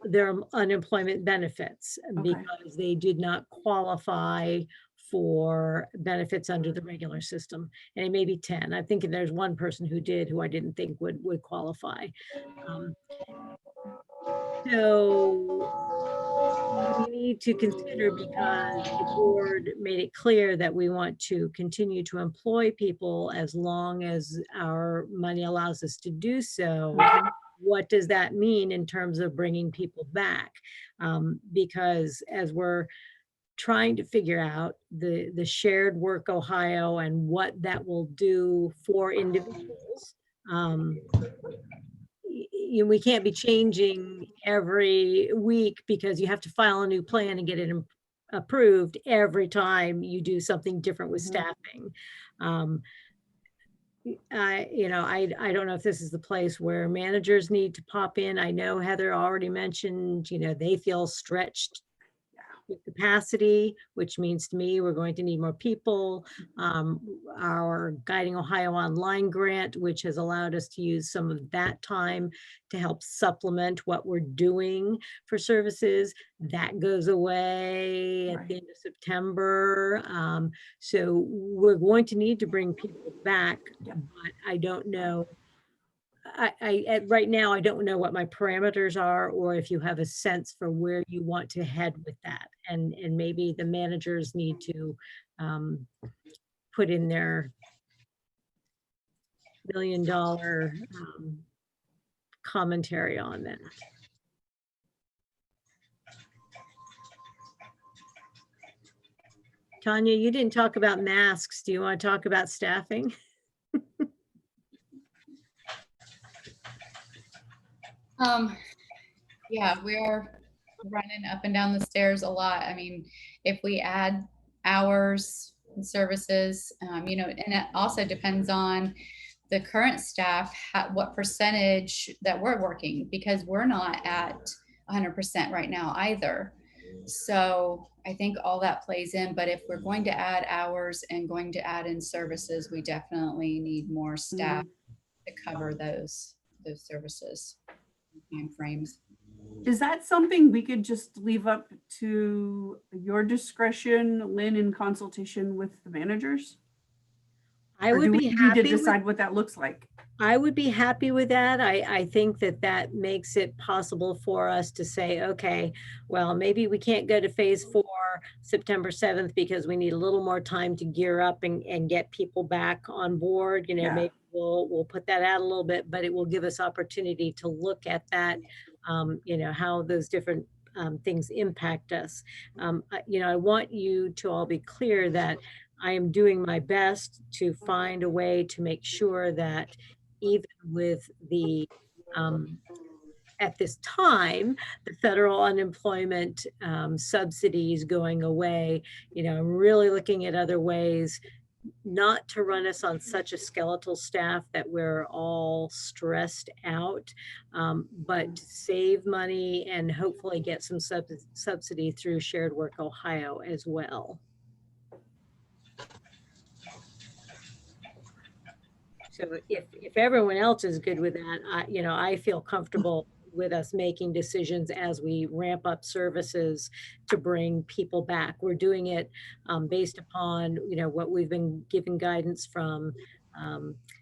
their unemployment benefits because they did not qualify for benefits under the regular system. And it may be 10. I think there's one person who did, who I didn't think would qualify. So we need to consider, because the board made it clear that we want to continue to employ people as long as our money allows us to do so. What does that mean in terms of bringing people back? Because as we're trying to figure out the shared work Ohio and what that will do for individuals, we can't be changing every week because you have to file a new plan and get it approved every time you do something different with staffing. I don't know if this is the place where managers need to pop in. I know Heather already mentioned, they feel stretched with capacity, which means to me, we're going to need more people. Our Guiding Ohio Online grant, which has allowed us to use some of that time to help supplement what we're doing for services, that goes away at the end of September. So we're going to need to bring people back, but I don't know. Right now, I don't know what my parameters are, or if you have a sense for where you want to head with that. And maybe the managers need to put in their $1 million commentary on that. Tanya, you didn't talk about masks. Do you want to talk about staffing? Yeah, we're running up and down the stairs a lot. I mean, if we add hours and services, and it also depends on the current staff, what percentage that we're working, because we're not at 100% right now either. So I think all that plays in, but if we're going to add hours and going to add in services, we definitely need more staff to cover those services time frames. Is that something we could just leave up to your discretion, Lynn, in consultation with the managers? I would be happy to decide what that looks like. I would be happy with that. I think that makes it possible for us to say, okay, well, maybe we can't go to phase 4 September 7th because we need a little more time to gear up and get people back on board. Maybe we'll put that out a little bit, but it will give us opportunity to look at that, how those different things impact us. I want you to all be clear that I am doing my best to find a way to make sure that even with the, at this time, the federal unemployment subsidies going away, I'm really looking at other ways not to run us on such a skeletal staff that we're all stressed out, but to save money and hopefully get some subsidy through Shared Work Ohio as well. So if everyone else is good with that, I feel comfortable with us making decisions as we ramp up services to bring people back. We're doing it based upon, what we've been given guidance from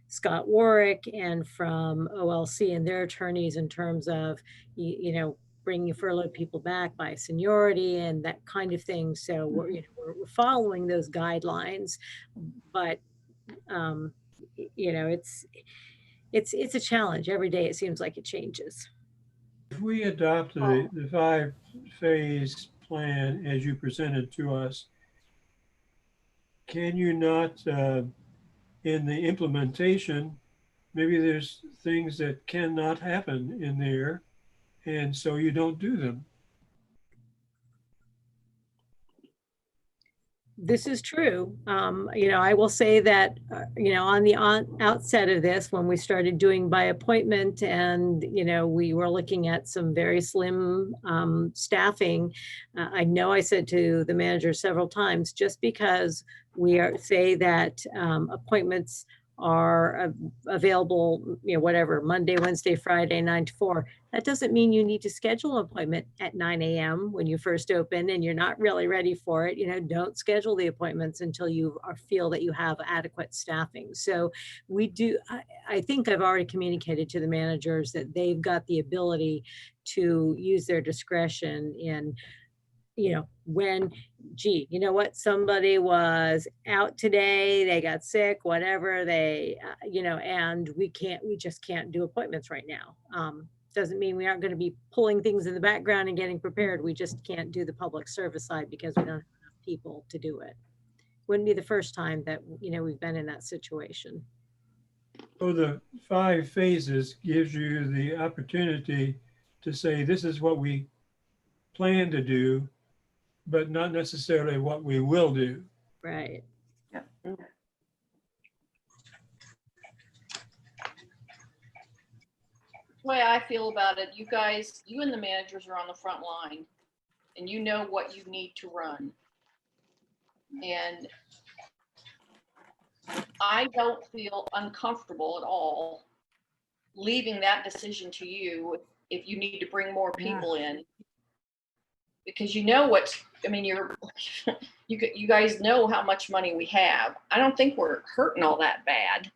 Scott Warwick and from OLC and their attorneys in terms of, bringing furloughed people back by seniority and that kind of thing. So we're following those guidelines, but it's a challenge. Every day it seems like it changes. If we adopt the 5-phase plan as you presented to us, can you not, in the implementation, maybe there's things that cannot happen in there, and so you don't do them? This is true. I will say that, on the outset of this, when we started doing by appointment and, we were looking at some very slim staffing, I know I said to the manager several times, just because we say that appointments are available, whatever, Monday, Wednesday, Friday, 9 to 4. That doesn't mean you need to schedule an appointment at 9 a.m. when you first open and you're not really ready for it. Don't schedule the appointments until you feel that you have adequate staffing. So we do, I think I've already communicated to the managers that they've got the ability to use their discretion in, when, gee, you know what, somebody was out today, they got sick, whatever, they, and we just can't do appointments right now. Doesn't mean we aren't going to be pulling things in the background and getting prepared. We just can't do the public service side because we don't have enough people to do it. Wouldn't be the first time that, we've been in that situation. So the 5 phases gives you the opportunity to say, this is what we plan to do, but not necessarily what we will do. Right. Yeah. The way I feel about it, you and the managers are on the front line and you know what you need to run. And I don't feel uncomfortable at all leaving that decision to you if you need to bring more people in. Because you guys know how much money we have. I don't think we're hurting all that bad.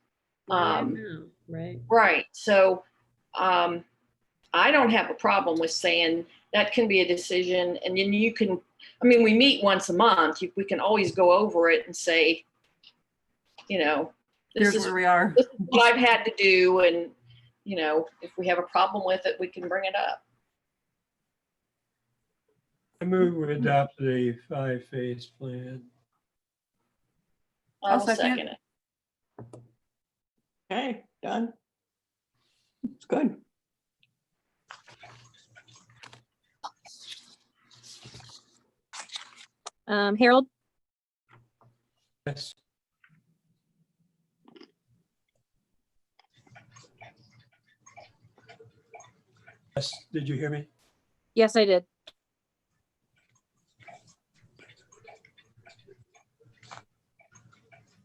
Right. Right. So I don't have a problem with saying that can be a decision. And then you can, we meet once a month. We can always go over it and say, Here's where we are. This is what I've had to do. And, if we have a problem with it, we can bring it up. I move we adopt the 5-phase plan. I'll second it. Okay, done. It's good. Harold? Yes. Yes, did you hear me? Yes, I did.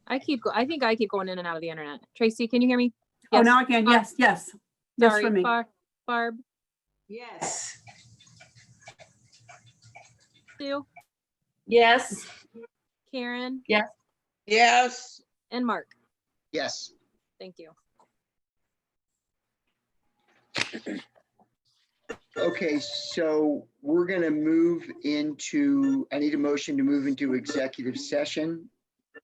I think I keep going in and out of the internet. Tracy, can you hear me? Yes. Oh, now I can. Yes, yes. Yes, sorry, for me. Barb. Yes. Sue? Yes. Karen? Yes. Yes. And Mark? Yes. Thank you. Okay, so we're going to move into, I need a motion to move into executive session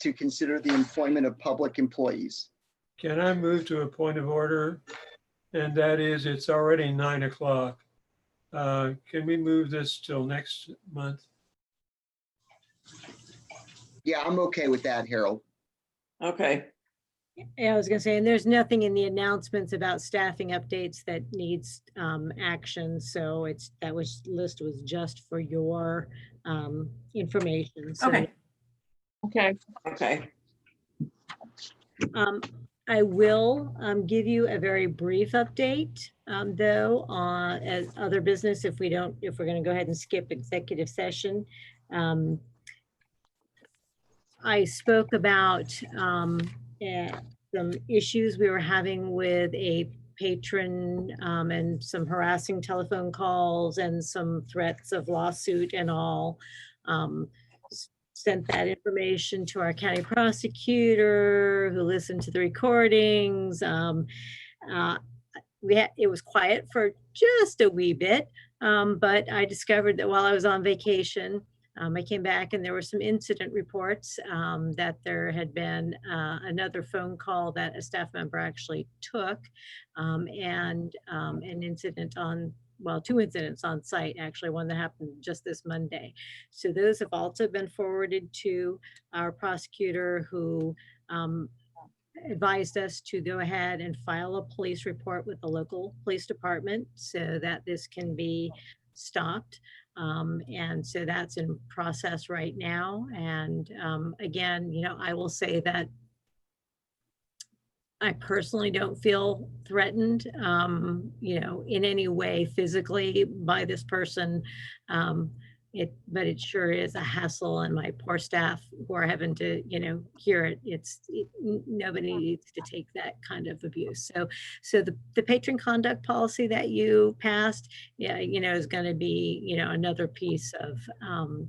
to consider the employment of public employees. Can I move to a point of order? And that is, it's already 9 o'clock. Can we move this till next month? Yeah, I'm okay with that, Harold. Okay. Yeah, I was gonna say, and there's nothing in the announcements about staffing updates that needs action. So that list was just for your information. So, Okay. Okay. I will give you a very brief update, though, as other business if we're going to go ahead and skip executive session. I spoke about some issues we were having with a patron and some harassing telephone calls and some threats of lawsuit and all. Sent that information to our county prosecutor who listened to the recordings. It was quiet for just a wee bit, but I discovered that while I was on vacation, I came back and there were some incident reports that there had been another phone call that a staff member actually took, and an incident on, well, 2 incidents on site, actually, one that happened just this Monday. So those have also been forwarded to our prosecutor, who advised us to go ahead and file a police report with the local police department so that this can be stopped. And so that's in process right now. And again, I will say that I personally don't feel threatened, in any way physically by this person. But it sure is a hassle, and my poor staff who are having to, hear it. Nobody needs to take that kind of abuse. So the patron conduct policy that you passed, is going to be, another piece of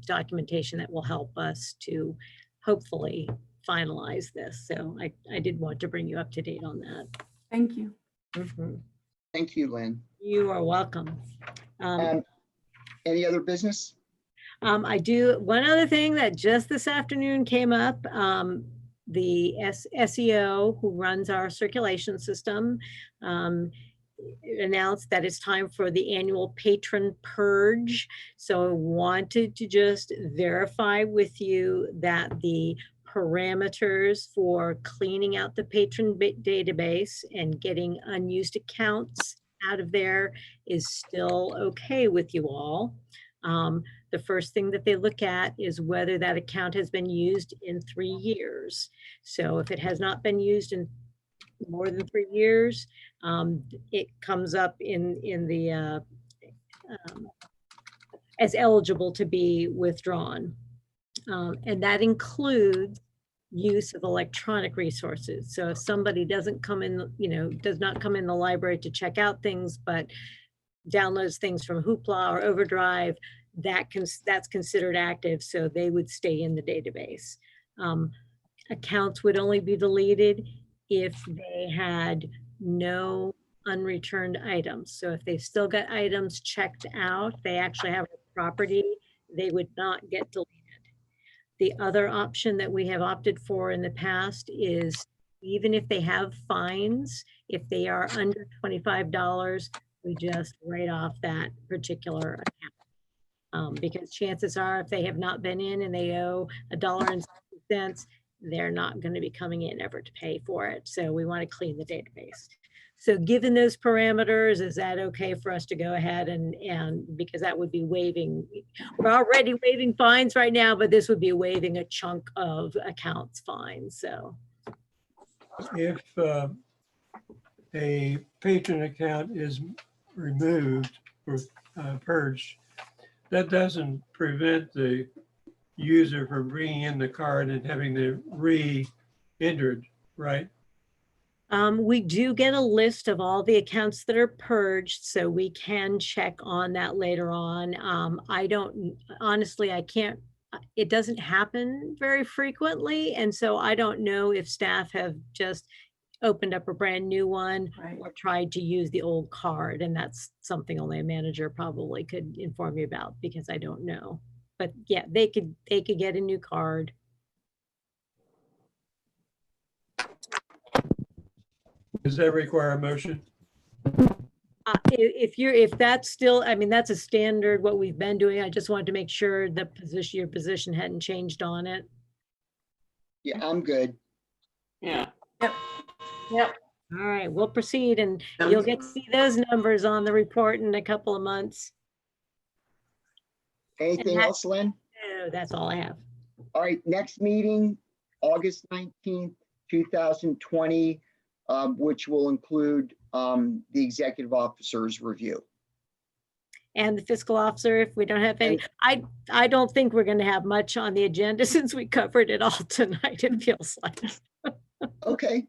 documentation that will help us to hopefully finalize this. So I did want to bring you up to date on that. Thank you. Mhm. Thank you, Lynn. You are welcome. Any other business? I do, one other thing that just this afternoon came up, the SEO who runs our circulation system announced that it's time for the annual patron purge. So I wanted to just verify with you that the parameters for cleaning out the patron database and getting unused accounts out of there is still okay with you all. The first thing that they look at is whether that account has been used in 3 years. So if it has not been used in more than 3 years, it comes up in the as eligible to be withdrawn. And that includes use of electronic resources. So if somebody doesn't come in, does not come in the library to check out things, but downloads things from Hoopla or Overdrive, that's considered active, so they would stay in the database. Accounts would only be deleted if they had no unreturned items. So if they've still got items checked out, they actually have a property, they would not get deleted. The other option that we have opted for in the past is, even if they have fines, if they are under $25, we just write off that particular account. Because chances are, if they have not been in and they owe $1.60, they're not going to be coming in ever to pay for it. So we want to clean the database. So given those parameters, is that okay for us to go ahead and because that would be waiving, we're already waiving fines right now, but this would be waiving a chunk of accounts fines. So If a patron account is removed or purged, that doesn't prevent the user from bringing in the card and having them re-entered, right? We do get a list of all the accounts that are purged, so we can check on that later on. Honestly, I can't, it doesn't happen very frequently. And so I don't know if staff have just opened up a brand new one or tried to use the old card. And that's something only a manager probably could inform you about, because I don't know. But yeah, they could get a new card. Does that require a motion? If that's still, I mean, that's a standard what we've been doing. I just wanted to make sure your position hadn't changed on it. Yeah, I'm good. Yeah. Yep. All right, we'll proceed, and you'll get to see those numbers on the report in a couple of months. Anything else, Lynn? No, that's all I have. All right, next meeting, August 19th, 2020, which will include the executive officer's review. And the fiscal officer, if we don't have any, I don't think we're going to have much on the agenda since we covered it all tonight, it feels like. Okay.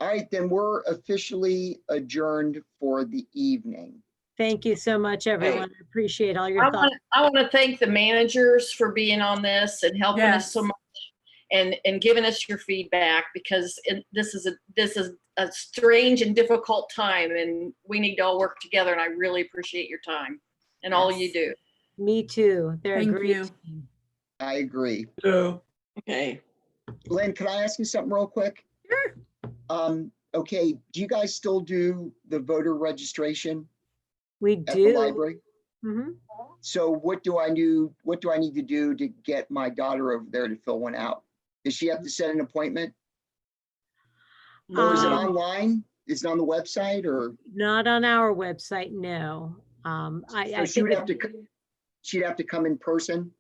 All right, then we're officially adjourned for the evening. Thank you so much, everyone. I appreciate all your I thoughts. want to thank the managers for being on this and helping us so Yes. much and giving us your feedback, because this is a strange and difficult time, and we need to all work together. And I really appreciate your time and all you do. Me too. They're a Thank great you. team. I agree. So, Okay. Lynn, can I ask you something real quick? Sure. Okay, do you guys still do the voter registration We at the do. library? Mhm. So what do I need to do to get my daughter over there to fill one out? Does she have to set an appointment? Or is it Um, online? Is it on the website or? Not on our website, no. So I she would think, have to, she'd have to come in person?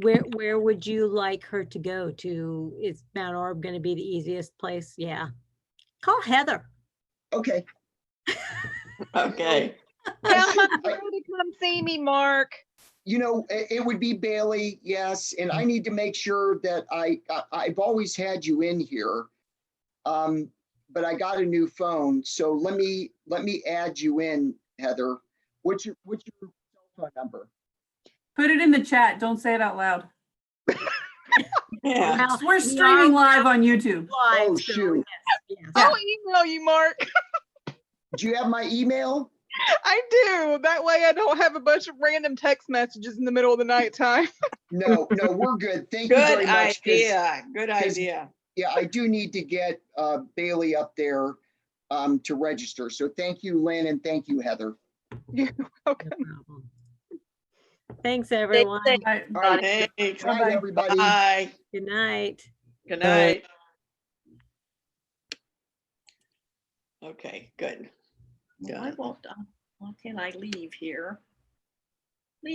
where would you like her to go to? Is Mount Orb going to be the easiest place? Yeah. Call Heather. Okay. Okay. Tell my girl to come see me, Mark. You know, it would be Bailey, yes, and I need to make sure that I've always had you in here. But I got a new phone, so let me add you in, Heather. What's your cell phone number? Put it in the chat. Don't say it out loud. Yeah. Well, We're we streaming are live on YouTube. live, Oh, so shoot. yes. I'll email you, Mark. Do you have my email? I do. That way I don't have a bunch of random text messages in the middle of the night time. No, we're good. Thank you very Good much. 'Cause, idea. Good idea. yeah, I do need to get Bailey up there to register. So thank you, Lynn, and thank you, Heather. You're No welcome. problem. Thanks, everyone. All right. All right, Thanks. good night, Bye-bye. everybody. Bye. Good night. Good night. Okay, good. Well, why can't I leave here?